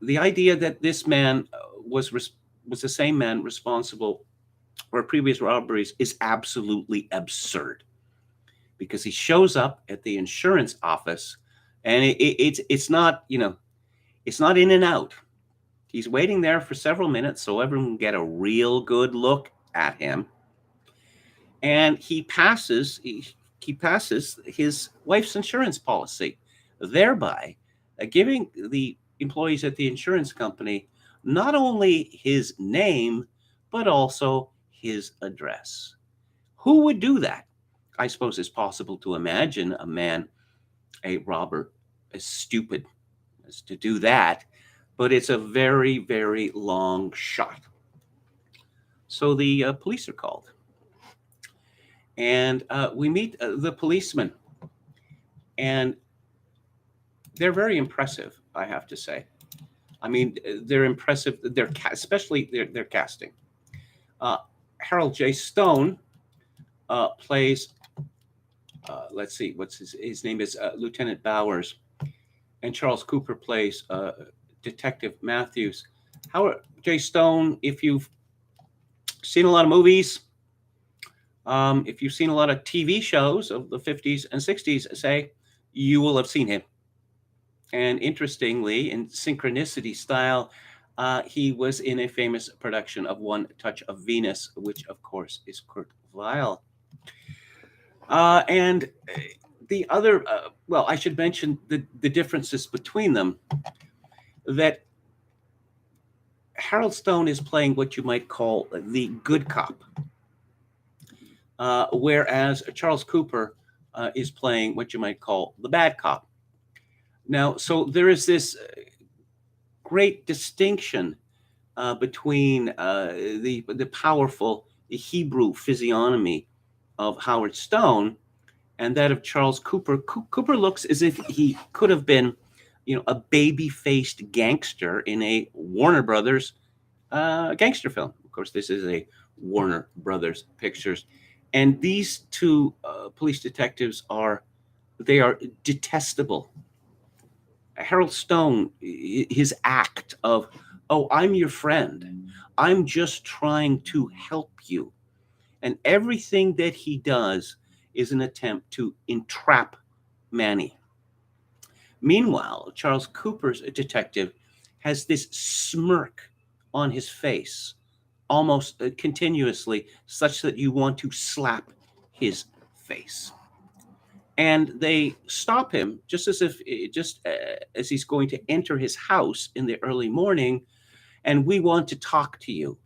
A: the idea that this man was the same man responsible for previous robberies is absolutely absurd, because he shows up at the insurance office, and it's not, it's not in and out. He's waiting there for several minutes so everyone can get a real good look at him, and he passes his wife's insurance policy, thereby giving the employees at the insurance company not only his name but also his address. Who would do that? I suppose it's possible to imagine a robber, as stupid as to do that, but it's a very, very long shot. So the police are called, and we meet the policemen, and they're very impressive, I have to say. I mean, they're impressive. Especially their casting. Harold J. Stone plays. Let's see, what's his name is Lieutenant Bowers, and Charles Cooper plays Detective Matthews. Howard J. Stone, if you've seen a lot of movies, if you've seen a lot of TV shows of the 50s and 60s, say, you will have seen him. And interestingly, in synchronicity style, he was in a famous production of One Touch of Venus, which, of course, is Kurt Weill. And the other, well, I should mention the differences between them, that Harold Stone is playing what you might call the good cop, whereas Charles Cooper is playing what you might call the bad cop. Now, so there is this great distinction between the powerful Hebrew physiognomy of Howard Stone and that of Charles Cooper. Cooper looks as if he could have been, a baby-faced gangster in a Warner Brothers gangster film. Of course, this is a Warner Brothers Pictures, and these two police detectives are detestable. Harold Stone, his act of, oh, I'm your friend, I'm just trying to help you, and everything that he does is an attempt to entrap Manny. Meanwhile, Charles Cooper's detective has this smirk on his face, almost continuously, such that you want to slap his face. And they stop him just as he's going to enter his house in the early morning. And we want to talk to you.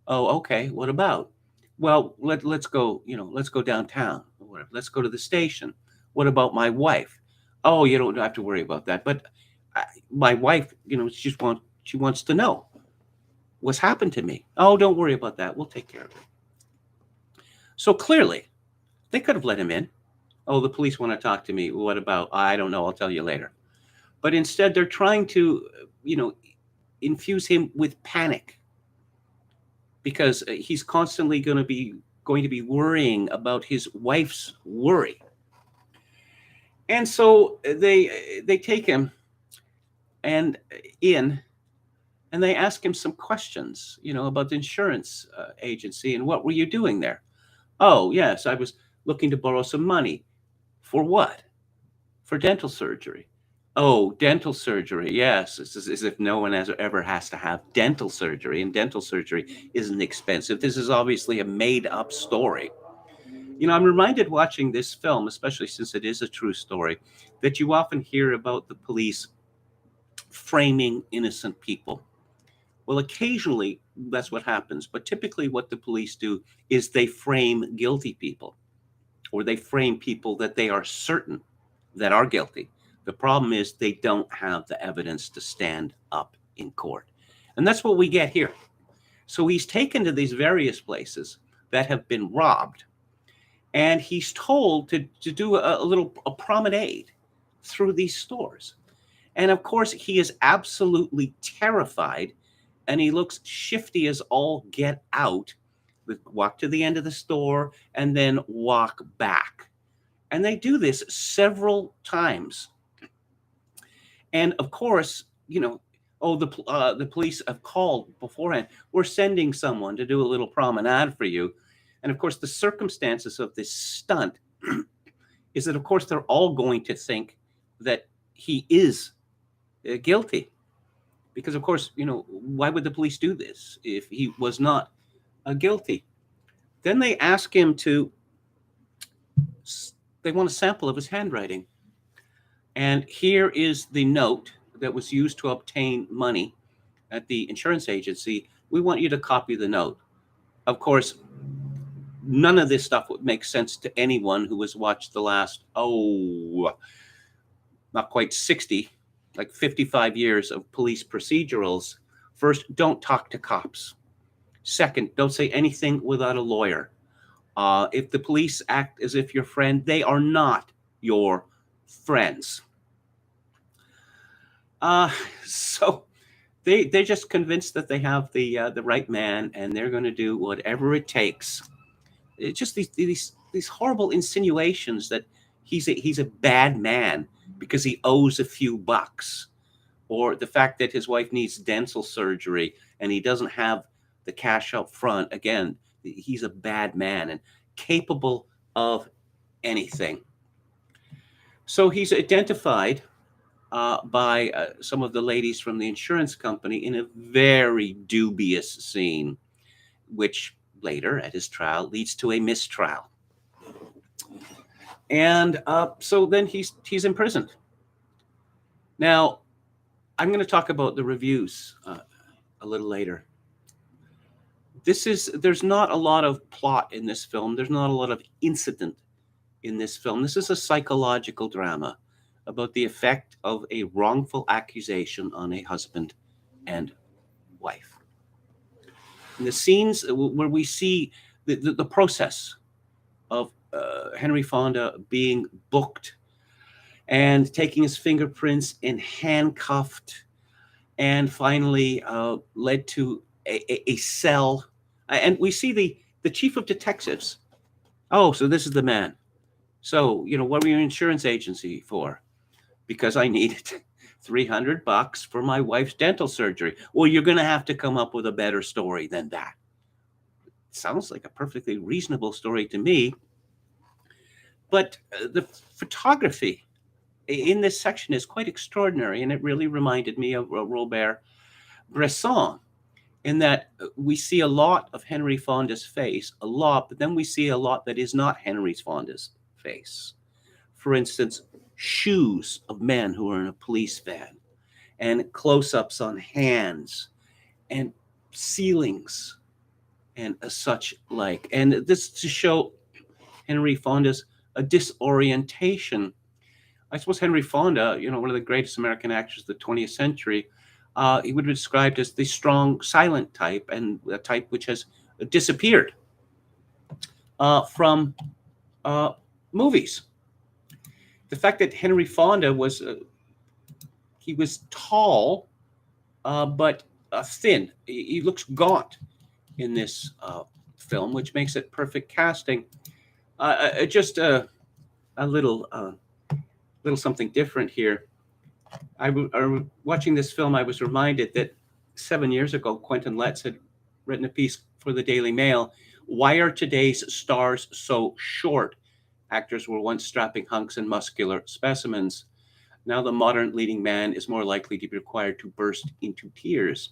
A: Oh, okay. What about? Well, let's go. Let's go downtown. Let's go to the station. What about my wife? Oh, you don't have to worry about that. But my wife, she wants to know what's happened to me. Oh, don't worry about that. We'll take care of it. So clearly, they could have let him in. Oh, the police want to talk to me. What about? I don't know. I'll tell you later. But instead, they're trying to, infuse him with panic, because he's constantly going to be worrying about his wife's worry. And so they take him and they ask him some questions, about the insurance agency, and what were you doing there? Oh, yes, I was looking to borrow some money. For what? For dental surgery. Oh, dental surgery. Yes, it's as if no one ever has to have dental surgery, and dental surgery isn't expensive. This is obviously a made-up story. I'm reminded watching this film, especially since it is a true story, that you often hear about the police framing innocent people. Well, occasionally that's what happens, but typically what the police do is they frame guilty people, or they frame people that they are certain that are guilty. The problem is they don't have the evidence to stand up in court. And that's what we get here. So he's taken to these various places that have been robbed, and he's told to do a promenade through these stores. And of course, he is absolutely terrified and he looks shifty as all get out. Walk to the end of the store and then walk back. And they do this several times. And of course, the police have called beforehand. We're sending someone to do a little promenade for you. And of course, the circumstances of this stunt is that, of course, they're all going to think that he is guilty. Because, of course, why would the police do this if he was not guilty? Then they ask him they want a sample of his handwriting. And here is the note that was used to obtain money at the insurance agency. We want you to copy the note. Of course, none of this stuff would make sense to anyone who has watched the last, not quite 60, like 55 years of police procedurals. First, don't talk to cops. Second, don't say anything without a lawyer. If the police act as if you're your friend, they are not your friends. So they're just convinced that they have the right man, and they're going to do whatever it takes. It's just these horrible insinuations that he's a bad man because he owes a few bucks, or the fact that his wife needs dental surgery and he doesn't have the cash up front. Again, he's a bad man and capable of anything. So he's identified by some of the ladies from the insurance company in a very dubious scene, which later at his trial leads to a mistrial. And so then he's imprisoned. Now, I'm going to talk about the reviews a little later. There's not a lot of plot in this film. There's not a lot of incident in this film. This is a psychological drama about the effect of a wrongful accusation on a husband and wife. And the scenes where we see the process of Henry Fonda being booked and taking his fingerprints and handcuffed, and finally led to a cell. And we see the chief of detectives. Oh, so this is the man. So, what were your insurance agency for? Because I needed $300 for my wife's dental surgery. Well, you're going to have to come up with a better story than that. Sounds like a perfectly reasonable story to me. But the photography in this section is quite extraordinary, and it really reminded me of Robert Bresson, in that we see a lot of Henry Fonda's face, but then we see a lot that is not Henry Fonda's face. For instance, shoes of men who are in a police van, and close-ups on hands, and ceilings, and such like. And this to show Henry Fonda's a disorientation. I suppose Henry Fonda, one of the greatest American actors of the 20th century, he would be described as the strong, silent type, and a type which has disappeared from movies. The fact that Henry Fonda was tall, but thin. He looks gaunt in this film, which makes it perfect casting. Just a little something different here. Watching this film, I was reminded that 7 years ago, Quentin Letts had written a piece for the Daily Mail. Why are today's stars so short? Actors were once strapping hunks and muscular specimens. Now the modern leading man is more likely to be required to burst into tears.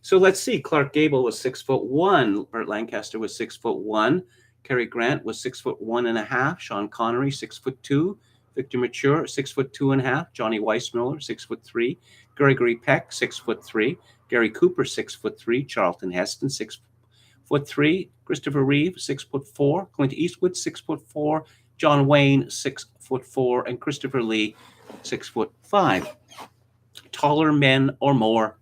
A: So let's see. Clark Gable was 6'1". Burt Lancaster was 6'1". Cary Grant was 6'1.5". Sean Connery, 6'2". Victor Mature, 6'2.5". Johnny Weissmuller, 6'3". Gregory Peck, 6'3". Gary Cooper, 6'3". Charlton Heston, 6'3". Christopher Reeve, 6'4". Clint Eastwood, 6'4". John Wayne, 6'4", and Christopher Lee, 6'5". Taller men or more,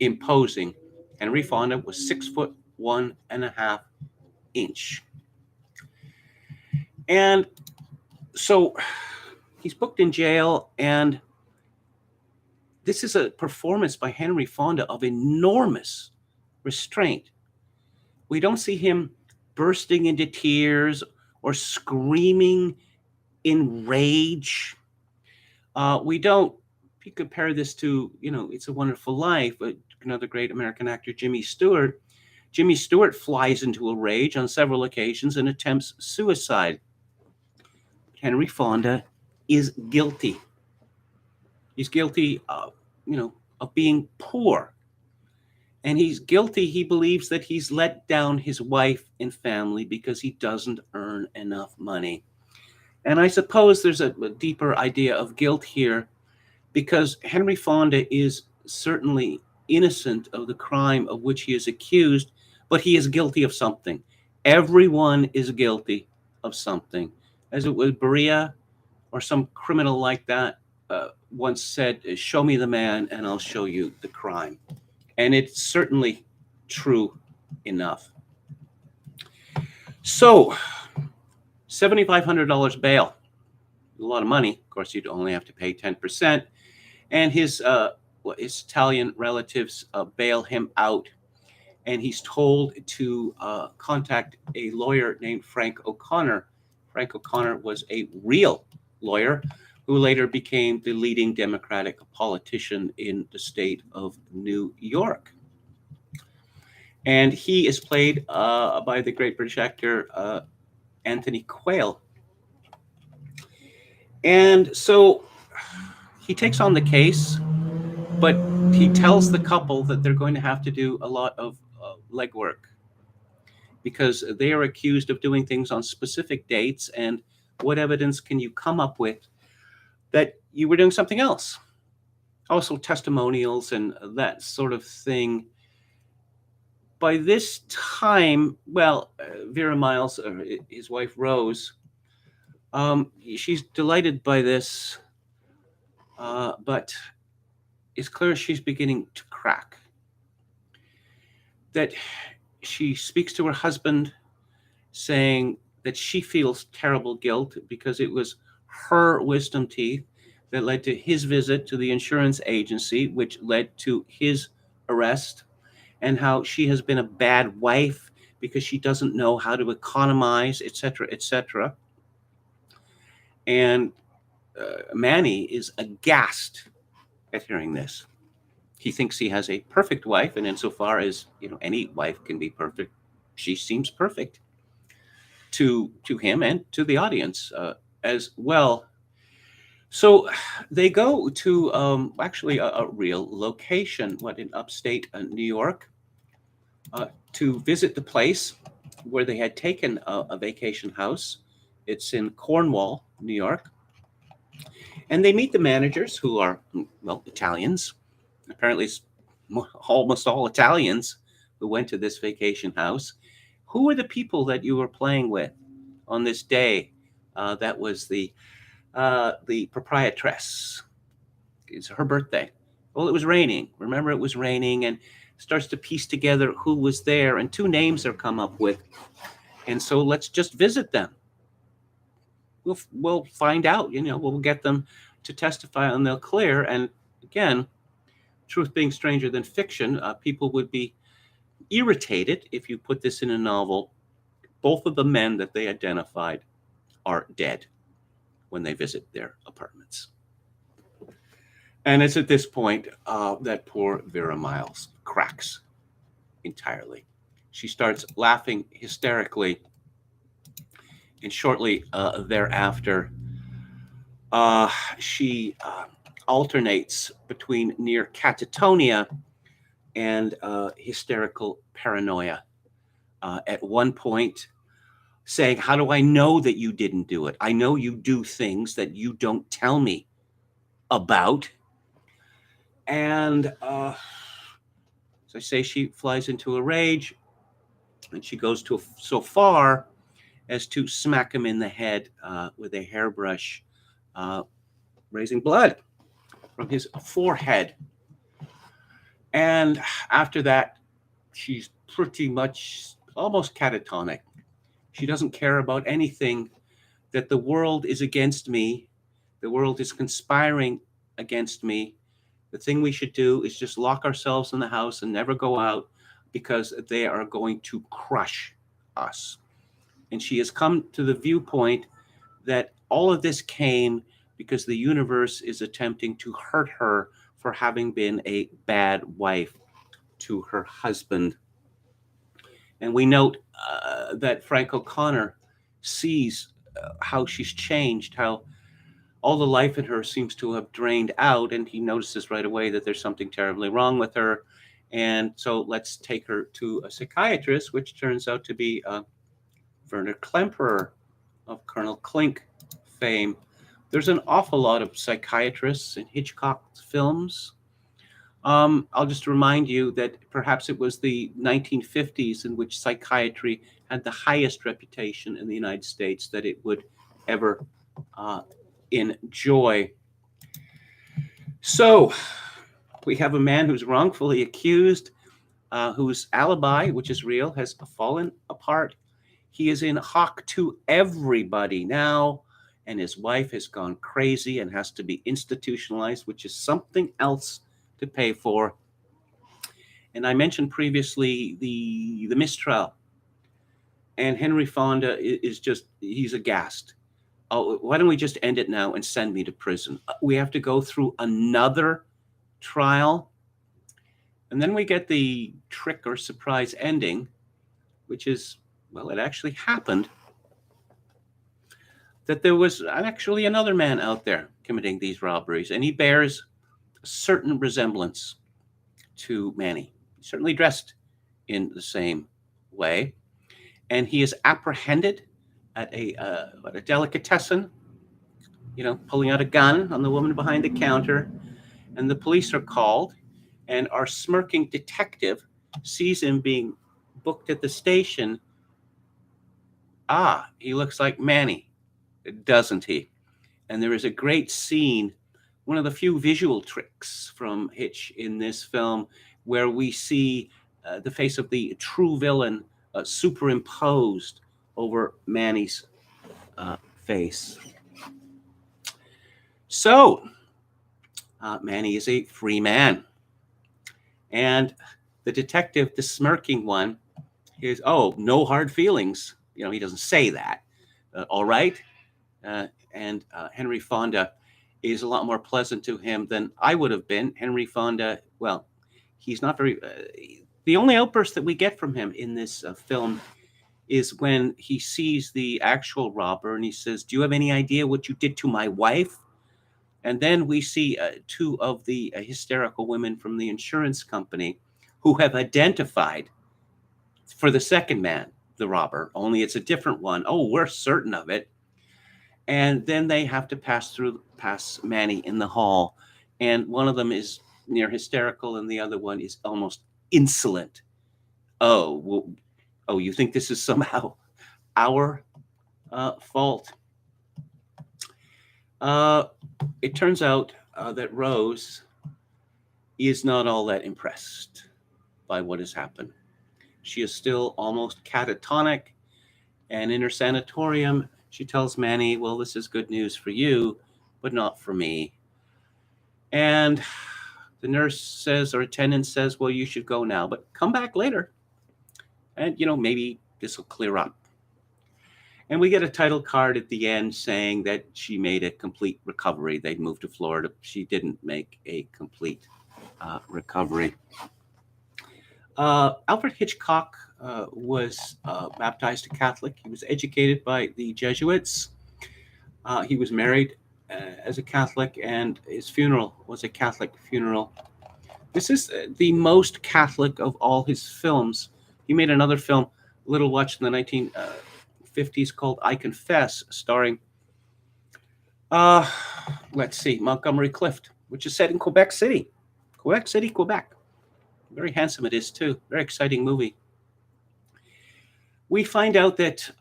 A: imposing. Henry Fonda was 6'1.5". And so he's booked in jail, and This is a performance by Henry Fonda of enormous restraint. We don't see him bursting into tears or screaming in rage. We don't. If you compare this to, It's a Wonderful Life, another great American actor, Jimmy Stewart. Jimmy Stewart flies into a rage on several occasions and attempts suicide. Henry Fonda is guilty. He's guilty of being poor. And he's guilty. He believes that he's let down his wife and family because he doesn't earn enough money. And I suppose there's a deeper idea of guilt here, because Henry Fonda is certainly innocent of the crime of which he is accused, but he is guilty of something. Everyone is guilty of something. As it was Berea or some criminal like that once said, "Show me the man and I'll show you the crime." And it's certainly true enough. So, $7,500 bail. A lot of money. Of course, you'd only have to pay 10%. And his Italian relatives bail him out. And he's told to contact a lawyer named Frank O'Connor. Frank O'Connor was a real lawyer who later became the leading Democratic politician in the state of New York. And he is played by the great British actor Anthony Quayle. And so he takes on the case, but he tells the couple that they're going to have to do a lot of legwork, because they are accused of doing things on specific dates. And what evidence can you come up with that you were doing something else? Also testimonials and that sort of thing. By this time, Vera Miles, his wife Rose, she's delighted by this, but it's clear she's beginning to crack. That she speaks to her husband saying that she feels terrible guilt because it was her wisdom teeth that led to his visit to the insurance agency, which led to his arrest, and how she has been a bad wife because she doesn't know how to economize, etc., etc. And Manny is aghast at hearing this. He thinks he has a perfect wife, and insofar as any wife can be perfect, she seems perfect to him and to the audience as well. So they go to actually a real location, in upstate New York, to visit the place where they had taken a vacation house. It's in Cornwall, New York. And they meet the managers, who are, Italians. Apparently, it's almost all Italians who went to this vacation house. Who are the people that you were playing with on this day? That was the proprietress. It's her birthday. Well, it was raining. Remember, it was raining, and starts to piece together who was there, and two names are come up with. And so let's just visit them. We'll find out, we'll get them to testify and they'll clear. And again, truth being stranger than fiction, people would be irritated if you put this in a novel. Both of the men that they identified are dead when they visit their apartments. And it's at this point that poor Vera Miles cracks entirely. She starts laughing hysterically. And shortly thereafter, she alternates between near catatonia and hysterical paranoia. At one point, saying, "How do I know that you didn't do it? I know you do things that you don't tell me about." And as I say, she flies into a rage, and she goes so far as to smack him in the head with a hairbrush, raising blood from his forehead. And after that, she's pretty much almost catatonic. She doesn't care about anything, that the world is against me. The world is conspiring against me. The thing we should do is just lock ourselves in the house and never go out because they are going to crush us. And she has come to the viewpoint that all of this came because the universe is attempting to hurt her for having been a bad wife to her husband. And we note that Frank O'Connor sees how she's changed, how all the life in her seems to have drained out, and he notices right away that there's something terribly wrong with her. And so let's take her to a psychiatrist, which turns out to be Werner Klemperer of Colonel Klink fame. There's an awful lot of psychiatrists in Hitchcock's films. I'll just remind you that perhaps it was the 1950s in which psychiatry had the highest reputation in the United States that it would ever enjoy. So we have a man who's wrongfully accused, whose alibi, which is real, has fallen apart. He is in hock to everybody now, and his wife has gone crazy and has to be institutionalized, which is something else to pay for. And I mentioned previously the mistrial, and Henry Fonda is just, he's aghast. Oh, why don't we just end it now and send me to prison? We have to go through another trial. And then we get the trick or surprise ending, which is, well, it actually happened, that there was actually another man out there committing these robberies, and he bears a certain resemblance to Manny. He's certainly dressed in the same way, and he is apprehended at a delicatessen, pulling out a gun on the woman behind the counter, and the police are called, and our smirking detective sees him being booked at the station. Ah, he looks like Manny, doesn't he? And there is a great scene, one of the few visual tricks from Hitch in this film, where we see the face of the true villain superimposed over Manny's face. So, Manny is a free man. And the detective, the smirking one, is, oh, no hard feelings. He doesn't say that. All right. And Henry Fonda is a lot more pleasant to him than I would have been. Henry Fonda, well, he's not very... the only outburst that we get from him in this film is when he sees the actual robber and he says, do you have any idea what you did to my wife? And then we see two of the hysterical women from the insurance company who have identified for the second man, the robber, only it's a different one. Oh, we're certain of it. And then they have to pass Manny in the hall. And one of them is near hysterical and the other one is almost insolent. Oh, well, you think this is somehow our fault? It turns out that Rose is not all that impressed by what has happened. She is still almost catatonic, and in her sanatorium, she tells Manny, well, this is good news for you, but not for me. And the nurse says, or attendant says, well, you should go now, but come back later. And, maybe this will clear up. And we get a title card at the end saying that she made a complete recovery. They'd moved to Florida. She didn't make a complete recovery. Alfred Hitchcock was baptized a Catholic. He was educated by the Jesuits. He was married as a Catholic, and his funeral was a Catholic funeral. This is the most Catholic of all his films. He made another film, Little Watch, in the 1950s called I Confess, starring, Montgomery Clift, which is set in Quebec City. Quebec. Very handsome it is, too. Very exciting movie. We find out that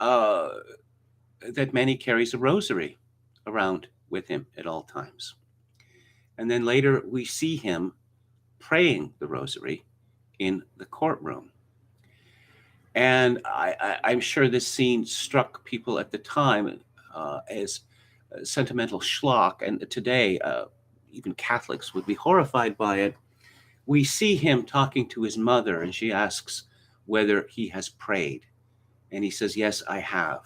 A: Manny carries a rosary around with him at all times. And then later we see him praying the rosary in the courtroom. And I'm sure this scene struck people at the time as sentimental schlock. And today, even Catholics would be horrified by it. We see him talking to his mother, and she asks whether he has prayed. And he says, "Yes, I have.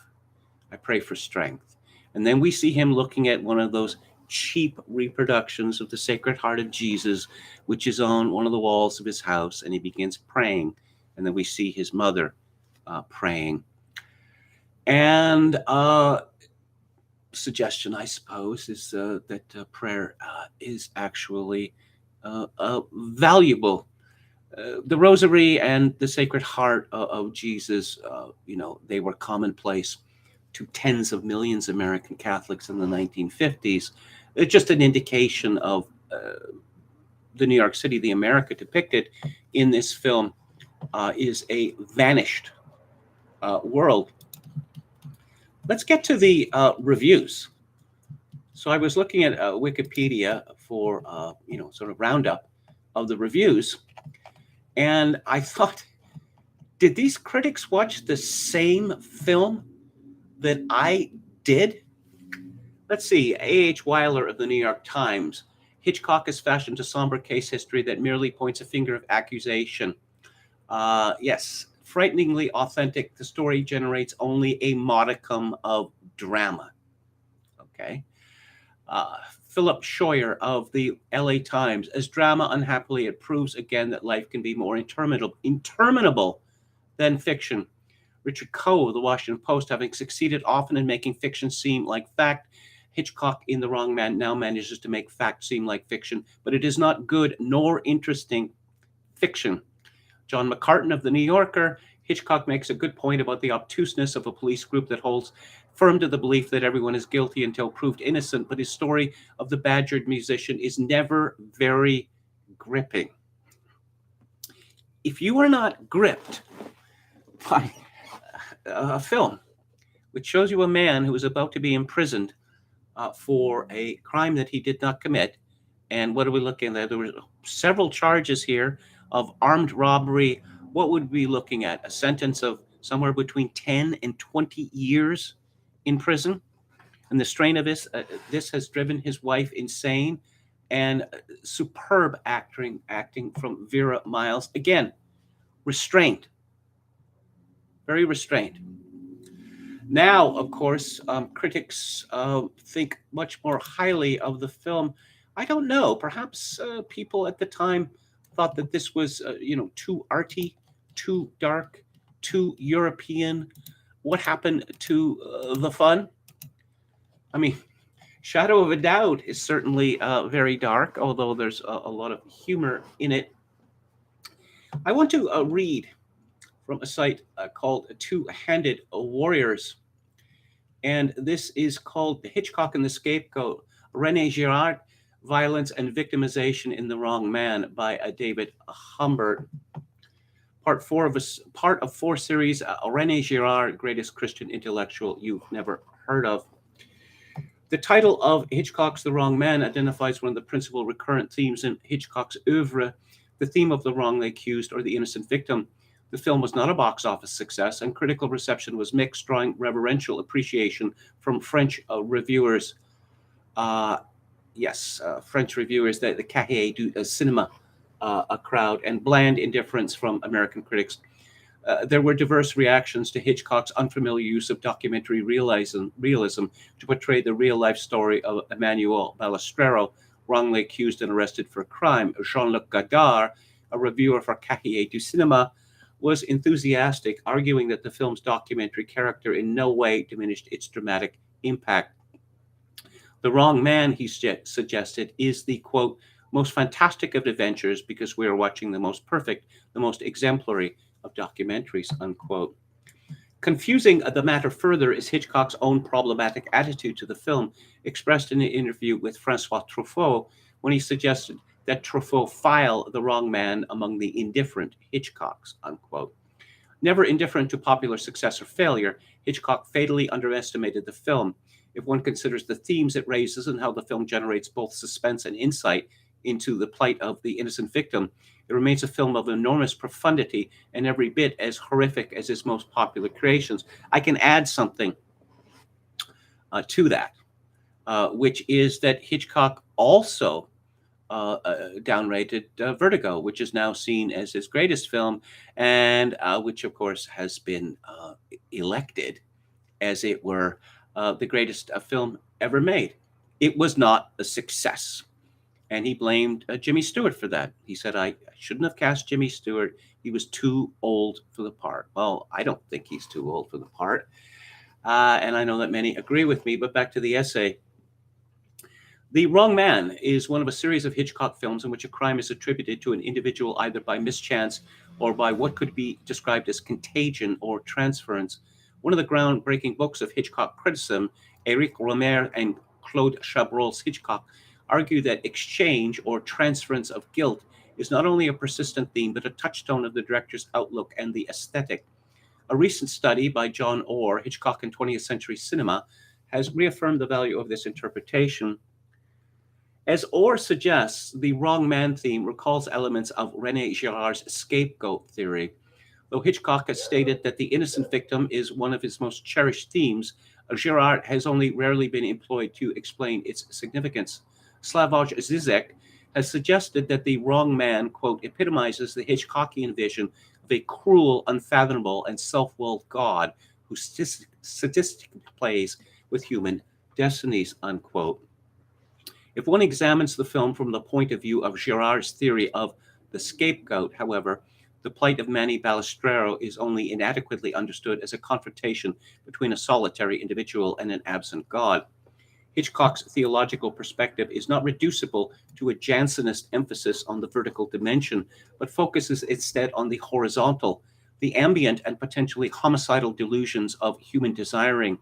A: I pray for strength." And then we see him looking at one of those cheap reproductions of the Sacred Heart of Jesus, which is on one of the walls of his house, and he begins praying. And then we see his mother praying. And suggestion, I suppose, is that prayer is actually valuable. The Rosary and the Sacred Heart of Jesus, they were commonplace to tens of millions of American Catholics in the 1950s. It's just an indication of the New York City, the America depicted in this film is a vanished world. Let's get to the reviews. So I was looking at Wikipedia for, sort of roundup of the reviews. And I thought, did these critics watch the same film that I did? Let's see. A.H. Weiler of the New York Times. Hitchcock has fashioned a somber case history that merely points a finger of accusation. Yes, frighteningly authentic. The story generates only a modicum of drama. Okay. Philip Scheuer of the LA Times. As drama, unhappily, it proves again that life can be more interminable than fiction. Richard Coe of the Washington Post, having succeeded often in making fiction seem like fact, Hitchcock in The Wrong Man now manages to make fact seem like fiction, but it is not good nor interesting fiction. John McCartan of The New Yorker, Hitchcock makes a good point about the obtuseness of a police group that holds firm to the belief that everyone is guilty until proved innocent, but his story of the badgered musician is never very gripping. If you are not gripped by a film which shows you a man who is about to be imprisoned for a crime that he did not commit, and what are we looking at? There were several charges here of armed robbery. What would we be looking at? A sentence of somewhere between 10 and 20 years in prison. And the strain of this has driven his wife insane. And superb acting from Vera Miles. Again, restrained. Very restrained. Now, of course, critics think much more highly of the film. I don't know. Perhaps people at the time thought that this was, too arty, too dark, too European. What happened to the fun? I mean, Shadow of a Doubt is certainly very dark, although there's a lot of humor in it. I want to read from a site called Two-Handed Warriors. And this is called Hitchcock and the Scapegoat, René Girard, Violence and Victimization in The Wrong Man by David Humbert. Part of four series, René Girard, greatest Christian intellectual you've never heard of. The title of Hitchcock's The Wrong Man identifies one of the principal recurrent themes in Hitchcock's oeuvre, the theme of the wrongly accused or the innocent victim. The film was not a box office success, and critical reception was mixed, drawing reverential appreciation from French reviewers. French reviewers, the Cahiers du Cinéma crowd, and bland indifference from American critics. There were diverse reactions to Hitchcock's unfamiliar use of documentary realism to portray the real-life story of Emmanuel Balestrero, wrongly accused and arrested for a crime. Jean-Luc Godard, a reviewer for Cahiers du Cinéma, was enthusiastic, arguing that the film's documentary character in no way diminished its dramatic impact. The Wrong Man, he suggested, is the, quote, most fantastic of adventures because we are watching the most perfect, the most exemplary of documentaries, unquote. Confusing the matter further is Hitchcock's own problematic attitude to the film, expressed in an interview with François Truffaut when he suggested that Truffaut file The Wrong Man among the indifferent Hitchcocks, unquote. Never indifferent to popular success or failure, Hitchcock fatally underestimated the film. If one considers the themes it raises and how the film generates both suspense and insight into the plight of the innocent victim, it remains a film of enormous profundity and every bit as horrific as his most popular creations. I can add something to that, which is that Hitchcock also downrated Vertigo, which is now seen as his greatest film, and which, of course, has been elected as it were the greatest film ever made. It was not a success. And he blamed Jimmy Stewart for that. He said, I shouldn't have cast Jimmy Stewart. He was too old for the part. Well, I don't think he's too old for the part. And I know that many agree with me, but back to the essay. The Wrong Man is one of a series of Hitchcock films in which a crime is attributed to an individual either by mischance or by what could be described as contagion or transference. One of the groundbreaking books of Hitchcock criticism, Éric Rohmer and Claude Chabrol's Hitchcock, argue that exchange or transference of guilt is not only a persistent theme, but a touchstone of the director's outlook and the aesthetic. A recent study by John Orr, Hitchcock in 20th Century Cinema, has reaffirmed the value of this interpretation. As Orr suggests, the wrong man theme recalls elements of René Girard's scapegoat theory. Though Hitchcock has stated that the innocent victim is one of his most cherished themes, Girard has only rarely been employed to explain its significance. Slavoj Zizek has suggested that the wrong man, quote, epitomizes the Hitchcockian vision of a cruel, unfathomable, and self-willed God who sadistically plays with human destinies, unquote. If one examines the film from the point of view of Girard's theory of the scapegoat, however, the plight of Manny Balistrero is only inadequately understood as a confrontation between a solitary individual and an absent God. Hitchcock's theological perspective is not reducible to a Jansenist emphasis on the vertical dimension, but focuses instead on the horizontal, the ambient and potentially homicidal delusions of human desiring.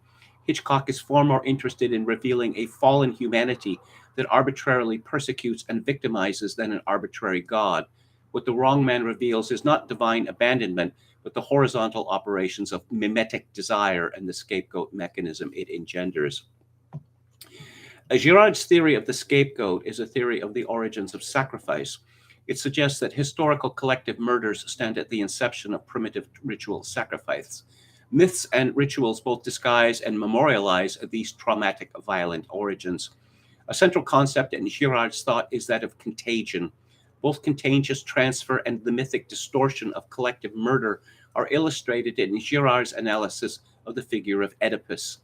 A: Hitchcock is far more interested in revealing a fallen humanity that arbitrarily persecutes and victimizes than an arbitrary God. What the wrong man reveals is not divine abandonment, but the horizontal operations of mimetic desire and the scapegoat mechanism it engenders. Girard's theory of the scapegoat is a theory of the origins of sacrifice. It suggests that historical collective murders stand at the inception of primitive ritual sacrifice. Myths and rituals both disguise and memorialize these traumatic, violent origins. A central concept in Girard's thought is that of contagion. Both contagious transfer and the mythic distortion of collective murder are illustrated in Girard's analysis of the figure of Oedipus.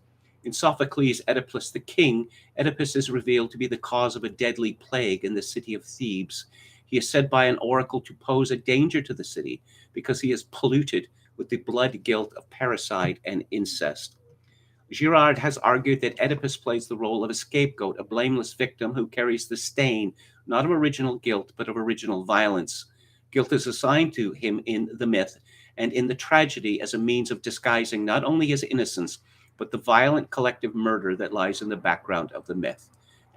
A: In Sophocles' Oedipus the King, Oedipus is revealed to be the cause of a deadly plague in the city of Thebes. He is said by an oracle to pose a danger to the city because he is polluted with the blood guilt of parricide and incest. Girard has argued that Oedipus plays the role of a scapegoat, a blameless victim who carries the stain, not of original guilt, but of original violence. Guilt is assigned to him in the myth and in the tragedy as a means of disguising not only his innocence, but the violent collective murder that lies in the background of the myth.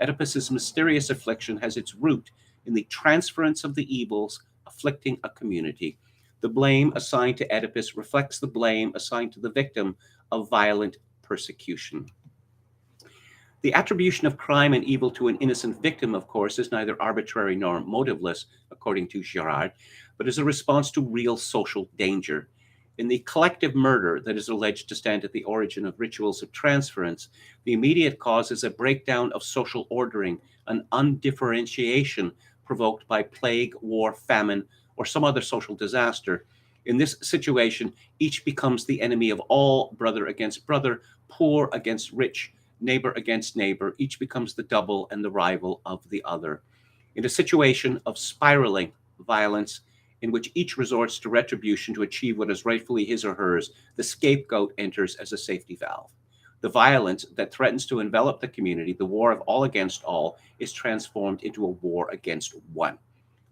A: Oedipus's mysterious affliction has its root in the transference of the evils afflicting a community. The blame assigned to Oedipus reflects the blame assigned to the victim of violent persecution. The attribution of crime and evil to an innocent victim, of course, is neither arbitrary nor motiveless, according to Girard, but is a response to real social danger. In the collective murder that is alleged to stand at the origin of rituals of transference, the immediate cause is a breakdown of social ordering, an undifferentiation provoked by plague, war, famine, or some other social disaster. In this situation, each becomes the enemy of all, brother against brother, poor against rich, neighbor against neighbor. Each becomes the double and the rival of the other. In a situation of spiraling violence, in which each resorts to retribution to achieve what is rightfully his or hers, the scapegoat enters as a safety valve. The violence that threatens to envelop the community, the war of all against all, is transformed into a war against one.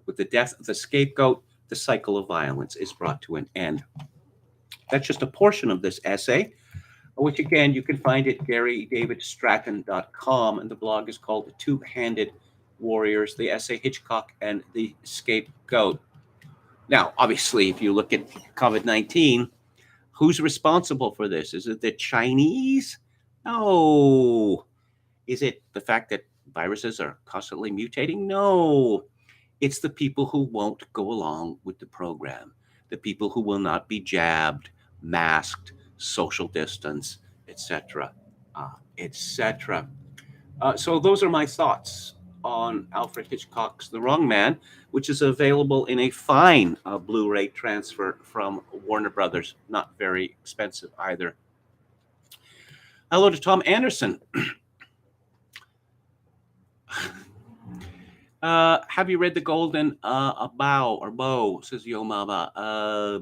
A: With the death of the scapegoat, the cycle of violence is brought to an end. That's just a portion of this essay, which again, you can find at GaryDavidStratton.com, and the blog is called The Two-Handed Warriors, the essay Hitchcock and the Scapegoat. Now, obviously, if you look at COVID-19, who's responsible for this? Is it the Chinese? No. Is it the fact that viruses are constantly mutating? No. It's the people who won't go along with the program, the people who will not be jabbed, masked, social distance, etc., etc. So those are my thoughts on Alfred Hitchcock's The Wrong Man, which is available in a fine Blu-ray transfer from Warner Brothers. Not very expensive either. Hello to Tom Anderson. Have you read The Golden Bough or Bow, says Yo Mama?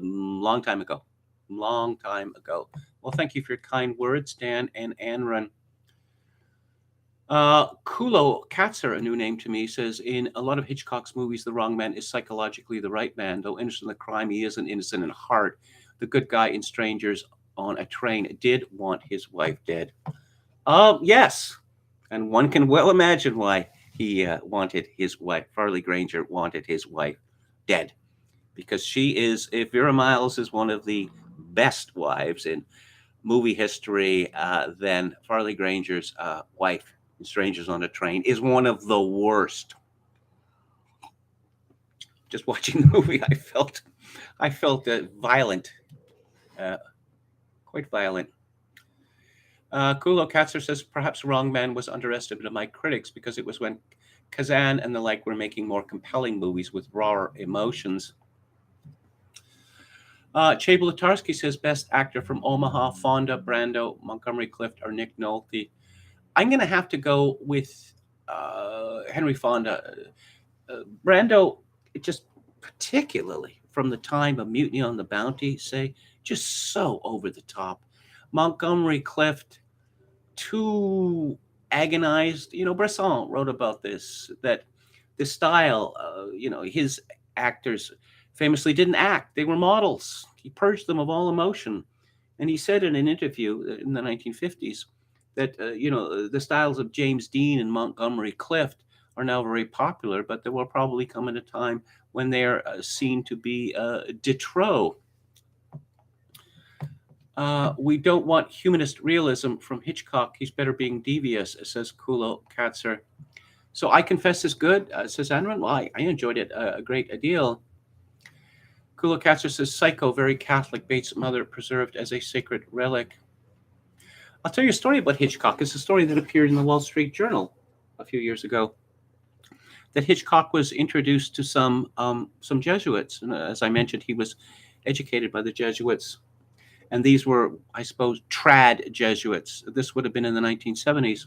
A: Long time ago. Long time ago. Well, thank you for your kind words, Dan and Anran. Kulo Katzer, a new name to me, says in a lot of Hitchcock's movies, the wrong man is psychologically the right man. Though innocent in the crime, he isn't innocent in heart. The good guy in Strangers on a Train did want his wife dead. Yes, and one can well imagine why he wanted his wife. Farley Granger wanted his wife dead, because she is, if Vera Miles is one of the best wives in movie history, then Farley Granger's wife in Strangers on a Train is one of the worst. Just watching the movie, I felt violent, quite violent. Kulo Katzer says perhaps Wrong Man was underestimated by critics because it was when Kazan and the like were making more compelling movies with rawer emotions. Che Blutarsky says best actor from Omaha, Fonda, Brando, Montgomery Clift, or Nick Nolte. I'm going to have to go with Henry Fonda. Brando, just particularly from the time of Mutiny on the Bounty, say, just so over the top. Montgomery Clift, too agonized. Bresson wrote about this, that the style, his actors famously didn't act. They were models. He purged them of all emotion. And he said in an interview in the 1950s that, the styles of James Dean and Montgomery Clift are now very popular, but there will probably come at a time when they are seen to be de trop. We don't want humanist realism from Hitchcock. He's better being devious, says Kulo Katzer. So I confess is good, says Anran. Well, I enjoyed it a great deal. Kulo Katzer says Psycho, very Catholic, Bates' mother preserved as a sacred relic. I'll tell you a story about Hitchcock. It's a story that appeared in the Wall Street Journal a few years ago. That Hitchcock was introduced to some Jesuits. And as I mentioned, he was educated by the Jesuits. And these were, I suppose, trad Jesuits. This would have been in the 1970s.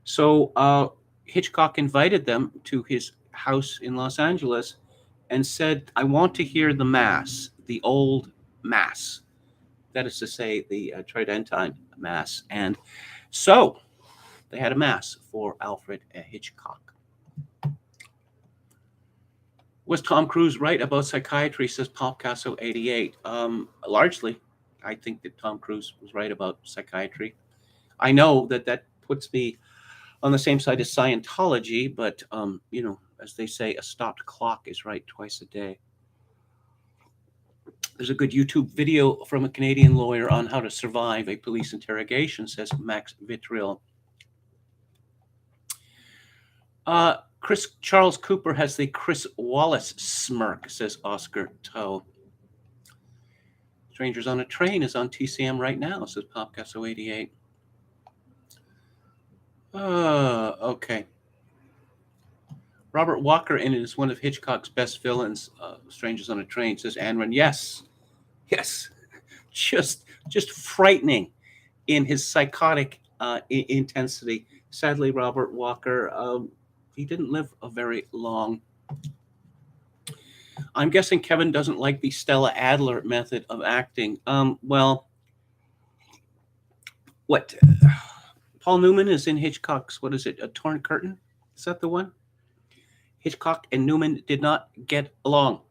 A: So Hitchcock invited them to his house in Los Angeles and said, I want to hear the Mass, the old Mass. That is to say, the Tridentine Mass. And so they had a Mass for Alfred Hitchcock. Was Tom Cruise right about psychiatry, says Popcasso 88? Largely. I think that Tom Cruise was right about psychiatry. I know that puts me on the same side as Scientology, but, as they say, a stopped clock is right twice a day. There's a good YouTube video from a Canadian lawyer on how to survive a police interrogation, says Max Vitriol. Charles Cooper has the Chris Wallace smirk, says Oscar Toe. Strangers on a Train is on TCM right now, says Popcasso 88. Okay. Robert Walker in it is one of Hitchcock's best villains. Strangers on a Train, says Anran. Yes, just frightening in his psychotic intensity. Sadly, Robert Walker, he didn't live a very long. I'm guessing Kevin doesn't like the Stella Adler method of acting. Well, what? Paul Newman is in Hitchcock's, what is it, A Torn Curtain? Is that the one? Hitchcock and Newman did not get along.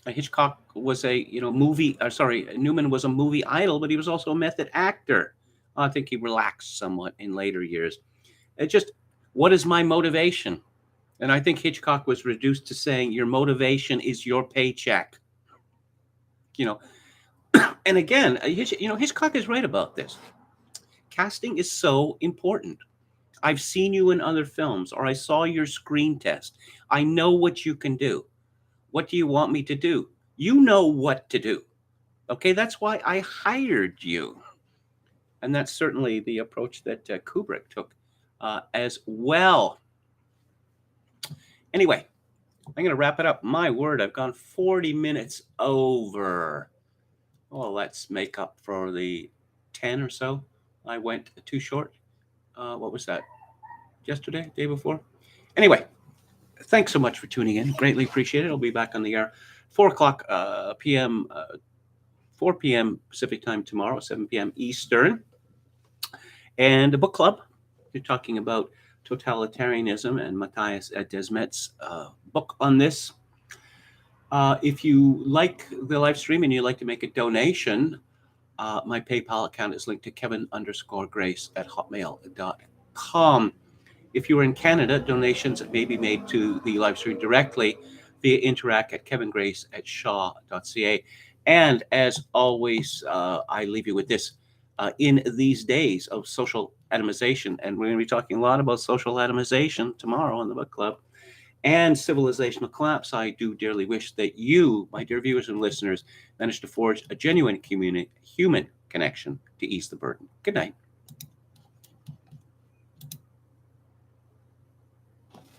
A: Hitchcock was a, Newman was a movie idol, but he was also a method actor. I think he relaxed somewhat in later years. What is my motivation? And I think Hitchcock was reduced to saying your motivation is your paycheck. And again, Hitchcock is right about this. Casting is so important. I've seen you in other films, or I saw your screen test. I know what you can do. What do you want me to do? You know what to do. Okay, that's why I hired you. And that's certainly the approach that Kubrick took as well. Anyway, I'm going to wrap it up. My word, I've gone 40 minutes over. Well, let's make up for the 10 or so I went too short. What was that? Yesterday? Day before? Anyway, thanks so much for tuning in. Greatly appreciate it. I'll be back on the air 4 o'clock p.m., 4 p.m. Pacific time tomorrow, 7 p.m. Eastern. And a book club. We're talking about totalitarianism and Matthias Desmet's book on this. If you like the live stream and you'd like to make a donation, my PayPal account is linked to kevin_grace@hotmail.com. If you are in Canada, donations may be made to the live stream directly via Interac at kevingrace@shaw.ca. And as always, I leave you with this. In these days of social atomization, and we're going to be talking a lot about social atomization tomorrow on the book club, and civilizational collapse, I do dearly wish that you, my dear viewers and listeners, manage to forge a genuine human connection to ease the burden. Good night.